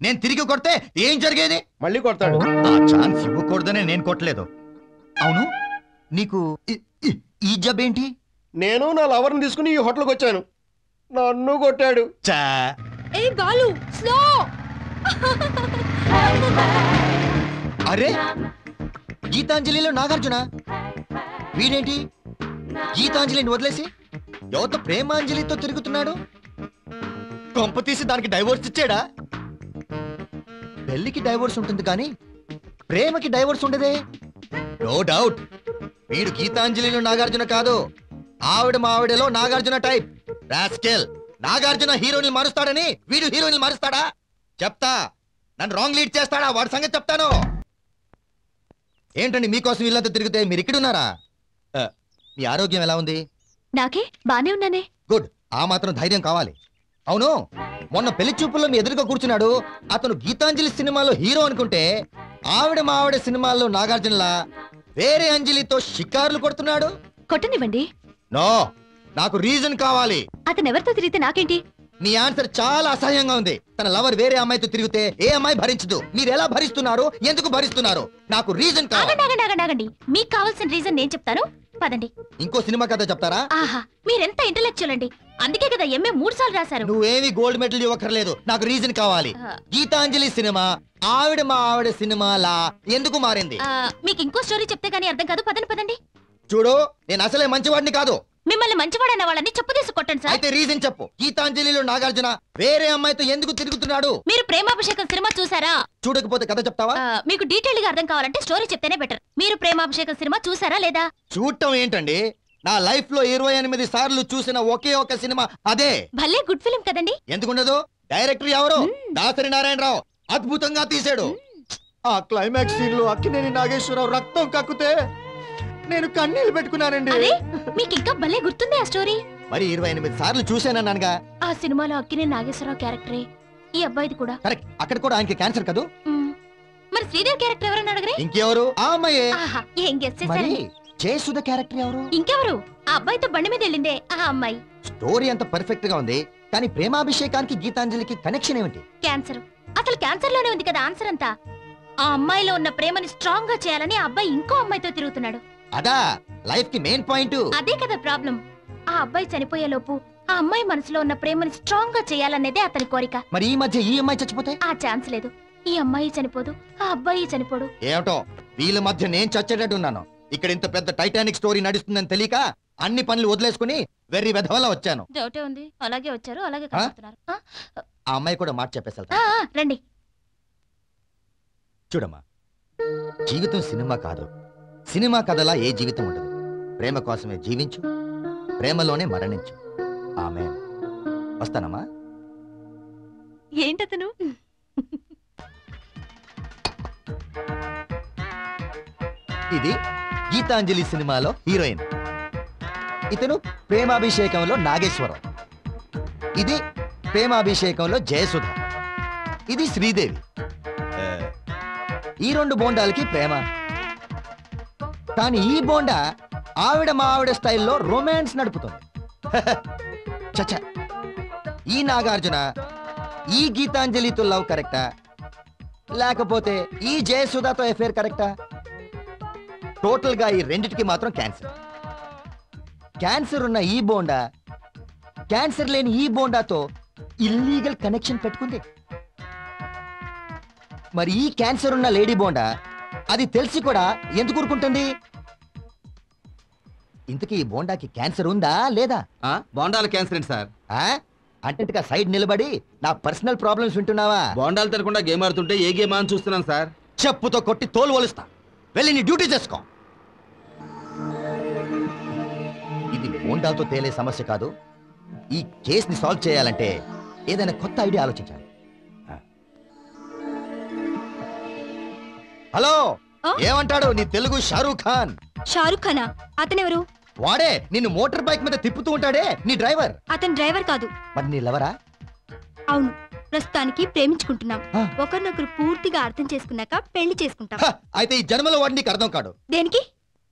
నేను తిరిగి కొడితే ఏం జరిగేది? మళ్ళీ కొడతాడు. ఆ ఛాన్స్ ఇవ్వకూడదనే నేను కొట్టలేదు. అవును, నీకు ఈ జబ్ ఏంటి? నేను నా లవర్ని తీసుకుని ఈ హోటల్కి వచ్చాను, నన్ను కొట్టాడు. ఏ బాలు స్లో. అరే గీతాంజలిలో నాగార్జున వీడేంటి గీతాంజలిని వదిలేసి యువత ప్రేమాంజలితో తిరుగుతున్నాడు? కొంప తీసి దానికి డైవోర్స్ ఇచ్చాడా? పెళ్లికి డైవోర్స్ ఉంటుంది కానీ ప్రేమకి డైవోర్స్ ఉండదే. నో డౌట్ వీడు గీతాంజలిలో నాగార్జున కాదు, ఆవిడ మా ఆవిడలో నాగార్జున టైప్. రాస్కెల్ నాగార్జున హీరోని మారుస్తాడని వీడు హీరోని మారుస్తాడా? చెప్తా. నన్ను రాంగ్ లీడ్ చేస్తాడా? వాడి సంగతి చెప్తాను. ఏంటండి మీకోసం ఇల్లంతా తిరిగితే మీరు ఇక్కడున్నారా? మీ ఆరోగ్యం ఎలా ఉంది? నాకే బానే ఉన్నానే. గుడ్. ఆ మాత్రం ధైర్యం కావాలి. అవును, మొన్న పెళ్లి చూపుల్లో మీ ఎదురుగా కూర్చున్నాడు. అతను గీతాంజలి సినిమాలో హీరో అనుకుంటే ఆవిడ మా ఆవిడ సినిమాల్లో నాగార్జునలా వేరే అంజలితో షికారులు కొడుతున్నాడు. కొట్టనివ్వండి. నో, నాకు రీజన్ కావాలి. అతను ఎవరితో తిరిగితే నాకేంటి? మీ ఆన్సర్ చాలా అసహ్యంగా ఉంది. తన లవర్ వేరే అమ్మాయితో తిరిగితే ఏ అమ్మాయి భరించదు. మీరు ఎలా భరిస్తున్నారు? ఎందుకు భరిస్తున్నారు? నాకు రీజన్ కావాలి. ఆగండి. మీకు కావాల్సిన రీజన్ నేను చెప్తాను, పదండి. ఇంకో సినిమా కథ చెప్తారా? ఆహా, మీరెంత ఇంటెలెక్చువల్ అండి. అందుకే కదా ఎంఏ 3 సార్లు రాశారు. నువ్వేమి గోల్డ్ మెడల్ ఇవ్వక్కర్లేదు, నాకు రీజన్ కావాలి. గీతాంజలి సినిమా ఆవిడ మా ఆవిడ సినిమాలా ఎందుకు మారింది? మీకు ఇంకో స్టోరీ చెప్తే గానీ అర్థం కాదు. పదండి. చూడు, నేను అసలే మంచివాడిని కాదు. మిమ్మల్ని మంచివాడన్న వాళ్ళని చెప్పు తీసి కొట్టండి సార్. అయితే రీజన్ చెప్పు. గీతాంజలిలో నాగార్జున వేరే అమ్మాయితో ఎందుకు తిరుగుతున్నాడు? మీరు ప్రేమాభిషేకం సినిమా చూసారా? చూడకపోతే కథ చెప్తావా? మీకు డీటెయిల్ గా అర్థం కావాలంటే స్టోరీ చెప్తేనే బెటర్. మీరు ప్రేమాభిషేకం సినిమా చూసారా లేదా? చూడటం ఏంటండి, నా లైఫ్ లో 28 సార్లు చూసిన ఒకే ఒక సినిమా అదే. భలే గుడ్ ఫిల్మ్ కదండి. ఎందుకుండదు? డైరెక్టర్ ఎవరు? దాసరి నారాయణరావు అద్భుతంగా తీశాడు. ఆ క్లైమాక్స్ సీన్ లో అక్కినేని నాగేశ్వరరావు రక్తం కక్కుతే నేను కన్నీళ్లు పెట్టుకున్నానండి. మీకు ఇంకా భలే గుర్తుంది ఆ స్టోరీ. మరి 28 సార్లు చూశానన్నానుగా. ఆ సినిమాలో అక్కినేని నాగేశ్వరరావు క్యారెక్టరే ఈ అబ్బాయిది కూడా. కరెక్ట్. అక్కడ కూడా ఆయనకి క్యాన్సర్ కదూ. మరి శ్రీదేవి క్యారెక్టర్ ఎవరన్నా అడగరే? ఇంకెవరు? ఆ అమ్మాయే. ఏం గెస్ మరి చేశారు? జయసుధ క్యారెక్టర్ ఎవరు? ఇంకెవరు? ఆ అబ్బాయితో బండి మీద వెళ్ళిందే ఆ అమ్మాయి. స్టోరీ అంత పర్ఫెక్ట్ గా ఉంది, కానీ ప్రేమాభిషేకానికి గీతాంజలికి కనెక్షన్ ఏమిటి? క్యాన్సర్. అసలు క్యాన్సర్ లోనే ఉంది కదా ఆన్సర్ అంతా. ఆ అమ్మాయిలో ఉన్న ప్రేమని స్ట్రాంగ్ గా చేయాలని ఆ అబ్బాయి ఇంకో అమ్మాయితో తిరుగుతున్నాడు. అదా లైఫ్ కి మెయిన్ పాయింట్. అదే కదా ప్రాబ్లం. ఆ అబ్బాయి చనిపోయే లోపు ఆ అమ్మాయి మనసులో ఉన్న ప్రేమని స్ట్రాంగ్ గా చేయాలనేదే అతని కోరిక. మరి ఈ మధ్య ఈ అమ్మాయి చచ్చిపోతే? ఆ ఛాన్స్ లేదు. ఈ అమ్మాయి చనిపోదు, ఆ అబ్బాయి చనిపోడు. ఏమిటో వీళ్ళ మధ్య నేను చచ్చేటట్టున్నాను. ఇక్కడ ఇంత పెద్ద టైటానిక్ స్టోరీ నడుస్తుందని తెలియక అన్ని పనులు వదిలేసుకుని వెర్రి వెధవలా వచ్చాను. డౌటే ఉంది. అలాగే వచ్చారు, అలాగే కలుస్తున్నారు. ఆ అమ్మాయి కూడా మాట చెప్పేసా. రండి. చూడమ్మా, జీవితం సినిమా కాదు. సినిమా కథలా ఏ జీవితం ఉండదు. ప్రేమ కోసమే జీవించు, ప్రేమలోనే మరణించు. ఆమేన్. వస్తానమ్మా. ఏంటతను? ఇది గీతాంజలి సినిమాలో హీరోయిన్. ఇతను ప్రేమాభిషేకంలో నాగేశ్వరరావు. ఇది ప్రేమాభిషేకంలో జయసుధ. ఇది శ్రీదేవి. ఈ 2 బోండాలకి ప్రేమ, కానీ ఈ బోండా ఆవిడ మా ఆవిడ స్టైల్లో రొమాన్స్ నడుపుతుంది. చచ్చ, ఈ నాగార్జున ఈ గీతాంజలితో లవ్ కరెక్టా, లేకపోతే ఈ జయసుధతో ఎఫైర్ కరెక్టా? టోటల్ గా ఈ రెండిటికి మాత్రం క్యాన్సర్. క్యాన్సర్ ఉన్న ఈ బోండా క్యాన్సర్ లేని ఈ బోండాతో ఇల్లీగల్ కనెక్షన్ పెట్టుకుంది. మరి ఈ క్యాన్సర్ ఉన్న లేడీ బోండా అది తెలిసి కూడా ఎందుకు ఊరుకుంటుంది? ఇంతకీ ఈ బోండాకి క్యాన్సర్ ఉందా లేదా? బోండాల క్యాన్సర్ ఏంటి సార్? అంటే సైడ్ నిలబడి నా పర్సనల్ ప్రాబ్లమ్స్ వింటున్నావా? బోండాలు తినకుండా గేమ్ ఆడుతుంటే ఏ గేమ్ అని చూస్తున్నాను సార్. చెప్పుతో కొట్టి తోలు వలుస్తా. వెళ్ళి నీ డ్యూటీ చేసుకో. ఇది బోండాలతో తేలే సమస్య కాదు. ఈ కేసుని సాల్వ్ చేయాలంటే ఏదైనా కొత్త ఐడియా ఆలోచించాలి. హలో, ఏమంటాడు నీ తెలుగు షారూక్ ఖాన్? షారూక్ ఖానా? అతనెవరు? వాడే నిన్ను మోటార్ బైక్ మీద తిప్పుతూ ఉంటాడే నీ డ్రైవర్. అతను డ్రైవర్ కాదు. మరి నీ లవరా? అవును, ప్రస్తుతానికి ప్రేమించుకుంటున్నాం. ఒకరినొకరు పూర్తిగా అర్థం చేసుకున్నాక పెళ్లి చేసుకుంటాం. అయితే ఈ జన్మలో వాడు నీకు అర్థం కాడు. దేనికి?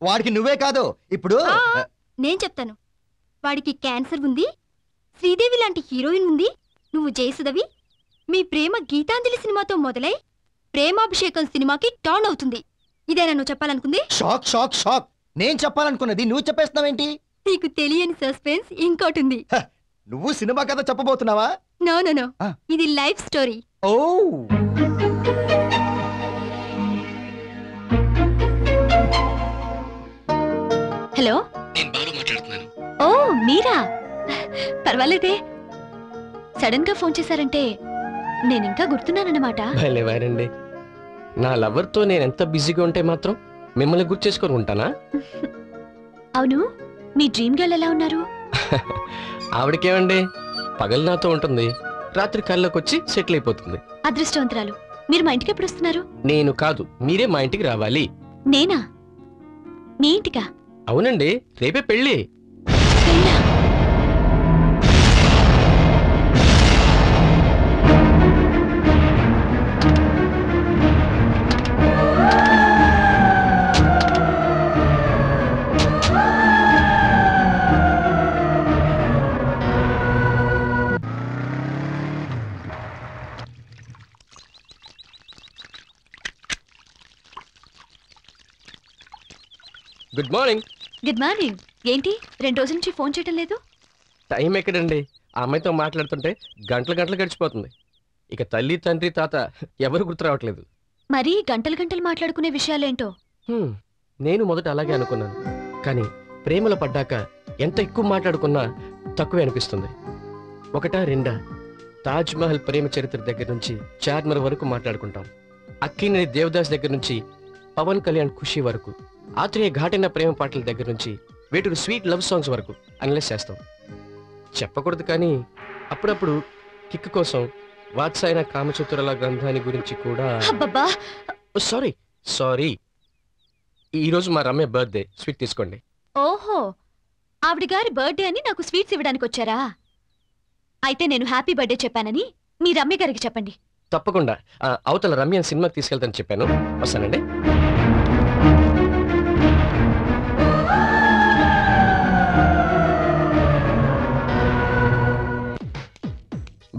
వాడికి నువ్వే కాదు ఇప్పుడు నేను చెప్తాను. వాడికి క్యాన్సర్ ఉంది, శ్రీదేవి లాంటి హీరోయిన్ ఉంది, నువ్వు జయసుధవి. మీ ప్రేమ గీతాంజలి సినిమాతో మొదలై ప్రేమాభిషేకం సినిమాకి టర్న్ అవుతుంది. ఇదేనా నువ్వు చెప్పాలనుకుంది? Shock shock shock. నేను చెప్పాలనుకున్నది నువ్వు చెప్పేస్తున్నావేంటి? నీకు తెలియని సస్పెన్స్ ఇంకోటి ఉంది. నువ్వు సినిమా కథ చెప్పబోతున్నావా? నో నో నో, ఇది లైఫ్ స్టోరీ. ఓ హలో, నేను బాలు మాట్లాడుతున్నాను. ఓ మీరా? పర్వాలేదే, సడన్ గా ఫోన్ చేశారంటే నేనింకా గుర్తున్నానన్నమాట. భలేవారండి. నా లవర్తో నేను ఎంత బిజీగా ఉంటే మాత్రం మిమ్మల్ని గుర్తు చేసుకొని ఉంటానా? అవును, మీ డ్రీమ్ గర్ల్ ఎలా ఉన్నారు? ఆవిడకేమండి, పగలు నాతో ఉంటుంది, రాత్రి కళ్ళకి వచ్చి సెటిల్ అయిపోతుంది. అదృష్టవంతురాలు. మీరు మా ఇంటికి ఎప్పుడు వస్తున్నారు? నేను కాదు, మీరే మా ఇంటికి రావాలి. నేనా? మీ ఇంటికా? అవునండి, రేపే పెళ్ళి. Good morning. Good morning. ఏంటి 2 రోజుల నుంచి ఫోన్ చేయటం లేదు? టైం ఎక్కడండి, ఆ అమ్మాయితో మాట్లాడుతుంటే గంటలు గంటలు గడిచిపోతుంది. ఇక తల్లి తండ్రి తాత ఎవరు గుర్తు రావట్లేదు. మరి గంటలు గంటలు మాట్లాడుకునే విషయాలేంటో? నేను మొదట అలాగే అనుకున్నాను, కానీ ప్రేమలో పడ్డాక ఎంత ఎక్కువ మాట్లాడుకున్నా తక్కువే అనిపిస్తుంది. ఒకటా రెండా, తాజ్ మహల్ ప్రేమ చరిత్ర దగ్గర నుంచి చార్మర్ వరకు మాట్లాడుకుంటాం. అక్కినేని దేవదాస్ దగ్గర నుంచి పవన్ కళ్యాణ్ ఖుషి వరకు, ఆత్రేయ ఘాటైన ప్రేమ పాటల దగ్గర నుంచి వేటూరు స్వీట్ లవ్ సాంగ్స్ వరకు అనలైజ్ చేస్తాం. చెప్పకూడదు కానీ అప్పుడప్పుడు కిక్ కోసం వాత్సాయన కామచతురల గ్రంథాన్ని గురించి కూడా. సారీ సారీ, ఈరోజు మా రమ్య బర్త్డే, స్వీట్ తీసుకోండి. ఓహో, ఆవిడ గారి బర్త్డే అని నాకు స్వీట్స్ ఇవ్వడానికి వచ్చారా? అయితే నేను హ్యాపీ బర్త్డే చెప్పానని మీ రమ్య గారికి చెప్పండి. తప్పకుండా. అవతల రమ్య సినిమాకి తీసుకెళ్తానని చెప్పాను. వస్తానండి.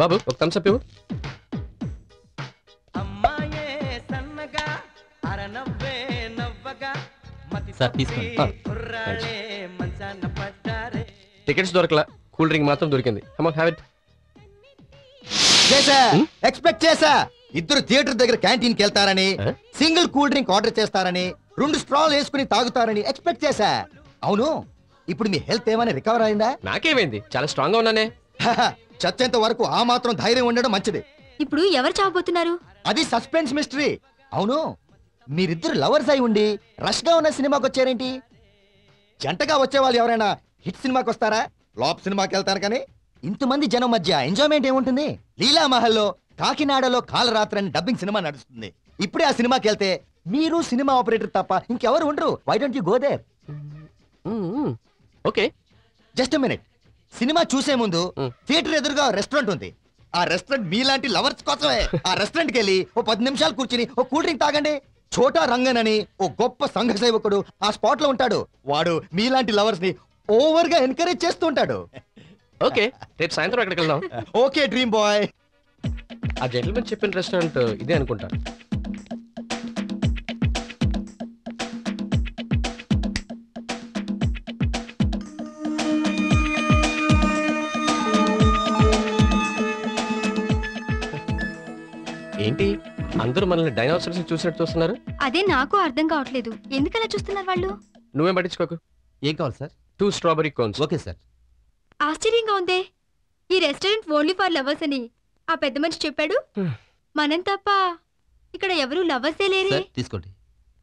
బాబు, ఒక థమ్స్ అప్ ఇవ్వు. సార్ తీసుకోండి. టికెట్స్ దొరకలా, కూల్ డ్రింక్ మాత్రం దొరికింది. Come on, have it. చేసా, ఎక్స్పెక్ట్ చేసా. ఇద్దరు థియేటర్ దగ్గర క్యాంటీన్ కి వెళ్తారని, సింగిల్ కూల్ డ్రింక్ ఆర్డర్ చేస్తారని, 2 స్ట్రాలు వేసుకుని తాగుతారని ఎక్స్పెక్ట్ చేసా. అవును, ఇప్పుడు మీ హెల్త్ ఏమైనా రికవర్ అయిందా? నాకేమైంది, చాలా స్ట్రాంగ్ గా ఉన్నానే. చచ్చేంత వరకు ఆ మాత్రం ధైర్యం ఉండడం మంచిది. ఇప్పుడు ఎవరు చావబోతున్నారు? అది సస్పెన్స్ మిస్టరీ. అవును, మీరిద్దరు లవర్స్ అయి ఉండి రష్ గా ఉన్న సినిమాకి వచ్చారేంటి? జంటగా వచ్చే వాళ్ళు ఎవరైనా హిట్ సినిమాకి వస్తారా? ఫ్లాప్ సినిమాకి వెళ్తారు. కానీ ఇంతమంది జనం మధ్య ఎంజాయ్మెంట్ ఏముంటుంది? లీలా మహల్లో కాకినాడలో కాలరాత్రి అని డబ్బింగ్ సినిమా నడుస్తుంది. ఇప్పుడే ఆ సినిమాకి వెళ్తే మీరు సినిమా ఆపరేటర్ తప్ప ఇంకెవరు ఉండరు. Why don't you go there? Okay, just minute. Cinema చూసే ముందు థియేటర్ ఎదురుగా రెస్టారెంట్ ఉంది. ఆ రెస్టారెంట్ మీలాంటి లవర్స్ కోసమే. ఆ రెస్టారెంట్కి వెళ్ళి ఓ 10 నిమిషాలు కూర్చుని ఓ కూల్ డ్రింక్ తాగండి. చోటా రంగన్ అని ఓ గొప్ప సంఘ సేవకుడు ఆ స్పాట్ లో ఉంటాడు. వాడు మీలాంటి లవర్స్ ని ఓవర్ గా ఎంకరేజ్ చేస్తూ ఉంటాడు. ఓకే, రేపు సాయంత్రం ఎక్కడికి వెళ్దాం? Okay dream boy. ఆ జెంటిల్మెన్ చెప్పిన రెస్టారెంట్ ఇదే అనుకుంటా. ఏంటి అందరూ మనల్ని డైనోసార్స్ చూసినట్టు చూస్తున్నారు. అదే నాకు అర్థం కావట్లేదు, ఎందుకలా చూస్తున్నారు వాళ్ళు? నువ్వేం పట్టించుకోకు. ఏం కావాలి sir? 2 strawberry cones. Okay sir. ఆశ్చర్యంగా ఉందే, ఈ రెస్టారెంట్ ఓన్లీ ఫర్ లవర్స్ అని ఆ పెద్ద మనిషి చెప్పాడు. మనం తప్ప ఇక్కడ ఎవరు లవర్సే లేరే. తీసుకోండి.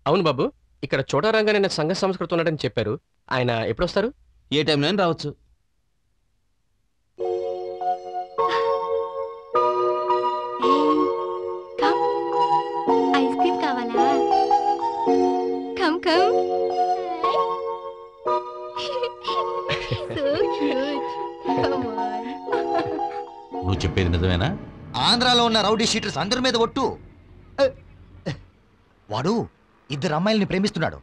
అవును బాబు, ఇక్కడ చోటారంగానే నేను సంఘ సంస్కృతి ఉన్నాడని చెప్పారు. ఆయన ఎప్పుడు వస్తారు? ఏ టైంలో రావచ్చు. ఐస్ క్రీమ్ కావాలా? Come come. So cute. Come on. నువ్వు చెప్పేది నిజమేనా? ఆంధ్రాలో ఉన్న రౌడీ షీటర్స్ అందరి మీద ఒట్టు. వాడు 2 అమ్మాయిల్ని ప్రేమిస్తున్నాడు.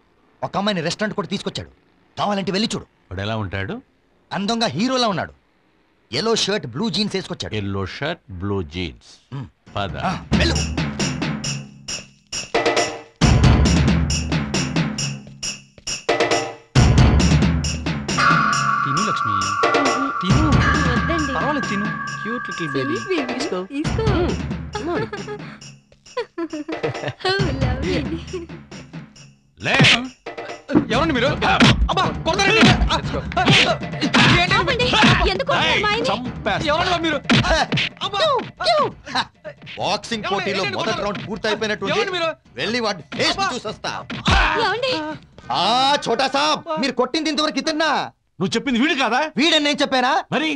ఒక అమ్మాయిని రెస్టారెంట్ కూడా తీసుకొచ్చాడు. కావాలంటే వెళ్ళి చూడు. వాడు ఎలా ఉంటాడు? అందంగా హీరోలా ఉన్నాడు. ఎల్లో షర్ట్ బ్లూ జీన్స్ వేసుకొచ్చాడు. Yellow shirt blue jeans. పద వెళ్ళు. తిను లక్ష్మి, తిను. వద్దండి. పర్వాలేదు, తిను. Cute little baby. తీసుకో. Oh, lovely. లే. ఎవరండి మీరు? అబ్బా, కొడతారండి. ఆపండి. ఎందుకు అమ్మాయిని? ఎవరండి మీరు? బాక్సింగ్ పోటీలో మొదటి రౌండ్ పూర్తి అయిపోయినట్టు వెళ్ళి వాడి ఫేస్ చూసొస్తా. ఏమండి? ఛోటా సాబ్, మీరు కొట్టింది ఇంతవరకు ఇతన్నా? నువ్వు చెప్పింది వీడు కాదా? వీడని నేను చెప్పానా? మరి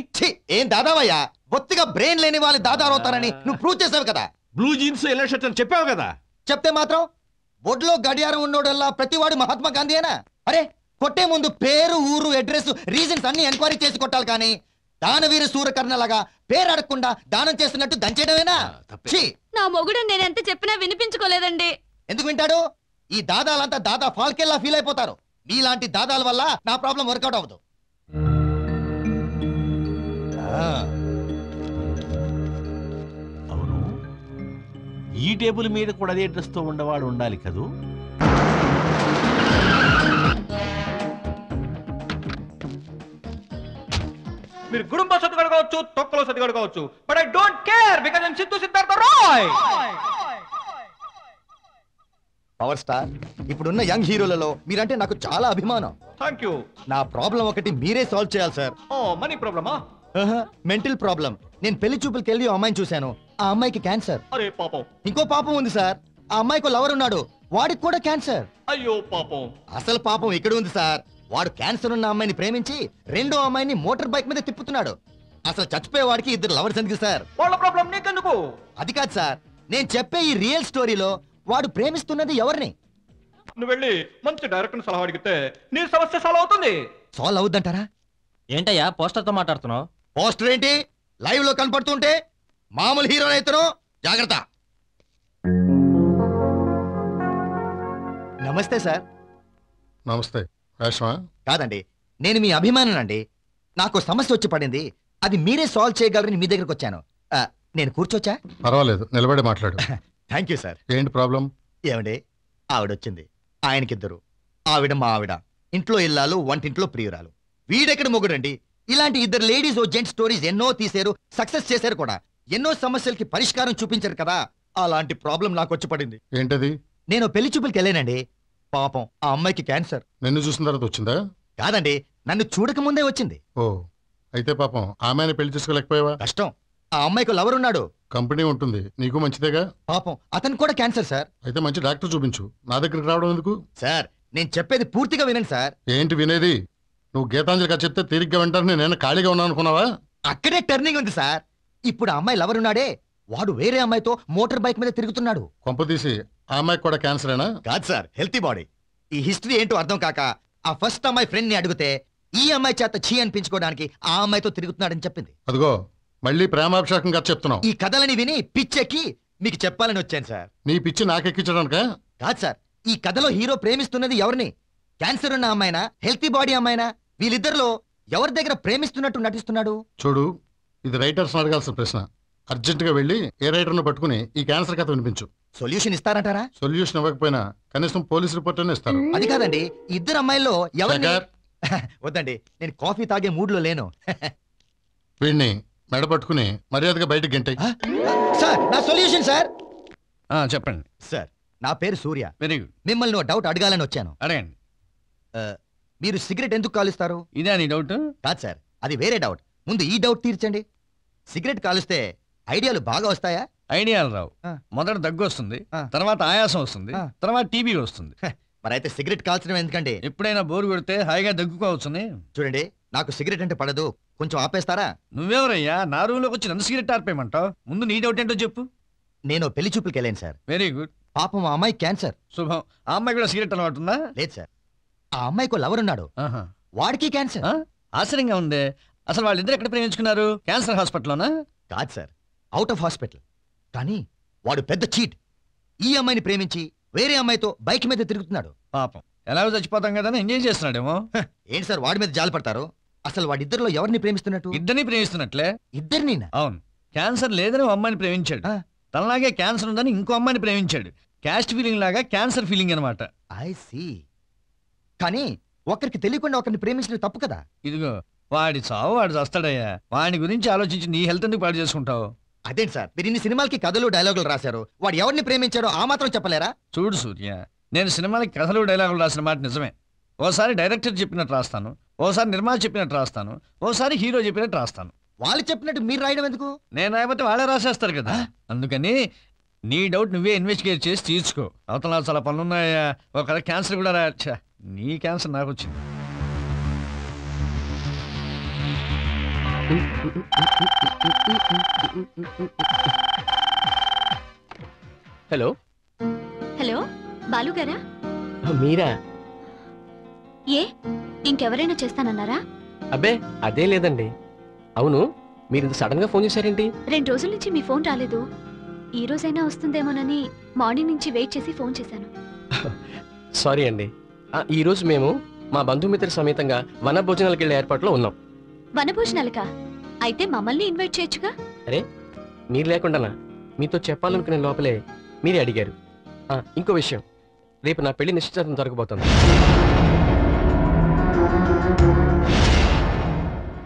ఏం దాదావయ్యా, బొత్తిగా బ్రెయిన్ లేని వాళ్ళు దాదాలు అవుతారని నువ్వు ప్రూవ్ చేసావు కదా. బ్లూ జీన్స్ ఎల్లో షర్ట్ అని చెప్పావు కదా. చెప్తే మాత్రం బొడ్లో గడియారం ఉన్నోడల్లా ప్రతివాడు మహాత్మా గాంధీయేనా? అరే, కొట్టే ముందు పేరు, ఊరు, అడ్రస్, రీజన్స్ అన్ని ఎంక్వైరీ చేసి కొట్టాలి. కానీ దానవీర సూరకర్ణలాగా పేరు అడగకుండా దానం చేస్తున్నట్టు దంచేయడమేనా? నా మొగుడు నేనెంత చెప్పినా వినిపించుకోలేదండి. ఎందుకు వింటాడు? ఈ దాదాలంతా దాదా ఫాల్కెల్లా ఫీల్ అయిపోతారు. మీలాంటి దాదాల వల్ల నా ప్రాబ్లం వర్కౌట్ అవ్వదు. అవును, ఈ టేబుల్ మీద కూడా అదే డ్రెస్ తో ఉండవాడు ఉండాలి కదూ. మీరు గుడుంబ సత్తు కడగవచ్చు, తొక్కలో సత్తు కడగవచ్చు, but I don't care because I am Siddhu Siddhartha Roy. Power star, ఇప్పుడున్న యంగ్ హీరోలలో మీరంటే నాకు చాలా అభిమానం. Thank you. నా ప్రాబ్లం ఒకటి మీరే సాల్వ్ చేయాలి సార్. ఓ, మనీ ప్రాబ్లమా? Mental problem. నేను పెళ్లి చూపులకి వెళ్ళి అమ్మాయిని చూశాను. ఆ అమ్మాయికి క్యాన్సర్. అరే పాపం. ఇంకో పాపం ఉంది సార్. ఆ అమ్మాయికి లవర్ ఉన్నాడు, వాడికి కూడా క్యాన్సర్. అయ్యో పాపం. అసలు పాపం ఇక్కడ ఉంది సార్. వాడు క్యాన్సర్ ఉన్న అమ్మాయిని ప్రేమించి రెండో అమ్మాయిని మోటార్ బైక్ మీద తిప్పుతున్నాడు. అసలు చచ్చిపోయే వాడికి 2 లవర్స్ ఎందుకు సార్? వాళ్ళ ప్రాబ్లం నీకెందుకు? అది కాదు సార్, నేను చెప్పే ఈ రియల్ స్టోరీలో వాడు ప్రేమిస్తున్నది ఎవరిని? నువ్వు వెళ్ళి మంచి డైరెక్టర్ సలహా అడిగితే నీ సమస్య సాల్వ్ అవుతుంది. సాల్వ్ అవుద్దంటారా? ఏంటయ్యా పోస్టర్ తో మాట్లాడుతున్నావు? పోస్టర్ ఏంటి, లైవ్ లో కనపడుతుంటే మామూలు హీరో అయితే జాగ్రత్త. నమస్తే సార్. నమస్తే. వేషమా? కాదండి, నేను మీ అభిమానండి. నాకు సమస్య వచ్చి పడింది, అది మీరే సాల్వ్ చేయగలరని మీ దగ్గరకు వచ్చాను. నేను కూర్చోచ్చా? పర్వాలేదు, నిలబడి మాట్లాడు. Thank you sir. ఏంటి ప్రాబ్లం? ఏమండి, ఆవిడొచ్చింది, ఆయనకిద్దరు. ఆవిడ మా ఆవిడ, ఇంట్లో ఇల్లాలు, వంటింట్లో ప్రియురాలు. వీడెక్కడ మొగుడండి? ఇలాంటి 2 లేడీస్ ఓ జెంట్ స్టోరీస్ ఎన్నో తీశారు, సక్సెస్ చేశారు కూడా. ఎన్నో సమస్యలకి పరిష్కారం చూపించారు కదా. అలాంటి ప్రాబ్లం నాకు వచ్చి పడింది. ఏంటది? నేను పెళ్లి చూపులకి వెళ్ళానండి. పాపం ఆ అమ్మాయికి క్యాన్సర్. నిన్ను చూసిన తర్వాత వచ్చిందా? కాదండి, నన్ను చూడక ముందే వచ్చింది. ఓ, అయితే పాపం ఆమెను పెళ్లి చేసుకోలేకపోయావా? కష్టం. ఆ అమ్మాయికి లవర్ ఉన్నాడు. కంపెనీ ఉంటుంది, నీకు మంచిదేగా. పాపం అతను కూడా క్యాన్సర్ సార్. అయితే మంచి డాక్టర్ చూపించు. నా దగ్గరికి రావడం ఎందుకు? సార్, నేను చెప్పేది పూర్తిగా వినండి సార్. ఏంటి వినేది? నువ్వు గీతాంజలి కథ చెప్తే తీరిగ్గా వింటాను, నేను ఖాళీగా ఉన్నాను అనుకున్నావా? అక్కడే టర్నింగ్ ఉంది సార్. ఇప్పుడు ఆ అమ్మాయి లవర్ ఉన్నాడే, వాడు వేరే అమ్మాయితో మోటార్ బైక్ మీద తిరుగుతున్నాడు. కొంపదీసి ఆ అమ్మాయికి కూడా క్యాన్సరేనా? కాదు సార్, హెల్తీ బాడీ. ఈ హిస్టరీ ఏంటో అర్థం కాక ఆ ఫస్ట్ అమ్మాయి ఫ్రెండ్ ని అడిగితే ఈ అమ్మాయి చేత చీ అనిపించుకోవడానికి ఆ అమ్మాయితో తిరుగుతున్నాడని చెప్పింది. అదిగో మళ్ళీ ప్రేమాభిషేకం కథ చెప్తున్నావు. ఈ కథలని విని పిచ్చెక్కి మీకు చెప్పాలని వచ్చాను సార్. నీ పిచ్చి నాకెక్కించడానిక? కాదు సార్, ఈ కథలో హీరో ప్రేమిస్తున్నది ఎవరిని? క్యాన్సర్ ఉన్న అమ్మాయినా, హెల్తీ బాడీ అమ్మాయినా? వీళ్ళిద్దరిలో ఎవరి దగ్గర ప్రేమిస్తున్నట్టు నటిస్తున్నాడు? చూడు, ఇది రైటర్స్ అడగాల్సిన ప్రశ్న. అర్జెంటుగా వెళ్ళి ఏ రైటర్ను పట్టుకుని ఈ క్యాన్సర్ కథ వినిపించు. సొల్యూషన్ ఇస్తారంటారా? సొల్యూషన్ ఇవ్వకపోయినా కనీసం పోలీస్ రిపోర్ట్ అనే ఇస్తారు. అది కాదండి, 2 అమ్మాయిల్లో ఎవరిని? వద్దండి, నేను కాఫీ తాగే మూడ్ లో లేను. వీడిని మెడ పట్టుకుని మర్యాదగా బయటకు గంటే. సార్, నా సొల్యూషన్ సార్. చెప్పండి సార్ నా పేరు సూర్య. Very good. మిమ్మల్ని ఓ డౌట్ అడగాలని వచ్చాను. అడగండి. మీరు సిగరెట్ ఎందుకు కాలుస్తారు? ఇదే నీ డౌట్? కాదు సార్, అది వేరే డౌట్. ముందు ఈ డౌట్ తీర్చండి. సిగరెట్ కాలుస్తే ఐడియాలు బాగా వస్తాయా? ఐడియాలు రావు. మొదట దగ్గు వస్తుంది, తర్వాత ఆయాసం వస్తుంది, తర్వాత టీబీ వస్తుంది. మరైతే సిగరెట్ కాల్చడం ఎందుకండి? ఎప్పుడైనా బోరు కొడితే హాయిగా దగ్గుకోవచ్చుని. చూడండి, నాకు సిగరెట్ అంటే పడదు, కొంచెం ఆపేస్తారా? నువ్వెవరయ్యా నా రూమ్లోకి వచ్చి నన్ను సిగరెట్ ఆర్పేయమంటావు? ముందు నీ డౌట్ ఏంటో చెప్పు. నేను పెళ్లి చూపులకి వెళ్ళాను సార్. Very good. పాపం ఆ అమ్మాయి క్యాన్సర్. శుభం. ఆ అమ్మాయి కూడా సిగరెట్ అలవాటు ఉందా? లేదు సార్. ఆ అమ్మాయికి లవర్ ఉన్నాడు, వాడికి క్యాన్సర్. ఆశ్చర్యంగా ఉంది. అసలు వాళ్ళిద్దరు ఎక్కడ ప్రేమించుకున్నారు? క్యాన్సర్ హాస్పిటల్లోనా? కాదు సార్, అవుట్ ఆఫ్ హాస్పిటల్. కానీ వాడు పెద్ద చీట్. ఈ అమ్మాయిని ప్రేమించి వేరే అమ్మాయితో బైక్ మీద తిరుగుతున్నాడు. పాపం, ఎలాగో చచ్చిపోతాం కదా ఎంజాయ్ చేస్తున్నాడేమో. ఏంటి సార్ వాడి మీద జాలి పడతారు? అసలు వాడిద్దరిలో ఎవరిని ప్రేమిస్తున్నట్టు? ఇద్దరిని ప్రేమిస్తున్నట్లే. ఇద్దరిని? అవును. క్యాన్సర్ లేదని ఓ అమ్మాయిని ప్రేమించాడు, తనలాగే క్యాన్సర్ ఉందని ఇంకో అమ్మాయిని ప్రేమించాడు. క్యాస్ట్ ఫీలింగ్ లాగా క్యాన్సర్ ఫీలింగ్ అనమాట. I see. కానీ ఒకరికి తెలియకుండా ఒకరిని ప్రేమించడం తప్పు కదా? ఇదిగో వాడి చావు వాడు చస్తాడయ్యా. వాడి గురించి ఆలోచించి నీ హెల్త్ ఎందుకు పాడు చేసుకుంటావు? అదేంటి సార్, మీరు ఇన్ని సినిమాలకి కథలు డైలాగులు రాశారు, వాడు ఎవరిని ప్రేమించాడో ఆ మాత్రం చెప్పలేరా? చూడు సూర్య, నేను సినిమాలకి కథలు డైలాగులు రాసిన మాట నిజమే. ఓసారి డైరెక్టర్ చెప్పినట్టు రాస్తాను, ఓసారి నిర్మాత చెప్పినట్టు రాస్తాను, ఓసారి హీరో చెప్పినట్టు రాస్తాను. వాళ్ళు చెప్పినట్టు మీరు రాయడం ఎందుకు? నేను రాయకపోతే వాళ్ళే రాసేస్తారు కదా. అందుకని నీ డౌట్ నువ్వే ఇన్వెస్టిగేట్ చేసి తీర్చుకో. అవతల చాలా పనులున్నాయా. ఒక క్యాన్సర్ కూడా రాయచ్చా. నీ క్యాన్సర్ నాకు వచ్చింది. హలో హలో, బాలు గారా? మీరా? ఏ ఇంకెవరైనా చేస్తానన్నారా? అబ్బే అదే లేదండి. అవును, మీరు ఇంత సడన్ గా ఫోన్ చేశారేంటి? 2 రోజుల నుంచి మీ ఫోన్ రాలేదు. ఈ రోజైనా వస్తుందేమోనని మార్నింగ్ నుంచి వెయిట్ చేసి ఫోన్ చేశాను. సారీ అండి. ఈ రోజు మేము మా బంధుమిత్ర సమేతంగా వన భోజనాలకు వెళ్ళే ఏర్పాట్లో ఉన్నాం. వనభోజనాలకా? అయితే మమ్మల్ని ఇన్వైట్ చేయొచ్చుగా? అరే మీరు లేకుండానా? మీతో చెప్పాలనుకునే లోపలే మీరే అడిగారు. ఇంకో విషయం, రేపు నా పెళ్లి నిశ్చితార్థం జరగబోతుంది.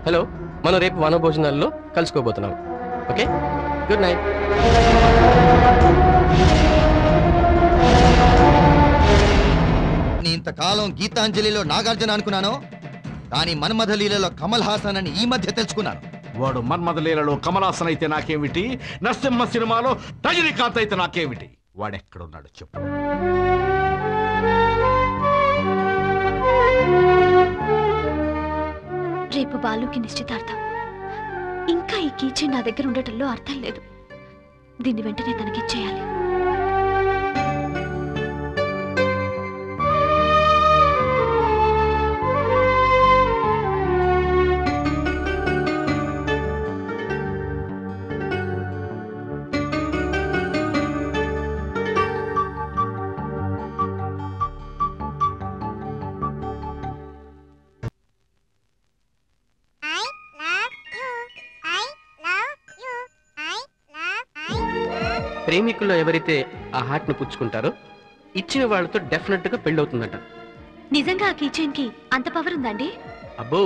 హలో, మనం రేపు వన భోజనాల్లో కలుసుకోబోతున్నాం. Okay, good night. ఇంతకాలం గీతాంజలిలో నాగార్జున అనుకున్నాను, కానీ మన్మథలీలలో కమల్ హాసన్ అని ఈ మధ్య తెలుసుకున్నాను. వాడు మన్మథలీలలో కమల్ హాసన్ అయితే నాకేమిటి, నరసింహ సినిమాలో రజనీకాంత్ అయితే నాకేమిటి? వాడెక్కడున్నాడు చెప్పు. రేపు బాలుకి నిశ్చితార్థం. ఇంకా ఈ కీచే నా దగ్గర ఉండటంలో అర్థం లేదు. దీన్ని వెంటనే తనకిచ్చేయాలి. ప్రేమికుల్లో ఎవరైతే ఆ హార్ట్ ను పుచ్చుకుంటారో ఇచ్చిన వాళ్ళతో డెఫినెట్ గా పెళ్ళవుతుందట. నిజంగా ఆ కీచైన్ కి అంత పవర్ ఉందండి? అబ్బో,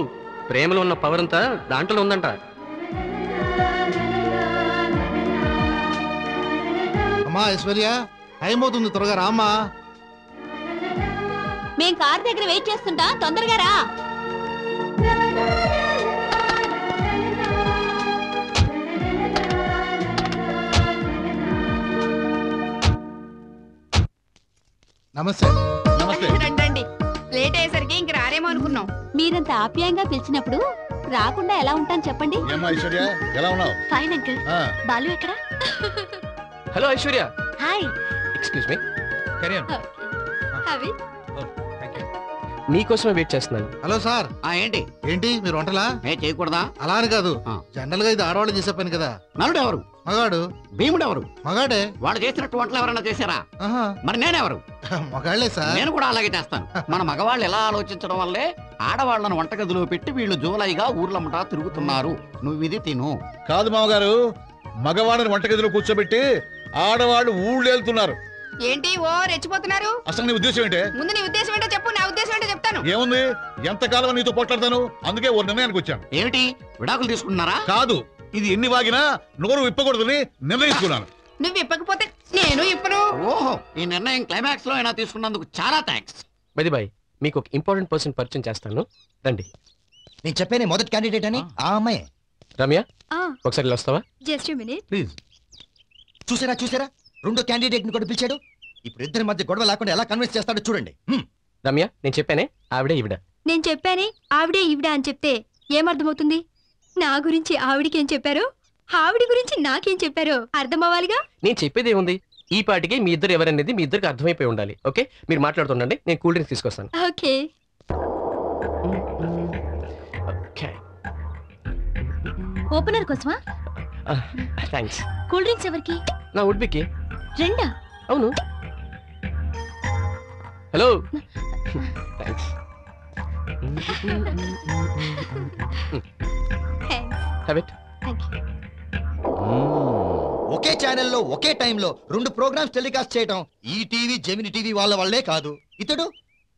ప్రేమలో ఉన్న పవర్ అంతా దాంట్లో ఉందంట. అమ్మా ఐశ్వర్య, టైం అవుతుంది, త్వరగా రామ్మా. మేం కార్ దగ్గర వెయిట్ చేస్తుంటా, తొందరగా రా. నమస్తే. నమస్తే. రండి. లేట్ అయ్యేసరికి ఇంక రారేమో అనుకున్నాం. మీరంత ఆప్యాయంగా పిలిచినప్పుడు రాకుండా ఎలా ఉంటాను చెప్పండి. ఐశ్వర్య, ఎలా ఉన్నావు? Fine uncle. బాలు ఎక్కడ? Hello Aishwarya. Hi. Excuse me. అవి మీకోసమే వెయిట్ చేస్తున్నాను. Hello sir. ఏంటి ఏంటి మీరు వంటలా చేయకూడదా? అలా అని కాదు, జనరల్ గా ఇది ఆడవాళ్ళు చేసే పని కదా. నలుడు ఎవరు? మగాడు. భీముడు ఎవరు? మగాడే. వాడు చేసినట్టు వంటలు ఎవరైనా చేశారా? మరి నేనెవరు? మగాళ్లే సార్. నేను కూడా అలాగే చేస్తాను. మన మగవాళ్ళు ఎలా ఆలోచించడం వల్లే ఆడవాళ్లను వంటగదిలో పెట్టి వీళ్ళు జూలైగా ఊర్లమ్మటా తిరుగుతున్నారు. నువ్వు ఇది తిను. కాదు మామగారు, మగవాడిని వంటగదిలో కూర్చోబెట్టి ఆడవాళ్ళు ఊళ్ళు వెళ్తున్నారు. ఏంటి ఓ రెచ్చిపోతున్నారు? అసలు నీ ఉద్దేశం ఏంటే? ముందు నీ ఉద్దేశం ఏంటో చెప్పు, నా ఉద్దేశం ఏంటో చెప్తాను. ఏముంది, ఎంతకాలం నీతో పోట్లాడతాను, అందుకే ఓ నిర్ణయానికి వచ్చాను. ఏమిటి, విడాకులు తీసుకుంటున్నారా? కాదు, ఇది ఎన్ని వాగినా నోరు విప్పకూడదని నిర్ణయించుకున్నాను. నువ్వు ఇప్పకపోతే నేను ఇప్పను. ఓహో, ఈ నిర్ణయం క్లైమాక్స్ లో అయినా తీసుకున్నందుకు చాలా థ్యాంక్స్. బై బాయ్, మీకు ఒక ఇంపార్టెంట్ పర్సన్ పరిచయం చేస్తాను, రండి. నేను చెప్పానే మొదటి క్యాండిడేట్ అని, ఆ అమ్మాయి. రమ్య, ఒకసారి ఇలా వస్తావా? Just minute. ప్లీజ్. చూసారా రెండో క్యాండిడేట్ ని కూడా పిలిచాడు. ఇప్పుడు ఇద్దరి మధ్య గొడవ లేకుండా ఎలా కన్విన్స్ చేస్తాడో చూడండి. రమ్య, నేను చెప్పానే ఆవిడే ఈవిడ. నేను చెప్పానే ఆవిడే ఈవిడ అని చెప్తే ఏమర్థమవుతుంది? నా గురించి ఆవిడికి ఏం చెప్పారు, ఆవిడ గురించి నాకేం చెప్పారు అర్థం అవ్వాలిగా. నేను చెప్పేది ఏముంది, ఈ పాటికి మీ ఇద్దరు ఎవరనేది మీ ఇద్దరికి అర్థమైపోయి ఉండాలి. ఓకే, మీరు మాట్లాడుతుండండి, నేను కూల్ డ్రింక్స్ తీసుకొస్తాను. ఓకే. ఓపెనర్ కోసమా? థ్యాంక్స్. కూల్ డ్రింక్స్ ఎవరికి? నా ఉడ్బికి. రెండా? అవును. హలో. థ్యాంక్స్. Have it. ఒకే ఛానల్లో ఒకే టైంలో 2 ప్రోగ్రామ్స్ టెలికాస్ట్ చేయడం ఈ టీవీ జెమిని టీవీ వాళ్ళ వల్లే కాదు. ఇతడు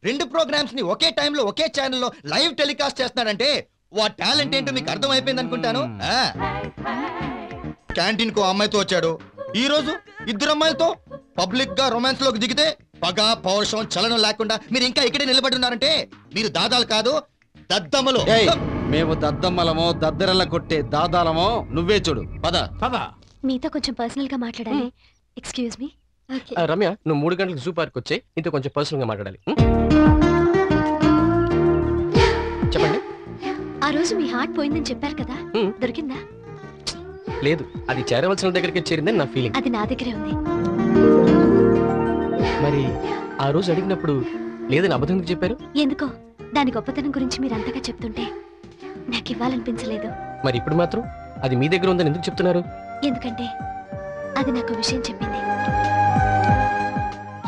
2 ప్రోగ్రామ్స్ ని ఒకే టైంలో ఒకే ఛానల్లో లైవ్ టెలికాస్ట్ చేస్తున్నాడంటే వా టాలెంట్ ఏంటో మీకు అర్థమైపోయింది అనుకుంటాను. క్యాంటీన్ కు అమ్మాయితో వచ్చాడు, ఈ రోజు 2 అమ్మాయిలతో పబ్లిక్ గా రొమాన్స్ లోకి దిగితే పగ పౌరుషం చలనం లేకుండా మీరు ఇంకా ఇక్కడే నిలబడి ఉన్నారంటే మీరు దాదాలు కాదు, దద్దమ్మలు. మేము దద్దమ్మలమో దద్దరల్ల కొట్టే దాదాలమో నువ్వే చూడు. పద పద. మీతో కొంచెం పర్సనల్ గా మాట్లాడాలి. Excuse me. రమ్య, నువ్వు 3 గంటలకు జూ పార్క్ వచ్చే నీతో కొంచెం పర్సనల్ గా మాట్లాడాలి. చెప్పండి. ఆ రోజు మీ హార్ట్ పోయిందని చెప్పారు కదా, దొరికిందా? లేదు, అది చేరవలసిన దగ్గరికి చేరిందని నా ఫీలింగ్. అది నా దగ్గరే ఉంది. మరి ఆ రోజు అడిగినప్పుడు లేదని అబద్ధం ఎందుకు చెప్పారు? ఎందుకో దాని గొప్పతనం గురించి మీరు అంతగా చెప్తుంటే నాకు ఇవ్వాలనిపించలేదు. మరి ఇప్పుడు మాత్రం అది మీ దగ్గర ఉందని ఎందుకు చెప్తున్నారు? ఎందుకంటే అది నాకు విషయం చెప్పింది.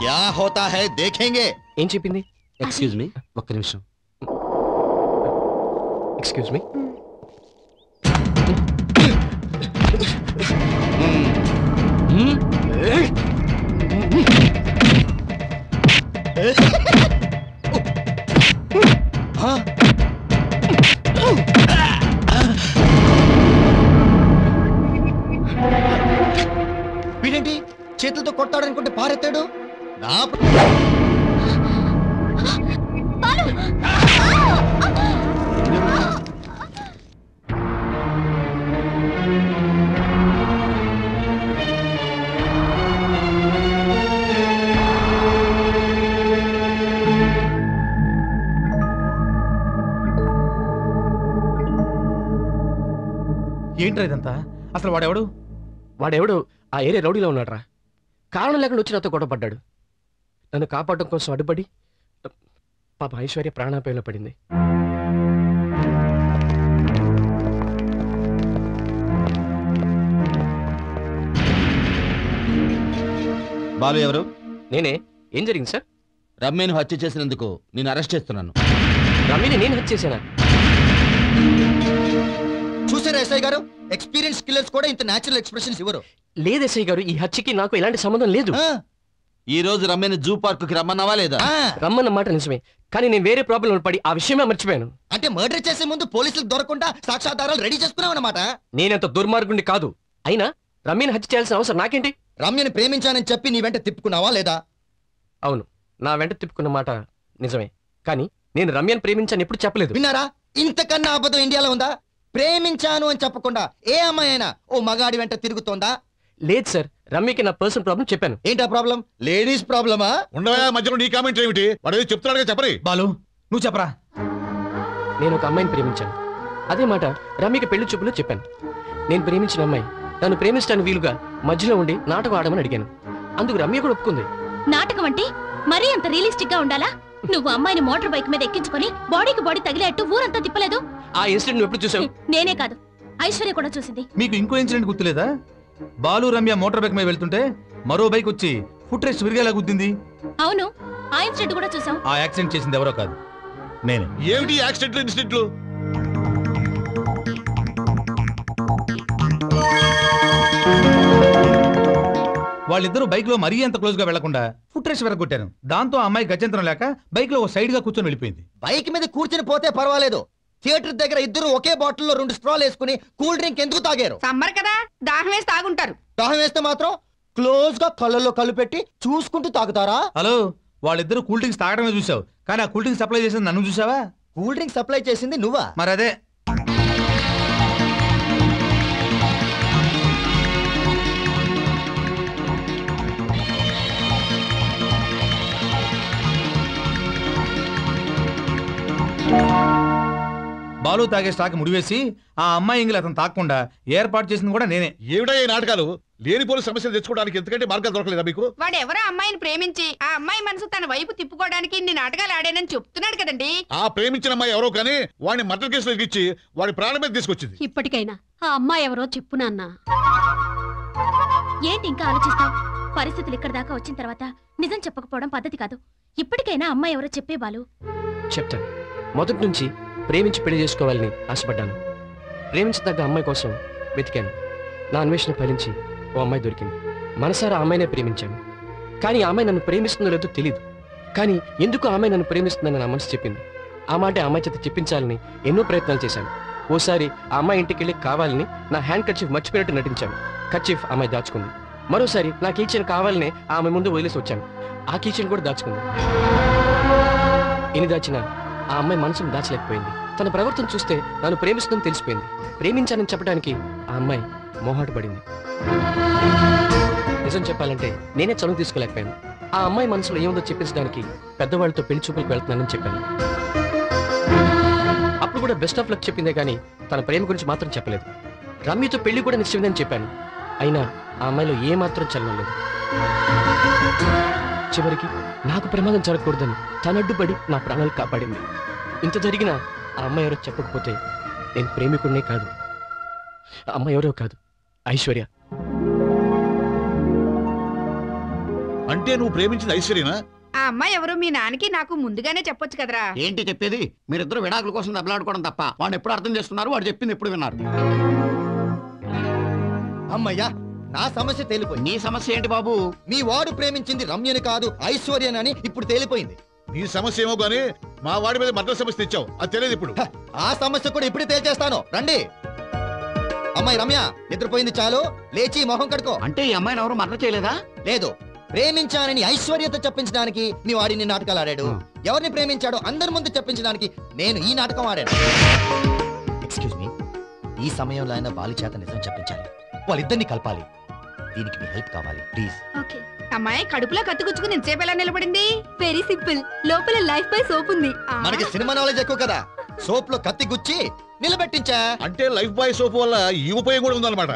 క్యా హోతా హై దేఖేంగే. ఏం చెప్పింది? ఎక్స్క్యూజ్ మీ, ఒక్క నిమిషం. Excuse me. వీడేంటి చేతులతో కొట్టాడనుకుంటే పారెత్తాడు. నా ఏంట్రా ఇదంతా? అసలు వాడెవడు? ఆ ఏరియా రౌడీలో ఉన్నాడ్రా. కారణం లేకుండా వచ్చి నాతో గొడవ పడ్డాడు. నన్ను కాపాడటం కోసం అడ్డుపడి పాప ఐశ్వర్య ప్రాణాపాయంలో పడింది. బాలు ఎవరు? నేనే. ఏం జరిగింది సార్? రమ్యను హత్య చేసినందుకు నేను అరెస్ట్ చేస్తున్నాను. రమ్యని నేను హత్య చేశానా? చూసారా ఎస్ఐ గారు, ఎక్స్పీరియన్స్ కిల్లర్స్ కూడా ఇంత నేచురల్ ఎక్స్ప్రెషన్స్ ఇవ్వరు. లేదు ఎస్ఐ గారు, ఈ హత్యకి నాకు ఎలాంటి సంబంధం లేదు. ఈ రోజు రమ్యని జూ పార్క్ కి రమ్మన్నావా లేదా? రమ్మన్న మాట నిజమే, కానీ నేను వేరే ప్రాబ్లం పడి ఆ విషయమే మర్చిపోయాను. అంటే మర్డర్ చేసే ముందు పోలీసులకు దొరకకుండా సాక్ష్యాధారాలు రెడీ చేసుకున్నావు అన్నమాట. నేనంత దుర్మార్గుండి కాదు. అయినా రమ్యని హత్య చేయాల్సిన అవసరం నాకేంటి? రమ్యని ప్రేమించానని చెప్పి నీ వెంట తిప్పుకున్నావా లేదా? అవును, నా వెంట తిప్పుకున్న మాట నిజమే, కానీ నేను రమ్యని ప్రేమించాను ఎప్పుడు చెప్పలేదు. విన్నారా? ఇంతకన్నా అబద్ధం ఇండియాలో ఉందా? ప్రేమించాను అని చెప్పకుండా ఏ అమ్మాయి అయినా ఓ మగాడి వెంట తిరుగుతోందా? లేదు సార్, రమ్యకి నా పర్సనల్ ప్రాబ్లం చెప్పాను. ఏంటా ప్రాబ్లం? లేడీస్ ప్రాబ్లమా? ఉండవా మధ్యలో నీ కామెంట్ ఏమిటి? వాడు చెప్తున్నాడుగా చెప్పరి. బాలు నువ్వు చెప్పరా. నేను ఒక అమ్మాయిని ప్రేమించాను. అదే మాట రమ్యకి పెళ్లి చూపులో చెప్పాను. నేను ప్రేమించిన అమ్మాయి నన్ను ప్రేమించడానికి వీలుగా మధ్యలో ఉండి నాటకం ఆడమని అడిగాను. అందుకు రమ్య కూడా ఒప్పుకుంది. నాటకం అంటే మరీ అంత రియలిస్టిక్ గా ఉండాలా? నువ్వు అమ్మాయిని మోటార్ బైక్ మీద ఎక్కించుకొని బాడీకి బాడీ తగిలేట్టు ఊరంతా తిప్పలేదు. ఆ ఇన్సిడెంట్ నువ్వు ఎప్పుడు చూసావు? నేనే కాదు, ఐశ్వర్య కూడా చూసింది. మీకు ఇంకో ఇన్సిడెంట్ గుర్తులేదా? బాలు రమ్య మోటార్ బైక్ మీద వెళ్తుంటే మరో బైక్ వచ్చి ఫుట్ రెస్ట్ విరిగేలా గుద్దింది. అవును, ఆ ఇన్సిడెంట్ కూడా చూసాం. ఆ యాక్సిడెంట్ చేసింది ఎవరో కాదు, నేనే. ఏమిటి యాక్సిడెంట్లు ఇన్సిడెంట్లు? వాళ్ళిద్దరూ బైక్ లో మరీ అంత క్లోజ్ గా వెళ్లకుండా ఫుట్ రెస్ట్ విరగొట్టాను. దాంతో ఆ అమ్మాయి గజంతరం లేక బైక్ లో ఓ సైడ్ గా కూర్చొని వెళ్ళిపోయింది. బైక్ మీద కూర్చుని పోతే పర్వాలేదు, థియేటర్ దగ్గర ఇద్దరు ఒకే బాటిల్ లో 2 స్ట్రాలు వేసుకుని కూల్ డ్రింక్ ఎందుకు తాగారు? సమ్మర్ కదా, దాహం వేసి తాగుంటారు. దాహం వేస్తే మాత్రం క్లోజ్ గా కళ్ళల్లో కళ్ళు పెట్టి చూసుకుంటూ తాగుతారా? హలో, వాళ్ళిద్దరు కూల్ డ్రింక్స్ తాగడమే చూసావు, కానీ ఆ కూల్ డ్రింక్స్ సప్లై చేసింది నన్ను చూసావా? కూల్ డ్రింక్ సప్లై చేసింది నువ్వా? మరి అదే. బాలు తాగే స్టాక్ ముడివేసి ఆ అమ్మాయి ఇంగిలి అతను తాకుండా ఏర్పాటు చేసింది కూడా నేనే. ఏమిటా ఈ నాటకాలు? లేనిపోని సమస్యలు తెచ్చుకోవడానికి ఎందుకంటే మార్గాలు దొరకలేదా మీకు? వాడు ఎవరో అమ్మాయిని ప్రేమించి ఆ అమ్మాయి మనసు తన వైపు తిప్పుకోవడానికి ఇన్ని నాటకాలు ఆడానని చెప్తున్నాడు కదండి. ఆ ప్రేమించిన అమ్మాయి ఎవరో కానీ వాడిని మర్డర్ కేసులో ఇచ్చి వాడి ప్రాణం మీద తీసుకొచ్చింది. ఇప్పటికైనా ఆ అమ్మాయి ఎవరో చెప్పు నాన్న. ఏంటి ఇంకా ఆలోచిస్తావు? పరిస్థితులు ఇక్కడ దాకా వచ్చిన తర్వాత నిజం చెప్పకపోవడం పద్ధతి కాదు. ఇప్పటికైనా అమ్మాయి ఎవరో చెప్పే బాలు. చెప్తాను. మొదటి నుంచి ప్రేమించి పెళ్లి చేసుకోవాలని ఆశపడ్డాను. ప్రేమించదగ్గ అమ్మాయి కోసం వెతికాను. నా అన్వేషణ ఫలించి ఓ అమ్మాయి దొరికింది. మనసారా ఆ అమ్మాయినే ప్రేమించాను. కానీ ఆ అమ్మాయి నన్ను ప్రేమిస్తుందో లేదో తెలియదు. కానీ ఎందుకు ఆ అమ్మాయి నన్ను ప్రేమిస్తుందని నా మనసు చెప్పింది. ఆ మాట ఆ అమ్మాయి చేత చెప్పించాలని ఎన్నో ప్రయత్నాలు చేశాను. ఓసారి ఆ అమ్మాయి ఇంటికి వెళ్ళి కావాలని నా హ్యాండ్ కర్చీఫ్ మర్చిపోయినట్టు నటించాను. కర్చీఫ్ అమ్మాయి దాచుకుంది. మరోసారి నా కీచెన్ కావాలనే ఆమె ముందు వదిలేసి వచ్చాను. ఆ కీచెన్ కూడా దాచుకుంది. ఎన్ని దాచినా ఆ అమ్మాయి మనసును దాచలేకపోయింది. తన ప్రవర్తన చూస్తే నన్ను ప్రేమిస్తుందని తెలిసిపోయింది. ప్రేమించానని చెప్పడానికి ఆ అమ్మాయి మొహాట పడింది. నిజం చెప్పాలంటే నేనే చనువు తీసుకోలేకపోయాను. ఆ అమ్మాయి మనసులో ఏముందో చెప్పించడానికి పెద్దవాళ్ళతో పెళ్లి చూపులకు వెళ్తున్నానని చెప్పాను. అప్పుడు కూడా బెస్ట్ ఆఫ్ లక్ చెప్పిందే కానీ తన ప్రేమ గురించి మాత్రం చెప్పలేదు. రమ్యతో పెళ్లి కూడా నిశ్చయిందని చెప్పాను. అయినా ఆ అమ్మాయిలో ఏ మాత్రం చలనం లేదు. చివరికి నాకు ప్రమాదం జరగకూడదని తనడ్డుపడి నా ప్రాణాలు కాపాడింది. ఇంత జరిగినా ఆ అమ్మాయి ఎవరో చెప్పకపోతే నేను ప్రేమికుడినే కాదు. ఆ అమ్మాయి ఎవరో కాదు, ఐశ్వర్య. అంటే నువ్వు ప్రేమించింది ఐశ్వర్యనా? ఆ అమ్మాయి ఎవరో మీ నాన్నకి నాకు ముందుగానే చెప్పొచ్చు కదరా. ఏంటి చెప్పేది? మీరిద్దరు విడాకుల కోసం దెబ్బలాడుకోవడం తప్ప వాడిని ఎప్పుడు అర్థం చేసుకున్నారు? వాడు చెప్పింది ఎప్పుడు విన్నారు? అమ్మయ్యా, నా సమస్య తేలిపోయింది. నీ సమస్య ఏంటి బాబు? మీ వాడు ప్రేమించింది రమ్యని కాదు ఐశ్వర్యనని ఇప్పుడు తేలిపోయింది. నీ సమస్య ఏమో గానీ మా వాడి మీద మర్డర్ సమస్య తెచ్చావు, అది తెలియదు ఇప్పుడు. ఆ సమస్య కూడా ఇప్పుడే తేల్చేస్తాను, రండి. అమ్మాయి రమ్య, నిద్రపోయింది చాలు, లేచి మొహం కడుకో. అంటే ఈ అమ్మాయిని ఎవరు మర్డర్ చేయలేదా? లేదు, ప్రేమించానని ఐశ్వర్యతో చెప్పించడానికి మీ వాడిని నాటకాలు ఆడాడు. ఎవరిని ప్రేమించాడో అందరి ముందు చెప్పించడానికి నేను ఈ నాటకం ఆడాను. ఎక్స్క్యూజ్ మీ, ఈ సమయంలో ఆయన బాలి చేత నిజం చెప్పించాలి. వాళ్ళిద్దరిని కలపాలి. దీనికి మీ హెల్ప్ కావాలి, ప్లీజ్. ఓకే. అమ్మాయి కడుపులో కత్తుగుచ్చుకుని ఎంతసేపు ఎలా నిలబడింది? వెరీ సింపుల్, లోపల లైఫ్ బాయ్ సోప్ ఉంది. మనకి సినిమా నాలెడ్జ్ ఎక్కువ కదా, సోప్ లో కత్తి గుచ్చి నిలబెట్టించా. అంటే లైఫ్ బాయ్ సోప్ వల్ల ఈ ఉపయోగం కూడా ఉందన్నమాట.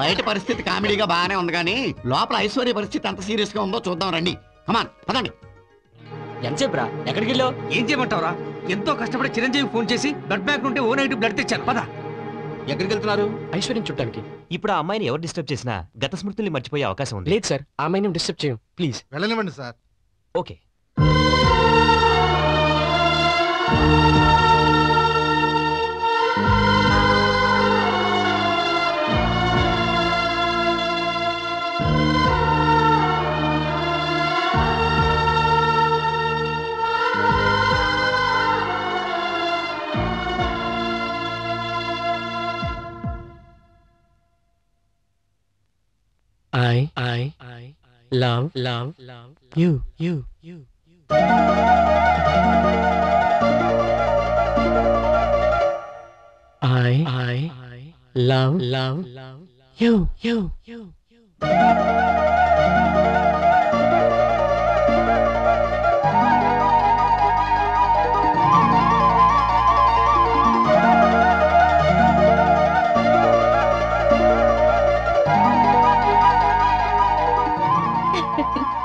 బయట పరిస్థితి కామెడీగా బాగానే ఉంది కానీ లోపల ఐశ్వర్య పరిస్థితి ఎంత సీరియస్ గా ఉందో చూద్దాం రండి. కమాన్ పదండి. ఎంతసేపురా? ఎక్కడికి వెళ్ళావు? ఏం చేయమంటావురా? ఎంతో కష్టపడి చిరంజీవి ఫోన్ చేసి బ్లడ్ బ్యాంక్ ఉంటే ఓ నెగిటివ్ బ్లడ్ తెచ్చాను. పద. ఎక్కడికి వెళ్తున్నారు? ఐశ్వర్యం చుట్టానికి. ఇప్పుడు ఆ అమ్మాయిని ఎవరు డిస్టర్బ్ చేసినా గత స్మృతుల్ని మర్చిపోయే అవకాశం ఉంది. లేదు సార్, ఆ అమ్మాయిని డిస్టర్బ్ చేయం ప్లీజ్. వెళ్ళనివ్వండి sir. Okay. I love you. I love you.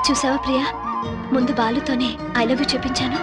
చూసావా ప్రియా, ముందు బాలుతోనే ఐ లవ్ యూ చెప్పించాను.